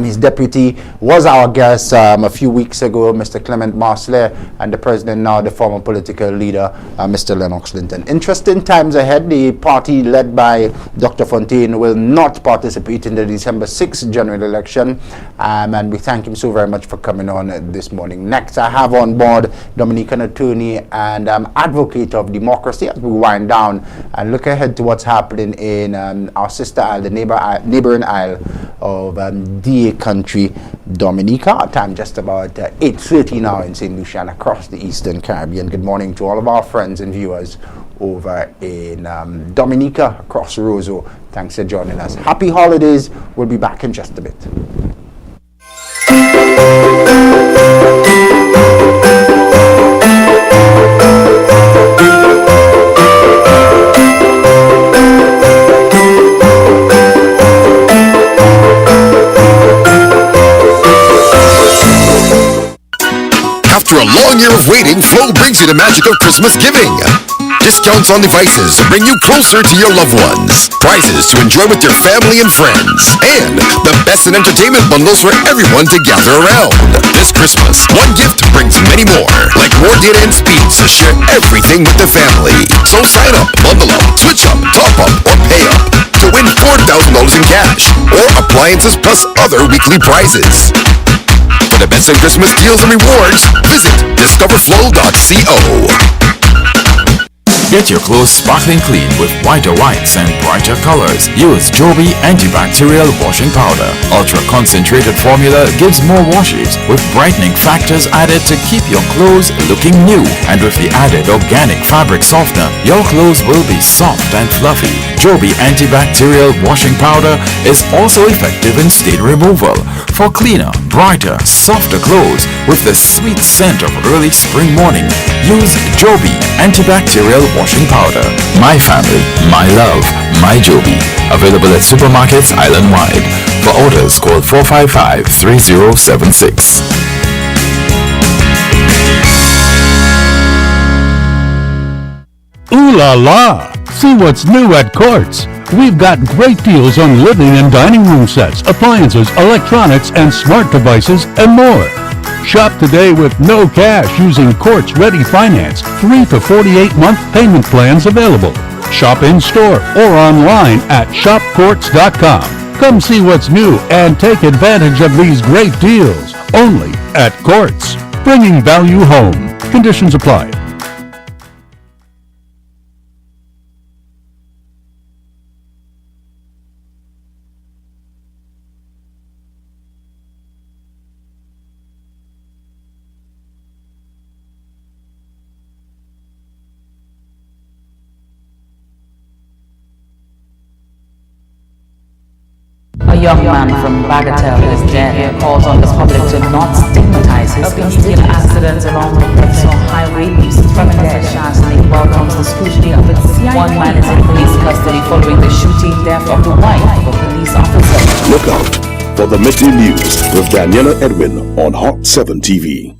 His deputy was our guest a few weeks ago, Mr. Clement Marsley, and the president now, the former political leader, Mr. Lennox Linton. Interesting times ahead. The party led by Dr. Fontaine will not participate in the December 6th general election, and we thank him so very much for coming on this morning. Next, I have on board Dominican attorney and advocate of democracy as we wind down and look ahead to what's happening in our sister isle, the neighboring isle of DA country, Dominica. Our time just about 8:30 now in St. Lucia and across the Eastern Caribbean. Good morning to all of our friends and viewers over in Dominica, across Roseau. Thanks for joining us. Happy holidays. We'll be back in just a bit. After a long year of waiting, Flow brings you the magic of Christmas giving. Discounts on devices to bring you closer to your loved ones. Prizes to enjoy with your family and friends. And the best in entertainment bundles for everyone to gather around. This Christmas, one gift brings many more. Like more data and speeds to share everything with the family. So sign up, bundle up, switch up, top up, or pay up to win $4,000 in cash or appliances plus other weekly prizes. For the best in Christmas deals and rewards, visit discoverflow.co. Get your clothes sparkling clean with whiter whites and brighter colors. Use Joby antibacterial washing powder. Ultra concentrated formula gives more washes with brightening factors added to keep your clothes looking new. And with the added organic fabric softener, your clothes will be soft and fluffy. Joby antibacterial washing powder is also effective in stain removal for cleaner, brighter, softer clothes with the sweet scent of early spring morning. Use Joby antibacterial washing powder. My family, my love, my Joby. Available at supermarkets island-wide. For orders, call 455-3076. Ooh la la! See what's new at Courts. We've got great deals on living and dining room sets, appliances, electronics, and smart devices, and more. Shop today with no cash using Courts Ready Finance, 3 to 48-month payment plans available. Shop in-store or online at shopcourts.com. Come see what's new and take advantage of these great deals. Only at Courts. Bringing value home. Conditions apply. A young man from Bagatelle is dead. Calls on the public to not stigmatize his steel accidents along the Brixton Highway. From there, SHANNON welcomes the scrutiny of its CI. One man is in police custody following the shooting death of the wife of a police officer. Look out for the midday news with Daniela Edwin on Hot 7 TV.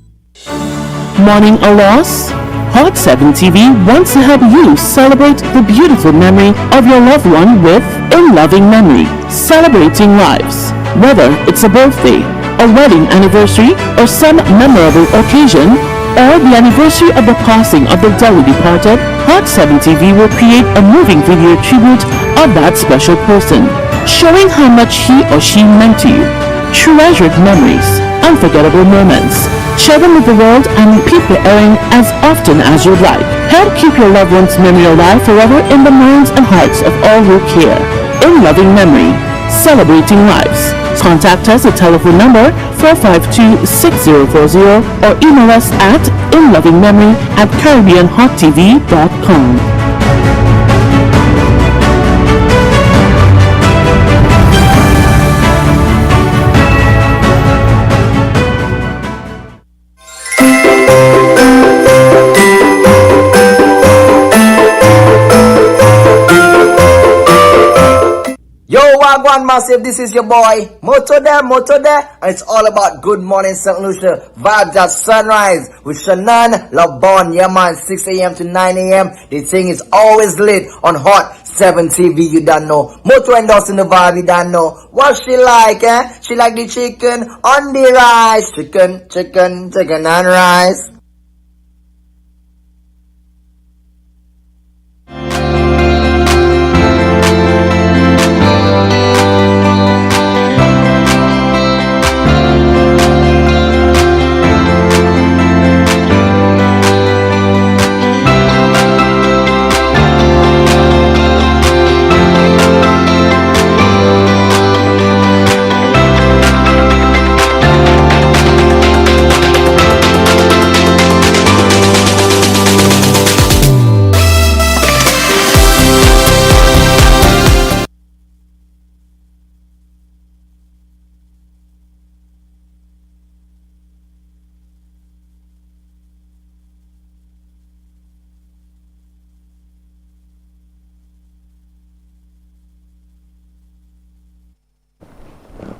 Mourning a loss? Hot 7 TV wants to help you celebrate the beautiful memory of your loved one with In Loving Memory, celebrating lives. Whether it's a birthday, a wedding anniversary, or some memorable occasion, or the anniversary of the passing of the dearly departed, Hot 7 TV will create a moving video tribute of that special person, showing how much he or she meant to you. Treasured memories, unforgettable moments. Share them with the world and repeat the airing as often as you'd like. Help keep your loved one's memory alive forever in the minds and hearts of all who care. In Loving Memory, celebrating lives. Contact us at telephone number 452-6040 or email us at inlovingmemory@caribbeanhottv.com. Wagwan Massive, this is your boy Moto there, and it's all about Good Morning St. Lucia vibes at sunrise with SHANNON, LEBOURNE, yeah man, 6 a.m. to 9 a.m. The thing is always lit on Hot 7 TV, you don't know. Moto endorsing the vibe, you don't know. What she like, eh? She like the chicken on the rice. Chicken and rice.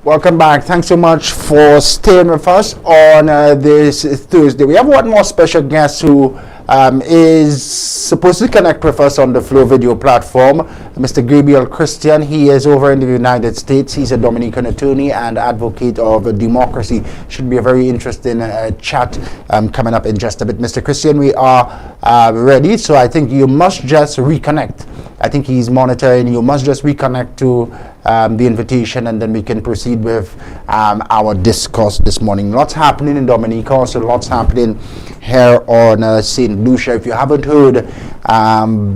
Welcome back. Thanks so much for staying with us on this Thursday. We have one more special guest who is supposed to connect with us on the Flow video platform, Mr. Gabriel Christian. He is over in the United States. He's a Dominican attorney and advocate of democracy. Should be a very interesting chat coming up in just a bit. Mr. Christian, we are ready, so I think you must just reconnect. I think he's monitoring. You must just reconnect to the invitation, and then we can proceed with our discourse this morning. Lots happening in Dominica, also lots happening here on St. Lucia. If you haven't heard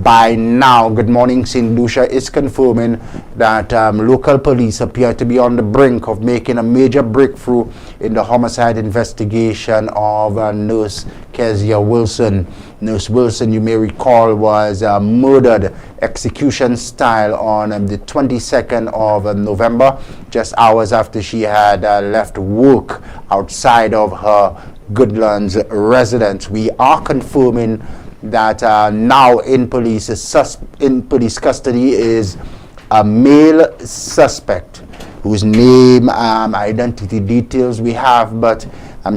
by now, Good Morning St. Lucia is confirming that local police appear to be on the brink of making a major breakthrough in the homicide investigation of nurse Kezia Wilson. Nurse Wilson, you may recall, was murdered execution style on the 22nd of November, just hours after she had left work outside of her Goodlands residence. We are confirming that now in police custody is a male suspect whose name, identity details we have, but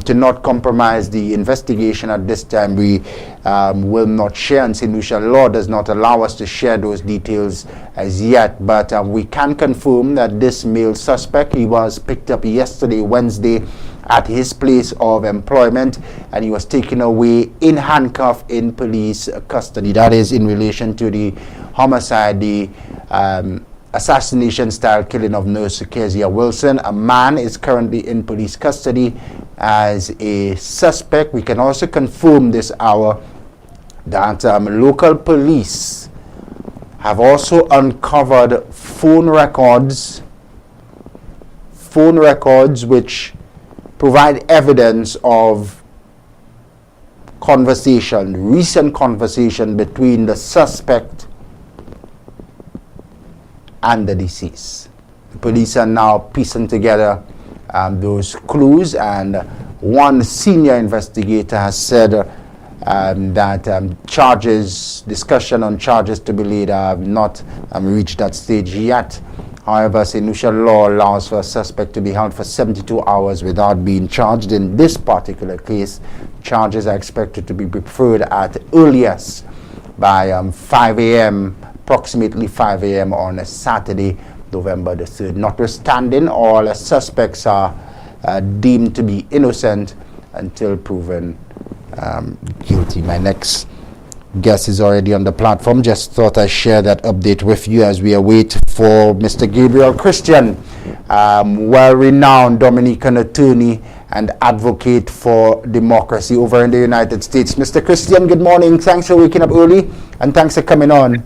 to not compromise the investigation at this time, we will not share, and St. Lucia law does not allow us to share those details as yet, but we can confirm that this male suspect, he was picked up yesterday, Wednesday, at his place of employment, and he was taken away in handcuff in police custody. That is in relation to the homicide, the assassination style killing of nurse Kezia Wilson. A man is currently in police custody as a suspect. We can also confirm this hour that local police have also uncovered phone records which provide evidence of recent conversation between the suspect and the deceased. The police are now piecing together those clues, and one senior investigator has said that discussion on charges to be laid have not reached that stage yet. However, St. Lucia law allows for a suspect to be held for 72 hours without being charged. In this particular case, charges are expected to be preferred at earliest by 5 a.m., approximately 5 a.m. on a Saturday, November the 3rd. Notwithstanding, all suspects are deemed to be innocent until proven guilty. My next guest is already on the platform. Just thought I'd share that update with you as we await for Mr. Gabriel Christian, well-renowned Dominican attorney and advocate for democracy over in the United States. Mr. Christian, good morning. Thanks for waking up early, and thanks for coming on.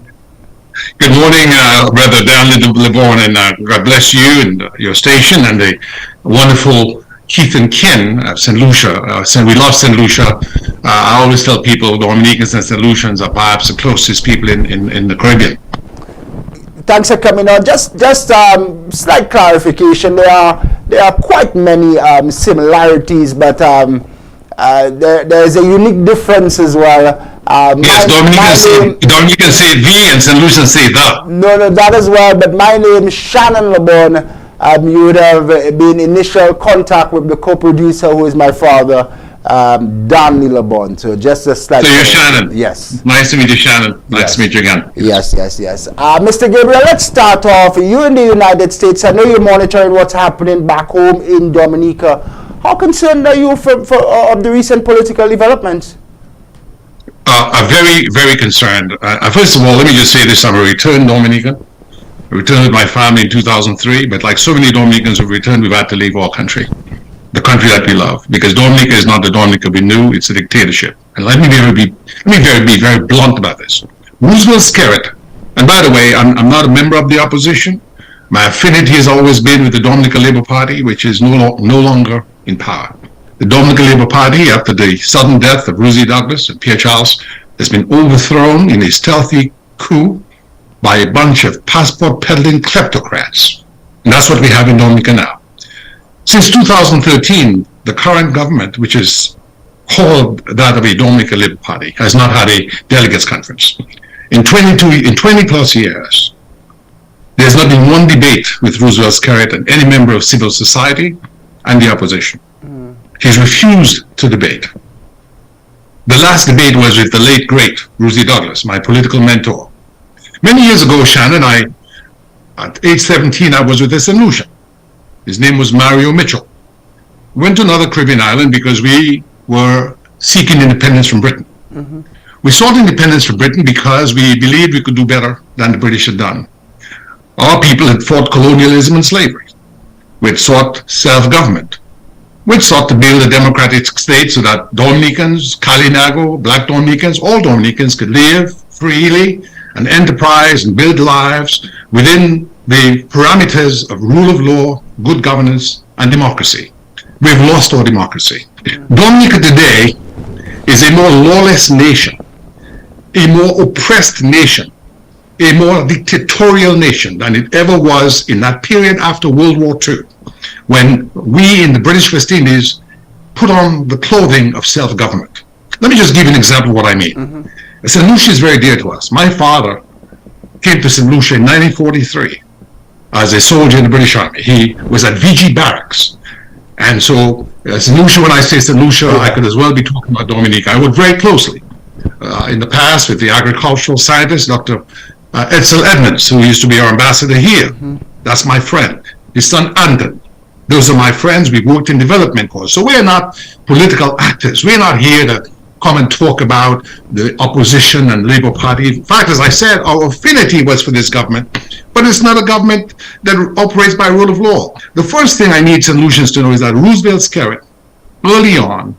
Good morning, Brother Daniel LeBourne, and God bless you and your station and the wonderful Keith and Ken of St. Lucia. We love St. Lucia. I always tell people Dominicans and St. Lucians are perhaps the closest people in the Caribbean. Thanks for coming on. Just slight clarification. There are quite many similarities, but there's a unique difference as well. Yes, Dominicans say the and St. Lucians say the. No, that as well. But my name is Shannon LeBourne. You would have been initial contact with the co-producer, who is my father, Danny LeBourne. So just a slight. So you're Shannon. Yes. Nice to meet you, Shannon. Nice to meet you again. Yes. Mr. Gabriel, let's start off. You're in the United States. I know you're monitoring what's happening back home in Dominica. How concerned are you of the recent political developments? I'm very, very concerned. First of all, let me just say this: I'm a returned Dominican. I returned with my family in 2003, but like so many Dominicans who've returned, we've had to leave our country, the country that we love, because Dominica is not the Dominica we knew; it's a dictatorship. And let me be very blunt about this. Roosevelt Skerritt, and by the way, I'm not a member of the opposition. My affinity has always been with the Dominican Labour Party, which is no longer in power. The Dominican Labour Party, after the sudden death of Rosie Douglas and Pierre Charles, has been overthrown in a stealthy coup by a bunch of passport-peddling kleptocrats. And that's what we have in Dominica now. Since 2013, the current government, which is called that of a Dominican Labour Party, has not had a delegates conference. In 20 plus years, there's not been one debate with Roosevelt Skerritt and any member of civil society and the opposition. He's refused to debate. The last debate was with the late, great Rosie Douglas, my political mentor. Many years ago, Shannon, at age 17, I was with a St. Lucia. His name was Mario Mitchell. We went to another Caribbean island because we were seeking independence from Britain. We sought independence from Britain because we believed we could do better than the British had done. Our people had fought colonialism and slavery. We had sought self-government. We had sought to build a democratic state so that Dominicans, Kalinago, Black Dominicans, all Dominicans could live freely and enterprise and build lives within the parameters of rule of law, good governance, and democracy. We've lost our democracy. Dominica today is a more lawless nation, a more oppressed nation, a more dictatorial nation than it ever was in that period after World War II, when we in the British West Indies put on the clothing of self-government. Let me just give you an example of what I mean. St. Lucia is very dear to us. My father came to St. Lucia in 1943 as a soldier in the British Army. He was at VG Barracks. And so St. Lucia, when I say St. Lucia, I could as well be talking about Dominica. I worked very closely in the past with the agricultural scientist, Dr. Edsel Edmonds, who used to be our ambassador here. That's my friend. His son, Anton. Those are my friends. We worked in development cause. So we're not political actors. We're not here to come and talk about the opposition and Labour Party. In fact, as I said, our affinity was for this government, but it's not a government that operates by rule of law. The first thing I need St. Lucians to know is that Roosevelt Skerritt, early on,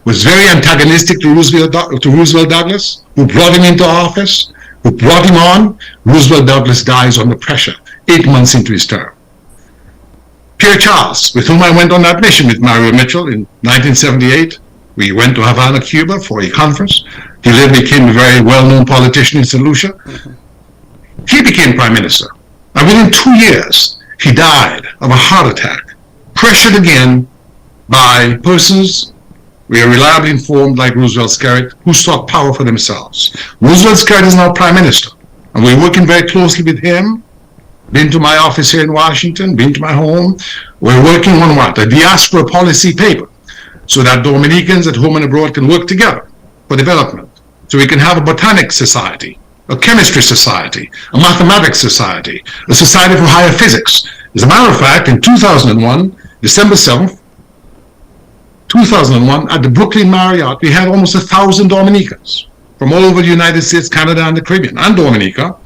was very antagonistic to Roosevelt Douglas, who brought him into office, who brought him on. Roosevelt Douglas dies under pressure 8 months into his term. Pierre Charles, with whom I went on that mission with Mario Mitchell in 1978, we went to Havana, Cuba for a conference. He later became a very well-known politician in St. Lucia. He became prime minister. And within 2 years, he died of a heart attack, pressured again by persons we are reliably informed like Roosevelt Skerritt, who sought power for themselves. Roosevelt Skerritt is now prime minister, and we're working very closely with him. Been to my office here in Washington, been to my home. We're working on what? A diaspora policy paper, so that Dominicans at home and abroad can work together for development. So we can have a botanic society, a chemistry society, a mathematics society, a society for higher physics. As a matter of fact, in 2001, December 7th, 2001, at the Brooklyn Marriott, we had almost 1,000 Dominicans from all over the United States, Canada, and the Caribbean, and Dominica,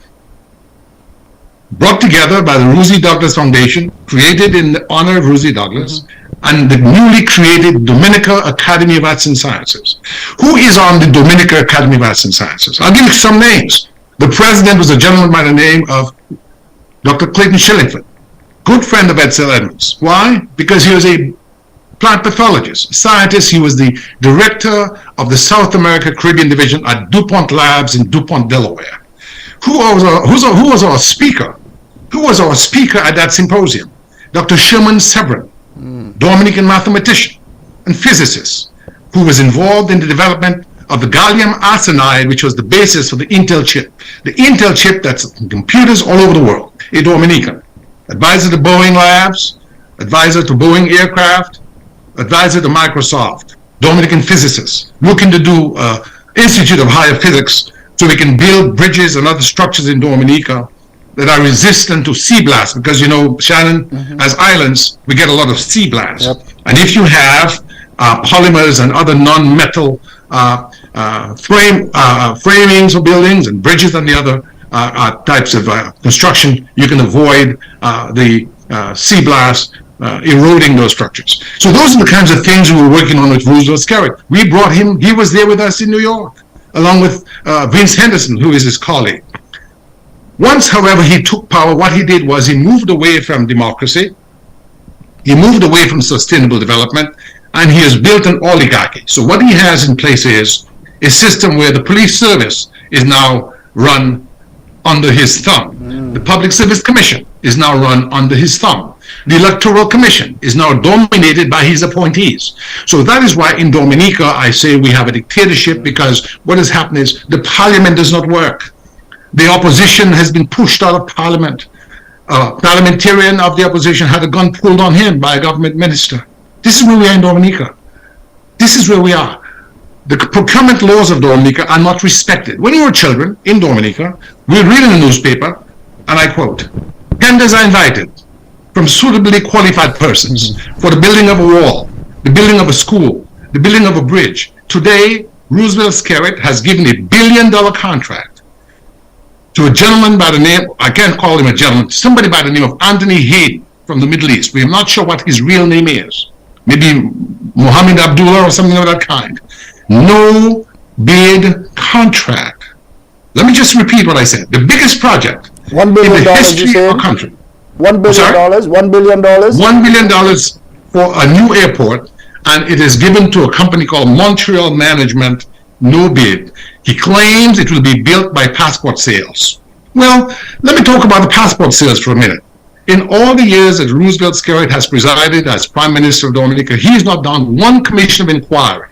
brought together by the Rosie Douglas Foundation, created in honor of Rosie Douglas, and the newly created Dominica Academy of Arts and Sciences. Who is on the Dominica Academy of Arts and Sciences? I'll give you some names. The president was a gentleman by the name of Dr. Clayton Shillingford, good friend of Edsel Edmonds. Why? Because he was a plant pathologist, scientist. He was the director of the South America Caribbean Division at DuPont Labs in DuPont, Delaware. Who was our speaker? Who was our speaker at that symposium? Dr. Sherman Sebron, Dominican mathematician and physicist, who was involved in the development of the gallium arsenide, which was the basis for the Intel chip. The Intel chip that's in computers all over the world. A Dominican. Advisor to Boeing Labs, advisor to Boeing Aircraft, advisor to Microsoft. Dominican physicist, looking to do Institute of Higher Physics so we can build bridges and other structures in Dominica that are resistant to sea blasts, because you know, Shannon, as islands, we get a lot of sea blasts. And if you have polymers and other non-metal framings of buildings and bridges and the other types of construction, you can avoid the sea blast eroding those structures. So those are the kinds of things we were working on with Roosevelt Skerritt. We brought him, he was there with us in New York, along with Vince Henderson, who is his colleague. Once, however, he took power, what he did was he moved away from democracy, he moved away from sustainable development, and he has built an oligarchy. So what he has in place is a system where the police service is now run under his thumb. The Public Service Commission is now run under his thumb. The Electoral Commission is now dominated by his appointees. So that is why in Dominica I say we have a dictatorship, because what has happened is the parliament does not work. The opposition has been pushed out of parliament. A parliamentarian of the opposition had a gun pulled on him by a government minister. This is where we are in Dominica. This is where we are. the procurement laws of Dominica are not respected. When we were children in Dominica, we read in the newspaper, and I quote, tenders are invited from suitably qualified persons for the building of a wall, the building of a school, the building of a bridge. Today, Roosevelt Skerritt has given $1 billion contract to a gentleman by the name, I can't call him a gentleman, somebody by the name of Anthony Hayden from the Middle East. We are not sure what his real name is. Maybe Mohammed Abdullah or something of that kind. No bid contract. Let me just repeat what I said. The biggest project $1 billion in the history of our country. $1 billion? $1 billion? $1 billion for a new airport, and it is given to a company called Montreal Management, no bid. He claims it will be built by passport sales. Well, let me talk about the passport sales for a minute. In all the years that Roosevelt Skerritt has presided as Prime Minister of Dominica, he has not done one commission of inquiry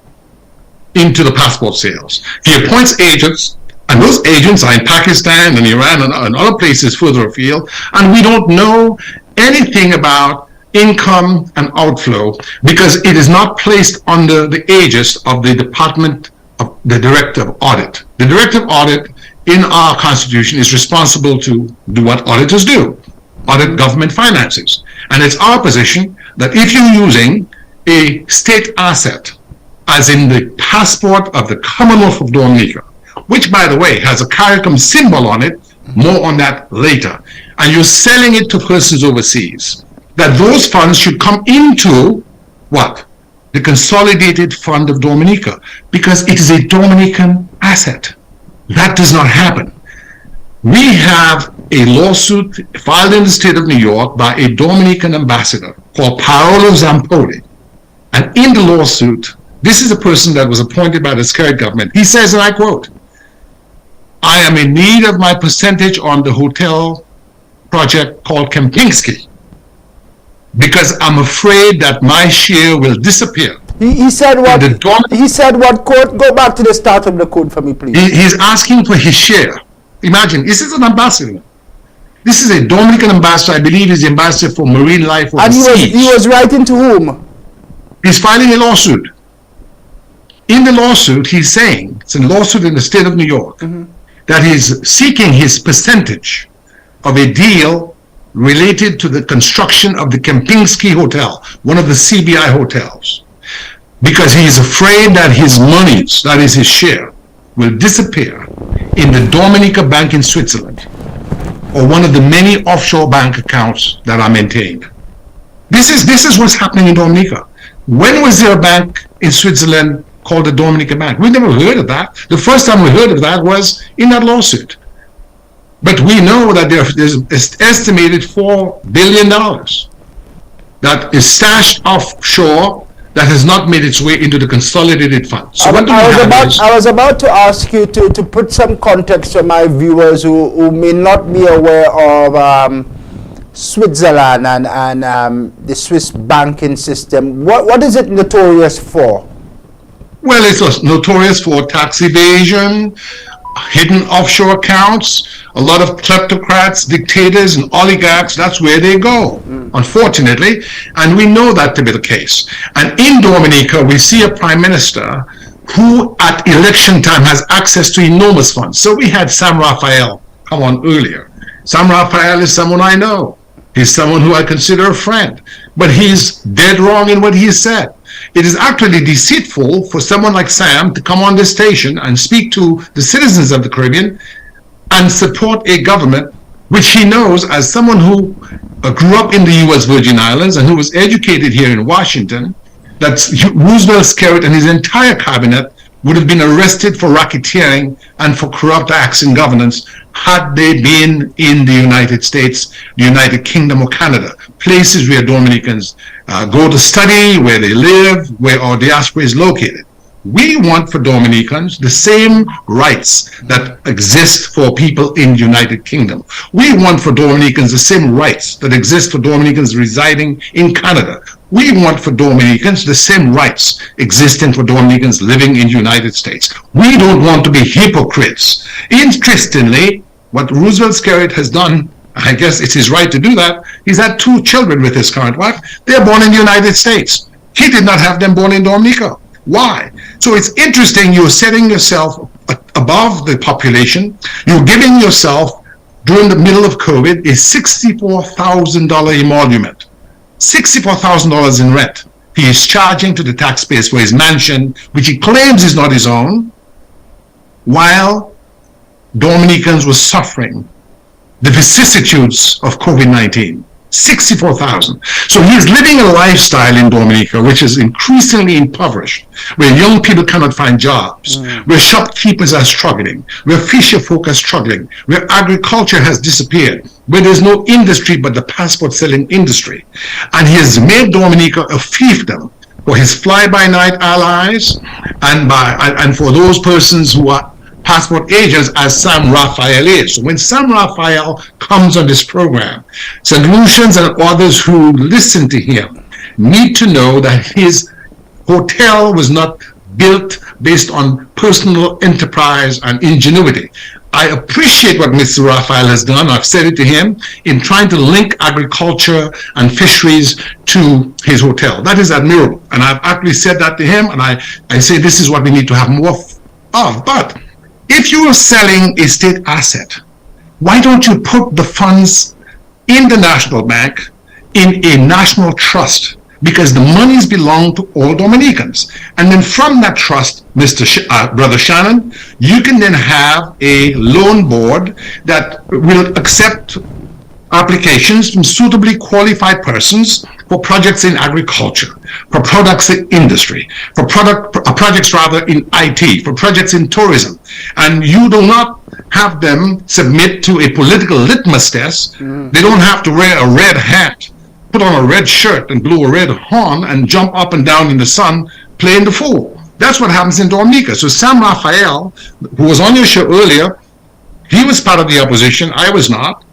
into the passport sales. He appoints agents, and those agents are in Pakistan and Iran and other places further afield, and we don't know anything about income and outflow because it is not placed under the aegis of the Department of the Director of Audit. The Director of Audit in our Constitution is responsible to do what auditors do, audit government finances. And it's our position that if you're using a state asset, as in the passport of the Commonwealth of Dominica, which, by the way, has a CARICOM symbol on it, more on that later, and you're selling it to persons overseas, that those funds should come into what? The Consolidated Fund of Dominica, because it is a Dominican asset. That does not happen. We have a lawsuit filed in the state of New York by a Dominican ambassador called Paolo Zampoli. And in the lawsuit, this is a person that was appointed by the Skerritt government. He says, and I quote, I am in need of my percentage on the hotel project called Kempinski because I'm afraid that my share will disappear. He said what? He said what quote? Go back to the start of the quote for me, please. He's asking for his share. Imagine, this is an ambassador. This is a Dominican ambassador. I believe he's the ambassador for marine life overseas. And he was writing to whom? He's filing a lawsuit. In the lawsuit, he's saying, it's a lawsuit in the state of New York, that he's seeking his percentage of a deal related to the construction of the Kempinski Hotel, one of the CBI hotels, because he's afraid that his monies, that is his share, will disappear in the Dominica Bank in Switzerland, or one of the many offshore bank accounts that are maintained. This is what's happening in Dominica. When was there a bank in Switzerland called the Dominica Bank? We never heard of that. The first time we heard of that was in that lawsuit. But we know that there's estimated $4 billion that is stashed offshore that has not made its way into the consolidated fund. So I was about to ask you to put some context for my viewers who may not be aware of Switzerland and the Swiss banking system. What is it notorious for? Well, it's notorious for tax evasion, hidden offshore accounts, a lot of kleptocrats, dictators, and oligarchs. That's where they go, unfortunately, and we know that to be the case. And in Dominica, we see a prime minister who at election time has access to enormous funds. So we had Sam Raphael come on earlier. Sam Raphael is someone I know. He's someone who I consider a friend, but he's dead wrong in what he said. It is actually deceitful for someone like Sam to come on this station and speak to the citizens of the Caribbean and support a government which he knows as someone who grew up in the U.S. Virgin Islands and who was educated here in Washington, that Roosevelt Skerritt and his entire cabinet would have been arrested for racketeering and for corrupt acts in governance had they been in the United States, the United Kingdom, or Canada, places where Dominicans go to study, where they live, where our diaspora is located. We want for Dominicans the same rights that exist for people in the United Kingdom. We want for Dominicans the same rights that exist for Dominicans residing in Canada. We want for Dominicans the same rights existing for Dominicans living in the United States. We don't want to be hypocrites. Interestingly, what Roosevelt Skerritt has done, I guess it's his right to do that, he's had 2 children with his current wife. They're born in the United States. He did not have them born in Dominica. Why? So it's interesting, you're setting yourself above the population. You're giving yourself, during the middle of COVID, a $64,000 emolument. $64,000 in rent. He is charging to the taxpayers for his mansion, which he claims is not his own, while Dominicans were suffering the vicissitudes of COVID-19. $64,000. So he's living a lifestyle in Dominica which is increasingly impoverished, where young people cannot find jobs, where shopkeepers are struggling, where fisher folk are struggling, where agriculture has disappeared, where there's no industry but the passport selling industry. And he has made Dominica a fiefdom for his fly-by-night allies and for those persons who are passport agents, as Sam Raphael is. So when Sam Raphael comes on this program, St. Lucians and others who listen to him need to know that his hotel was not built based on personal enterprise and ingenuity. I appreciate what Mr. Raphael has done, I've said it to him, in trying to link agriculture and fisheries to his hotel. That is admirable. And I've actually said that to him, and I say this is what we need to have more of. But if you are selling a state asset, why don't you put the funds in the National Bank in a national trust? Because the monies belong to all Dominicans. And then from that trust, Brother Shannon, you can then have a loan board that will accept applications from suitably qualified persons for projects in agriculture, for products in industry, for projects rather in IT, for projects in tourism. And you do not have them submit to a political litmus test. They don't have to wear a red hat, put on a red shirt and blow a red horn and jump up and down in the sun playing the fool. That's what happens in Dominica. So Sam Raphael, who was on your show earlier, he was part of the opposition. I was not.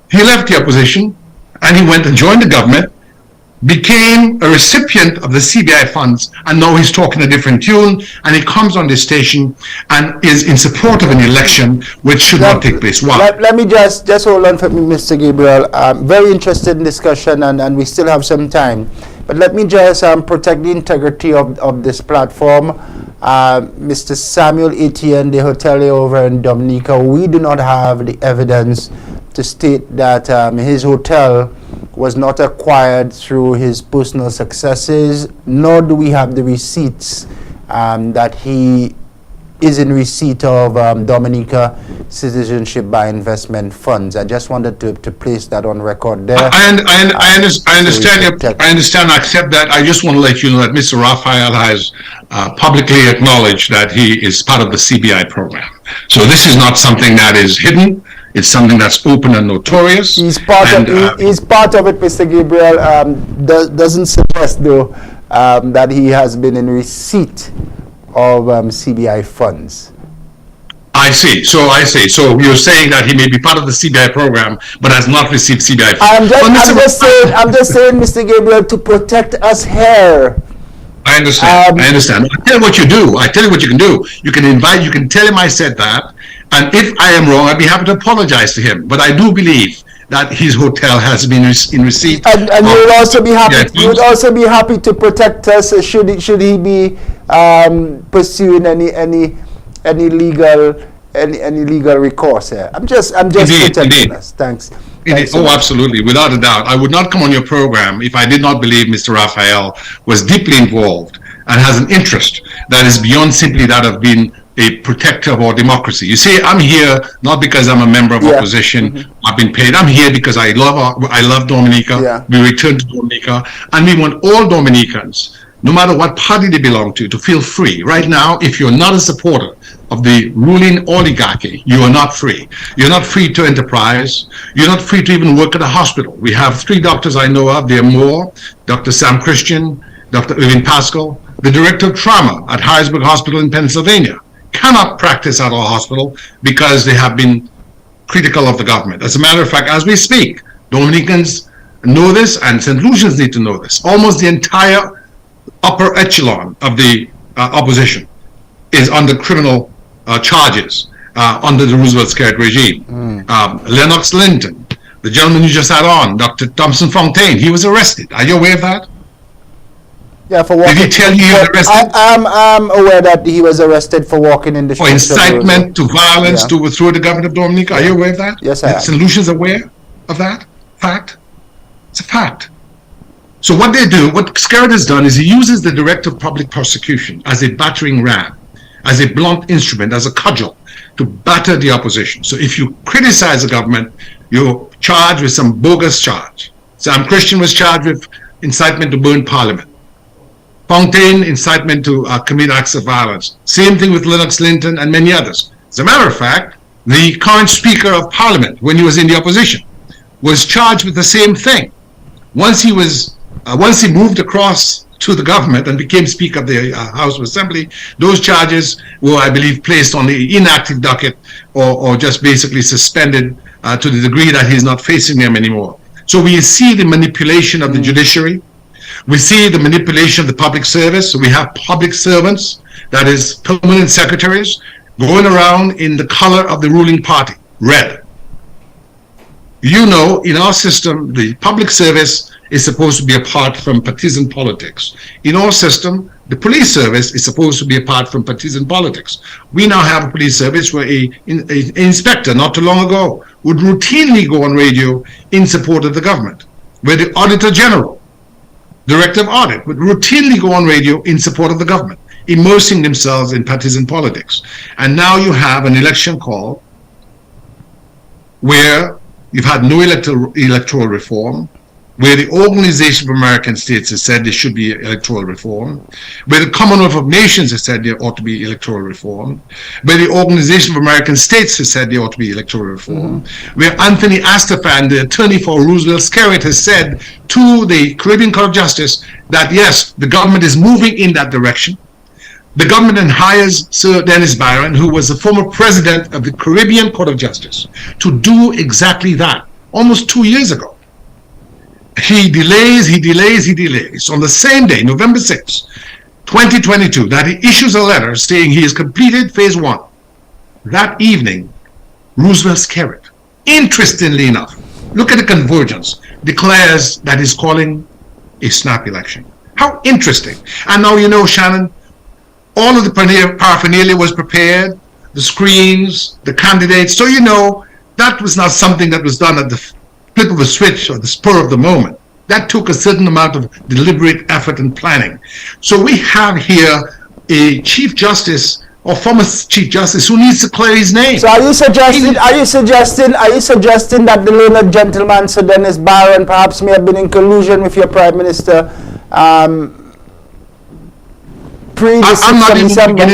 He left the opposition and he went and joined the government, became a recipient of the CBI funds, and now he's talking a different tune, and he comes on this station and is in support of an election which should not take place. Why? Let me just hold on for me, Mr. Gabriel. Very interested in discussion, and we still have some time. But let me just protect the integrity of this platform. Mr. Samuel Etienne, the hotelier over in Dominica, we do not have the evidence to state that his hotel was not acquired through his personal successes, nor do we have the receipts that he is in receipt of Dominica citizenship by investment funds. I just wanted to place that on record there. I understand and accept that. I just want to let you know that Mr. Raphael has publicly acknowledged that he is part of the CBI program. So this is not something that is hidden. It's something that's open and notorious. He's part of it, Mr. Gabriel. Doesn't suggest, though, that he has been in receipt of CBI funds. I see. So you're saying that he may be part of the CBI program, but has not received CBI funds. I'm just saying, Mr. Gabriel, to protect us here. I understand. I understand. I tell you what you do. I tell you what you can do. You can tell him I said that. And if I am wrong, I'd be happy to apologize to him. But I do believe that his hotel has been in receipt. And you would also be happy. You would also be happy to protect us. Should he be pursuing any legal recourse here? I'm just protecting us. Thanks. Oh, absolutely, without a doubt. I would not come on your program if I did not believe Mr. Raphael was deeply involved and has an interest that is beyond simply that of being a protector of our democracy. You see, I'm here not because I'm a member of opposition. I've been paid. I'm here because I love Dominica. We return to Dominica, and we want all Dominicans, no matter what party they belong to feel free. Right now, if you're not a supporter of the ruling oligarchy, you are not free. You're not free to enterprise. You're not free to even work at a hospital. We have 3 doctors I know of. There are more. Dr. Sam Christian, Dr. Irving Pascal, the director of trauma at Harrisburg Hospital in Pennsylvania, cannot practice at our hospital because they have been critical of the government. As a matter of fact, as we speak, Dominicans know this, and St. Lucians need to know this. Almost the entire upper echelon of the opposition is under criminal charges under the Roosevelt Skerritt regime. Lennox Linton, the gentleman you just had on, Dr. Thompson Fontaine, he was arrested. Are you aware of that? Yeah, for walking. Did he tell you he was arrested? I'm aware that he was arrested for walking in the For incitement to violence to overthrow the government of Dominica. Are you aware of that? Yes, I am. St. Lucia's aware of that fact? It's a fact. So what they do, what Skerritt has done is he uses the Director of Public Prosecution as a battering ram, as a blunt instrument, as a cudgel to batter the opposition. So if you criticize the government, you're charged with some bogus charge. Sam Christian was charged with incitement to burn Parliament. Fontaine, incitement to commit acts of violence. Same thing with Lennox Linton and many others. As a matter of fact, the current Speaker of Parliament, when he was in the opposition, was charged with the same thing. Once he moved across to the government and became Speaker of the House of Assembly, those charges were, I believe, placed on the inactive docket or just basically suspended to the degree that he's not facing them anymore. So we see the manipulation of the judiciary. We see the manipulation of the public service. We have public servants, that is permanent secretaries, going around in the color of the ruling party, red. You know, in our system, the public service is supposed to be apart from partisan politics. In our system, the police service is supposed to be apart from partisan politics. We now have a police service where an inspector, not too long ago, would routinely go on radio in support of the government, where the Auditor General, Director of Audit, would routinely go on radio in support of the government, immersing themselves in partisan politics. And now you have an election call where you've had no electoral reform, where the Organization of American States has said there should be electoral reform, where the Commonwealth of Nations has said there ought to be electoral reform, where the Organization of American States has said there ought to be electoral reform, where Anthony Astafan, the attorney for Roosevelt Skerritt, has said to the Caribbean Court of Justice that yes, the government is moving in that direction. The government then hires Sir Dennis Byron, who was the former president of the Caribbean Court of Justice, to do exactly that almost 2 years ago. He delays. On the same day, November 6, 2022, that he issues a letter saying he has completed phase 1. That evening, Roosevelt Skerritt, interestingly enough, look at the convergence, declares that he's calling a snap election. How interesting. And now you know, Shannon, all of the paraphernalia was prepared, the screens, the candidates. So you know, that was not something that was done at the flip of a switch or the spur of the moment. That took a certain amount of deliberate effort and planning. So we have here a Chief Justice or former Chief Justice who needs to clear his name. So are you suggesting that the learned gentleman, Sir Dennis Byron, perhaps may have been in collusion with your Prime Minister pre the 6th of December? I'm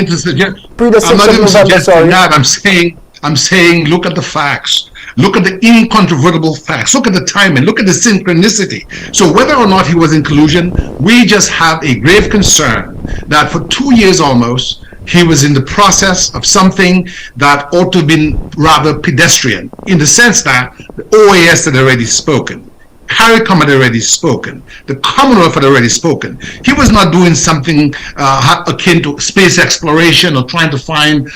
not even suggesting that. I'm saying look at the facts. Look at the incontrovertible facts. Look at the timing. Look at the synchronicity. So whether or not he was in collusion, we just have a grave concern that for 2 years almost, he was in the process of something that ought to have been rather pedestrian, in the sense that the OAS had already spoken. CARICOM had already spoken. The Commonwealth had already spoken. He was not doing something akin to space exploration or trying to find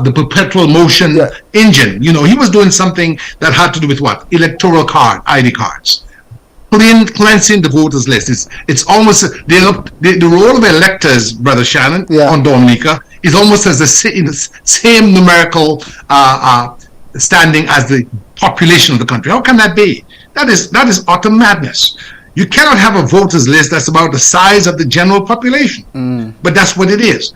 the perpetual motion engine. You know, he was doing something that had to do with what? Electoral ID cards. Cleansing the voters list. It's almost the role of electors, Brother Shannon, on Dominica is almost as the same numerical standing as the population of the country. How can that be? That is utter madness. You cannot have a voters list that's about the size of the general population, but that's what it is.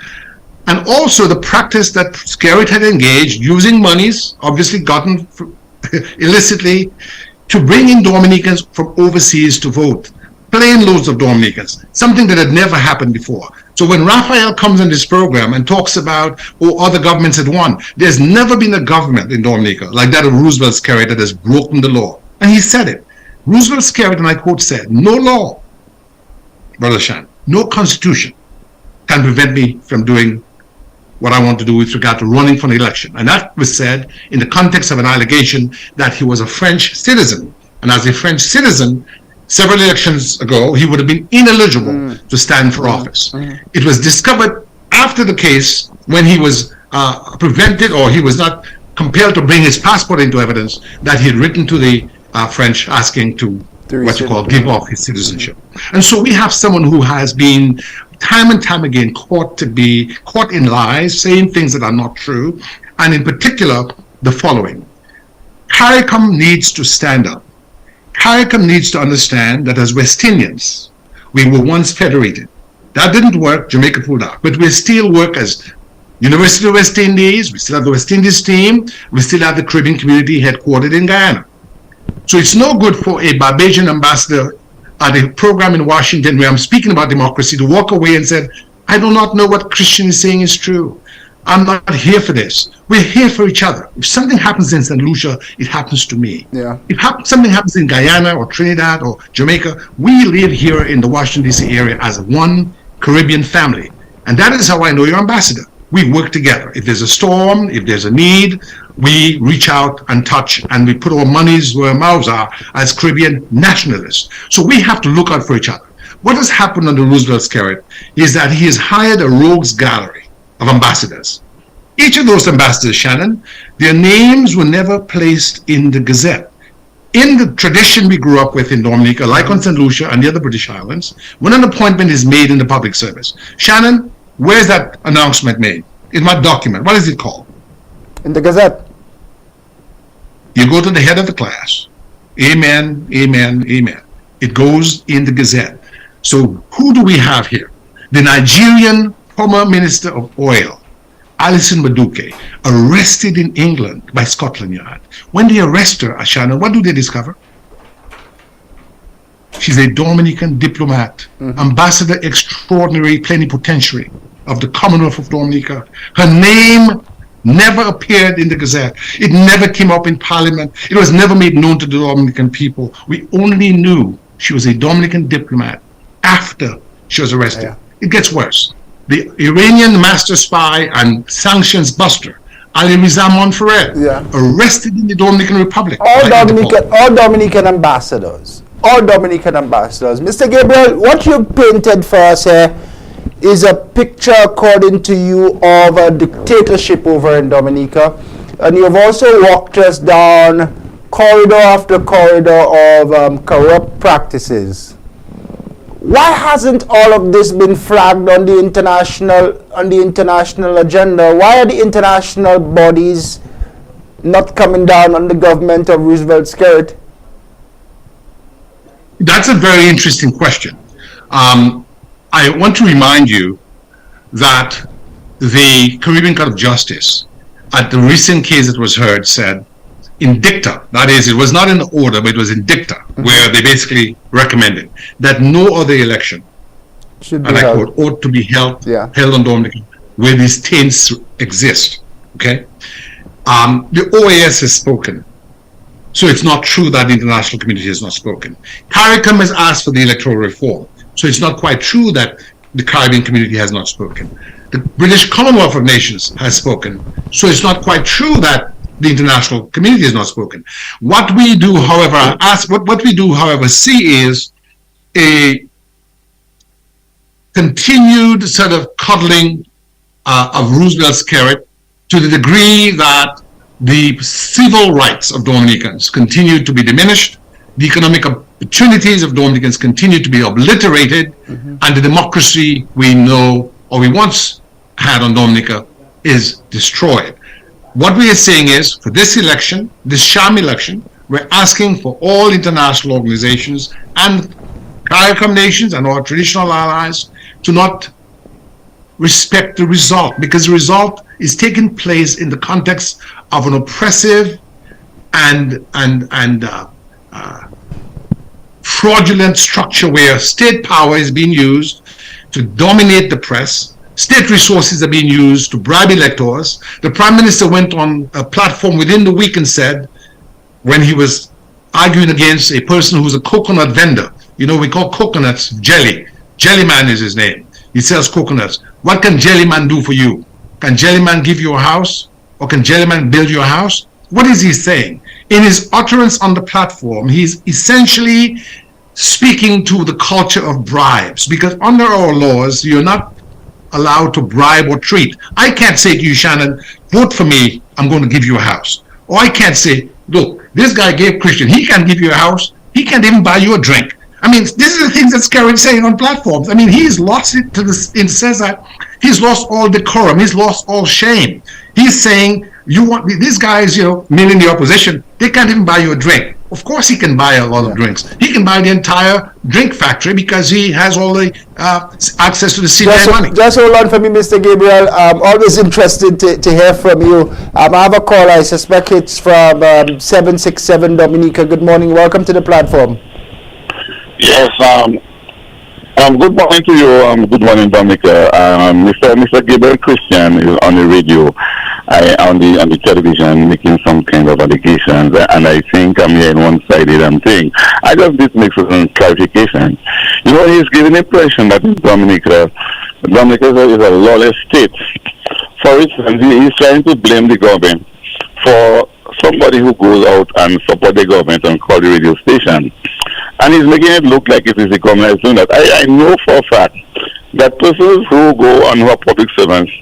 And also the practice that Skerritt had engaged, using monies obviously gotten illicitly, to bring in Dominicans from overseas to vote. Plane loads of Dominicans, something that had never happened before. So when Raphael comes in this program and talks about, other governments had won, there's never been a government in Dominica like that of Roosevelt Skerritt that has broken the law. And he said it. Roosevelt Skerritt, and I quote, said, no law, Brother Shan, no constitution can prevent me from doing what I want to do with regard to running for an election. And that was said in the context of an allegation that he was a French citizen. And as a French citizen, several elections ago, he would have been ineligible to stand for office. It was discovered after the case when he was prevented, or he was not compelled to bring his passport into evidence, that he had written to the French asking to give off his citizenship. And so we have someone who has been time and time again caught in lies, saying things that are not true, and in particular, the following. CARICOM needs to stand up. CARICOM needs to understand that as West Indians, we were once federated. That didn't work, Jamaica pulled out, but we still work as University of West Indies, we still have the West Indies team, we still have the Caribbean community headquartered in Guyana. So it's no good for a Barbadian ambassador at a program in Washington where I'm speaking about democracy to walk away and say, I do not know what Christian is saying is true. I'm not here for this. We're here for each other. If something happens in St. Lucia, it happens to me. Yeah. If something happens in Guyana or Trinidad or Jamaica, we live here in the Washington, D.C. area as one Caribbean family. And that is how I know your ambassador. We work together. If there's a storm, if there's a need, we reach out and touch, and we put our monies where our mouths are as Caribbean nationalists. So we have to look out for each other. What has happened under Roosevelt's carrot is that he has hired a rogues gallery of ambassadors. Each of those ambassadors, Shannon, their names were never placed in the Gazette. In the tradition we grew up with in Dominica, like on St. Lucia and the other British Islands, when an appointment is made in the public service, Shannon, where's that announcement made? In my document. What is it called? In the Gazette. You go to the head of the class. Amen, amen, amen. It goes in the Gazette. So who do we have here? The Nigerian former Minister of Oil, Alison Maduke, arrested in England by Scotland Yard. When they arrest her, Shannon, what do they discover? She's a Dominican diplomat, ambassador extraordinary plenipotentiary of the Commonwealth of Dominica. Her name never appeared in the Gazette. It never came up in Parliament. It was never made known to the Dominican people. We only knew she was a Dominican diplomat after she was arrested. Yeah. It gets worse. The Iranian master spy and sanctions buster, Ali Riza Monferrer, arrested in the Dominican Republic. All Dominican ambassadors. Mr. Gabriel, what you painted for us here is a picture, according to you, of a dictatorship over in Dominica. And you've also walked us down corridor after corridor of corrupt practices. Why hasn't all of this been flagged on the international agenda? Why are the international bodies not coming down on the government of Roosevelt's skirt? That's a very interesting question. I want to remind you that the Caribbean Court of Justice, at the recent case that was heard, said in dicta, that is, it was not in order, but it was in dicta, where they basically recommended that no other election, and I quote, ought to be held on Dominica where these taints exist. Okay? The OAS has spoken. So it's not true that the international community has not spoken. CARICOM has asked for the electoral reform. So it's not quite true that the Caribbean community has not spoken. The British Commonwealth of Nations has spoken. So it's not quite true that the international community has not spoken. What we do, however, see is a continued sort of coddling of Roosevelt's carrot to the degree that the civil rights of Dominicans continue to be diminished, the economic opportunities of Dominicans continue to be obliterated, and the democracy we know, or we once had on Dominica, is destroyed. What we are saying is, for this election, this sham election, we're asking for all international organizations and CARICOM nations and our traditional allies to not respect the result, because the result is taking place in the context of an oppressive and fraudulent structure where state power is being used to dominate the press. State resources are being used to bribe electors. The Prime Minister went on a platform within the week and said, when he was arguing against a person who's a coconut vendor, you know, we call coconuts jelly. Jellyman is his name. He sells coconuts. What can Jellyman do for you? Can Jellyman give you a house? Or can Jellyman build your house? What is he saying? In his utterance on the platform, he's essentially speaking to the culture of bribes, because under our laws, you're not allowed to bribe or treat. I can't say to you, Shannon, vote for me, I'm going to give you a house. Or I can't say, look, this guy gave Christian, he can give you a house, he can't even buy you a drink. I mean, this is the things that Skerritt's saying on platforms. I mean, he's lost it to this, in the sense that he's lost all decorum, he's lost all shame. He's saying, you want these guys, you know, meaning the opposition, they can't even buy you a drink. Of course he can buy a lot of drinks. He can buy the entire drink factory because he has all the access to the CBI money. Just hold on for me, Mr. Gabriel. I'm always interested to hear from you. I have a call. I suspect it's from 767 Dominica. Good morning. Welcome to the platform. Yes, good morning to you. Good morning, Dominica. Mr. Gabriel Christian is on the radio, on the television, making some kind of allegations, and I think I'm hearing one-sided thing. I just did make some clarification. You know, he's giving the impression that in Dominica is a lawless state. For instance, he's trying to blame the government for somebody who goes out and support the government and call the radio station. And he's making it look like it is the government doing that. I know for a fact that persons who go and who are public servants,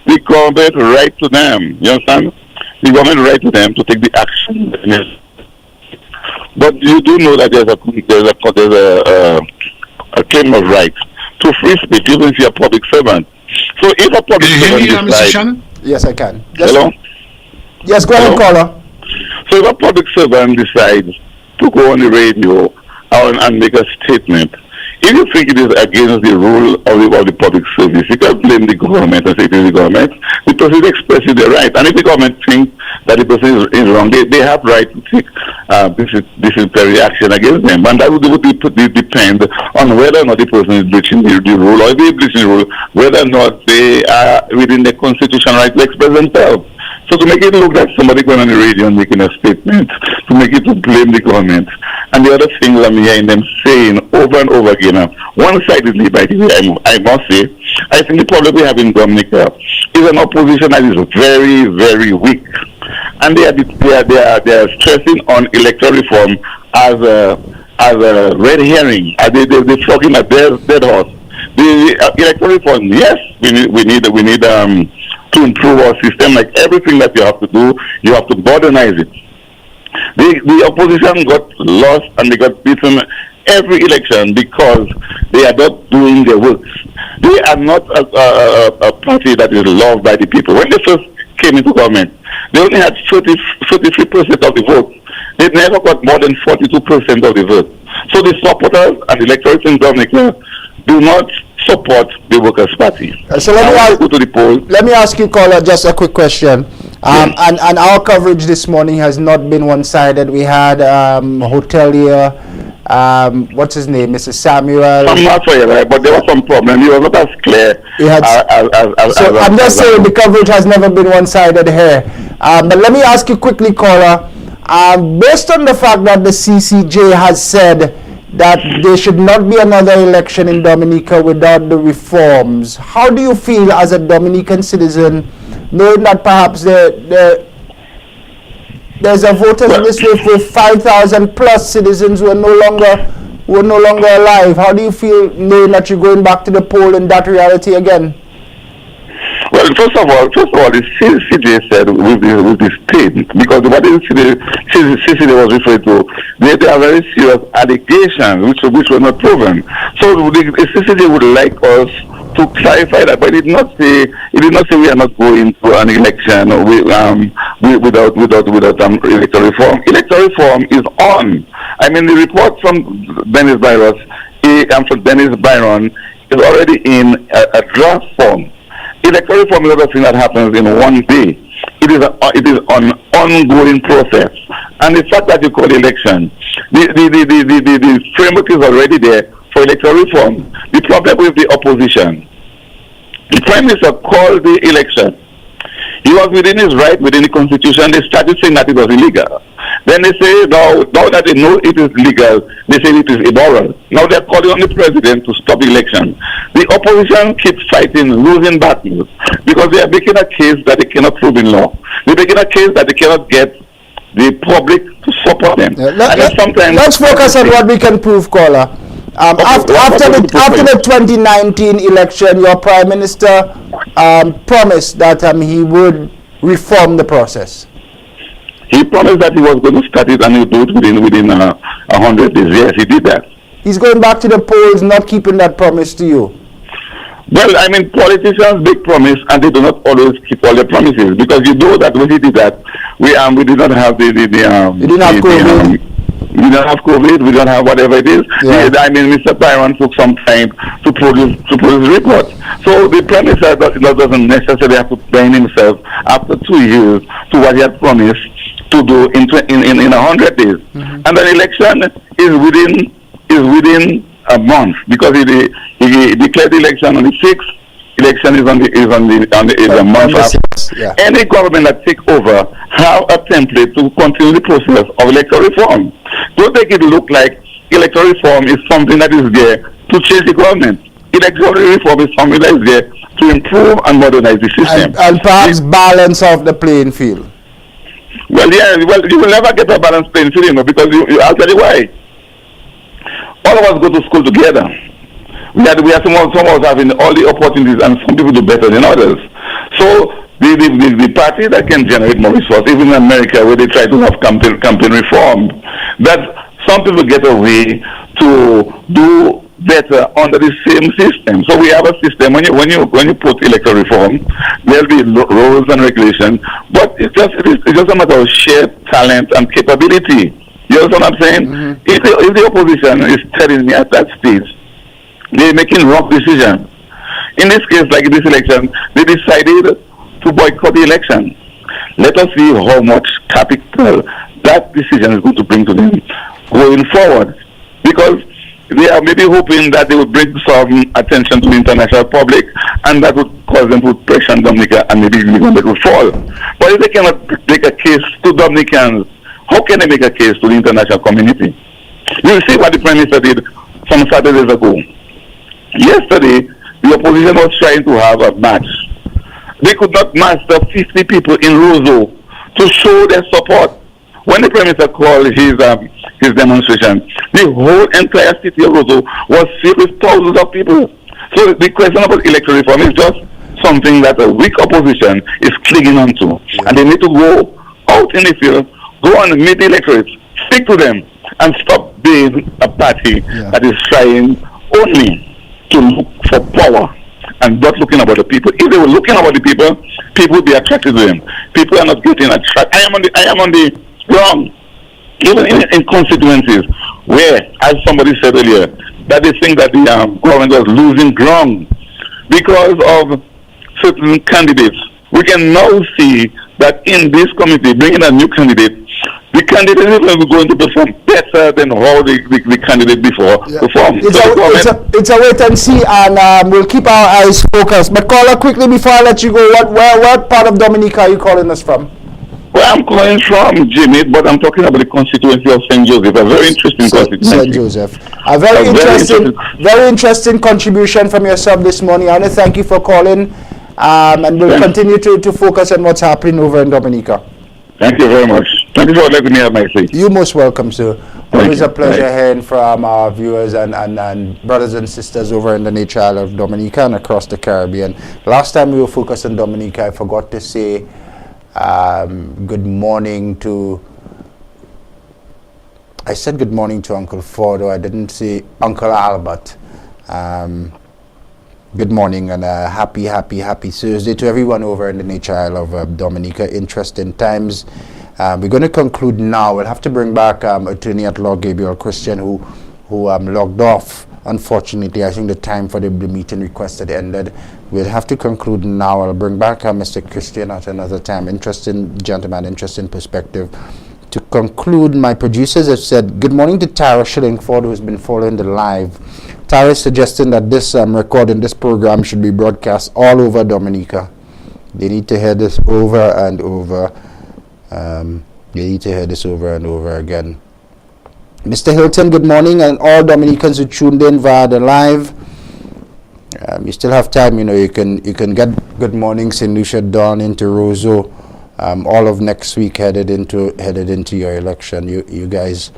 the government write to them. You understand? The government write to them to take the action. But you do know that there's a claim of right to free speech even if you're a public servant. So if a public servant Mr. Shannon? Yes, I can. Hello? Yes, go ahead, caller. So if a public servant decides to go on the radio and make a statement, if you think it is against the rule of the public service, you can blame the government and say it is the government because it expresses their right. And if the government thinks that the person is wrong, they have right to take disciplinary action against them. And that would depend on whether or not the person is breaching the rule, or if they are breaching the rule, whether or not they are within the constitutional right to express themselves. So to make it look like somebody going on the radio and making a statement, to make it to blame the government, and the other things I'm hearing them saying over and over again, one-sidedly, by the way, I must say, I think the problem we have in Dominica is an opposition that is very, very weak, and they are stressing on electoral reform as a red herring. They're flogging a dead horse. The electoral reform, yes, we need to improve our system. Like everything that you have to do, you have to modernize it. The opposition got lost and they got beaten every election because they are not doing their work. They are not a party that is loved by the people. When they first came into government, they only had 33% of the vote. They never got more than 42% of the vote. So the supporters and the electorate in Dominica do not support the Workers' Party. So let me ask you, caller, just a quick question. And our coverage this morning has not been one-sided. We had hotelier, what's his name, Mr. Samuel. I'm not sure, right, but there was some problem. He was not as clear. So I'm just saying the coverage has never been one-sided here. But let me ask you quickly, caller, based on the fact that the CCJ has said that there should not be another election in Dominica without the reforms, how do you feel as a Dominican citizen, knowing that perhaps there's a voters list with 5,000 plus citizens who are no longer alive? How do you feel knowing that you're going back to the poll in that reality again? Well, first of all, the CCJ said with the state, because what the CCJ was referring to, they are very serious allegations which were not proven. So the CCJ would like us to clarify that, but it did not say we are not going to an election without electoral reform. Electoral reform is on. I mean, the report from Dennis Byron is already in a draft form. Electoral reform is not a thing that happens in one day. It is an ongoing process. And the fact that you call election, the framework is already there for electoral reform. The problem with the opposition, the Prime Minister called the election. He was within his right, within the Constitution. They started saying that it was illegal. Then they say, now that they know it is legal, they say it is immoral. Now they're calling on the president to stop the election. The opposition keeps fighting, losing battles, because they are making a case that they cannot prove in law. They're making a case that they cannot get the public to support them. Let's focus on what we can prove, caller. After the 2019 election, your Prime Minister promised that he would reform the process. He promised that he was going to start it and he would do it within 100 days. Yes, he did that. He's going back to the polls, not keeping that promise to you. Well, I mean, politicians make promise and they do not always keep all their promises, because you know that when he did that, we did not have we didn't have COVID. We don't have COVID. We don't have whatever it is. Yeah. I mean, Mr. Byron took some time to produce report. So the premise that doesn't necessarily have to blame himself after 2 years to what he had promised to do in 100 days. And the election is within a month, because he declared the election on the 6th. Election is a month after. Yeah. Any government that take over have a template to continue the process of electoral reform. Don't make it look like electoral reform is something that is there to change the government. Electoral reform is something that is there to improve and modernize the system. And perhaps balance off the playing field. Well, yeah, you will never get a balanced playing field, you know, because I'll tell you why. All of us go to school together. We are some of us having all the opportunities, and some people do better than others. So the party that can generate more resources, even in America, where they try to have campaign reform, that some people get away to do better under the same system. So we have a system. When you put electoral reform, there'll be rules and regulations, but it's just a matter of shared talent and capability. You understand what I'm saying? If the opposition is telling me at that stage they're making wrong decisions. In this case, like in this election, they decided to boycott the election. Let us see how much capital that decision is going to bring to them going forward. Because they are maybe hoping that they would bring some attention to the international public, and that would cause them to pressure on Dominica, and maybe the government would fall. But if they cannot make a case to Dominicans, how can they make a case to the international community? You see what the Prime Minister did some Saturdays ago. Yesterday, the opposition was trying to have a match. They could not muster 50 people in Roseau to show their support. When the Prime Minister called his demonstration, the whole entire city of Roseau was filled with thousands of people. So the question about electoral reform is just something that a weak opposition is clinging on to. And they need to go out in the field, go and meet the electorate, speak to them, and stop being a party that is trying only to look for power and not looking about the people. If they were looking about the people, people would be attracted to them. People are not getting attracted. I am on the ground, even in constituencies where, as somebody said earlier, that they think that the government was losing ground because of certain candidates. We can now see that in this committee, bringing a new candidate, the candidate is going to perform better than how the candidate before performed. It's a wait and see, and we'll keep our eyes focused. But caller, quickly before I let you go, what part of Dominica are you calling us from? Well, I'm calling from Jimmy, but I'm talking about the constituency of St. Joseph, a very interesting constituency. St. Joseph. A very interesting contribution from yourself this morning. I want to thank you for calling, and we'll continue to focus on what's happening over in Dominica. Thank you very much. Thank you for letting me have my seat. You're most welcome, sir. Always a pleasure hearing from our viewers and brothers and sisters over in the nature isle of Dominica and across the Caribbean. Last time we were focused on Dominica, I forgot to say good morning to... I said good morning to Uncle Fordo. I didn't say Uncle Albert. Good morning and a happy Thursday to everyone over in the nature isle of Dominica. Interesting times. We're going to conclude now. We'll have to bring back Attorney at Law Gabriel Christian, who logged off. Unfortunately, I think the time for the meeting requested ended. We'll have to conclude now. I'll bring back Mr. Christian at another time. Interesting gentleman, interesting perspective. To conclude, my producers have said good morning to Tara Shillingford, who's been following the live. Tara is suggesting that this recording, this program should be broadcast all over Dominica. They need to hear this over and over. They need to hear this over and over again. Mr. Hilton, good morning, and all Dominicans who tuned in via the live. You still have time, you know. You can get Good Morning St. Lucia done into Roseau. All of next week headed into your election. You guys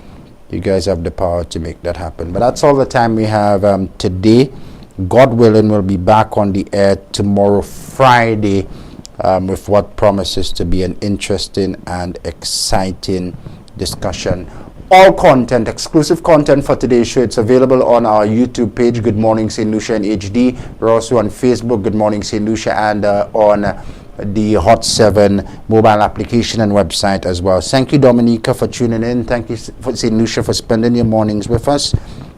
have the power to make that happen. But that's all the time we have today. God willing, we'll be back on the air tomorrow, Friday, with what promises to be an interesting and exciting discussion all content, exclusive content for today's show. It's available on our YouTube page, Good Morning St. Lucia in HD. We're also on Facebook, Good Morning St. Lucia, and on the Hot 7 mobile application and website as well. Thank you, Dominica, for tuning in. Thank you, for St. Lucia, for spending your mornings with us.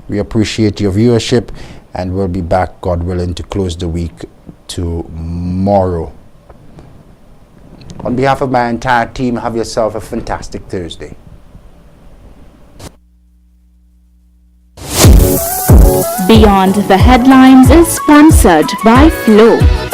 We appreciate your viewership, and we'll be back, God willing, to close the week tomorrow. On behalf of my entire team, have yourself a fantastic Thursday. Beyond the Headlines is sponsored by Flow.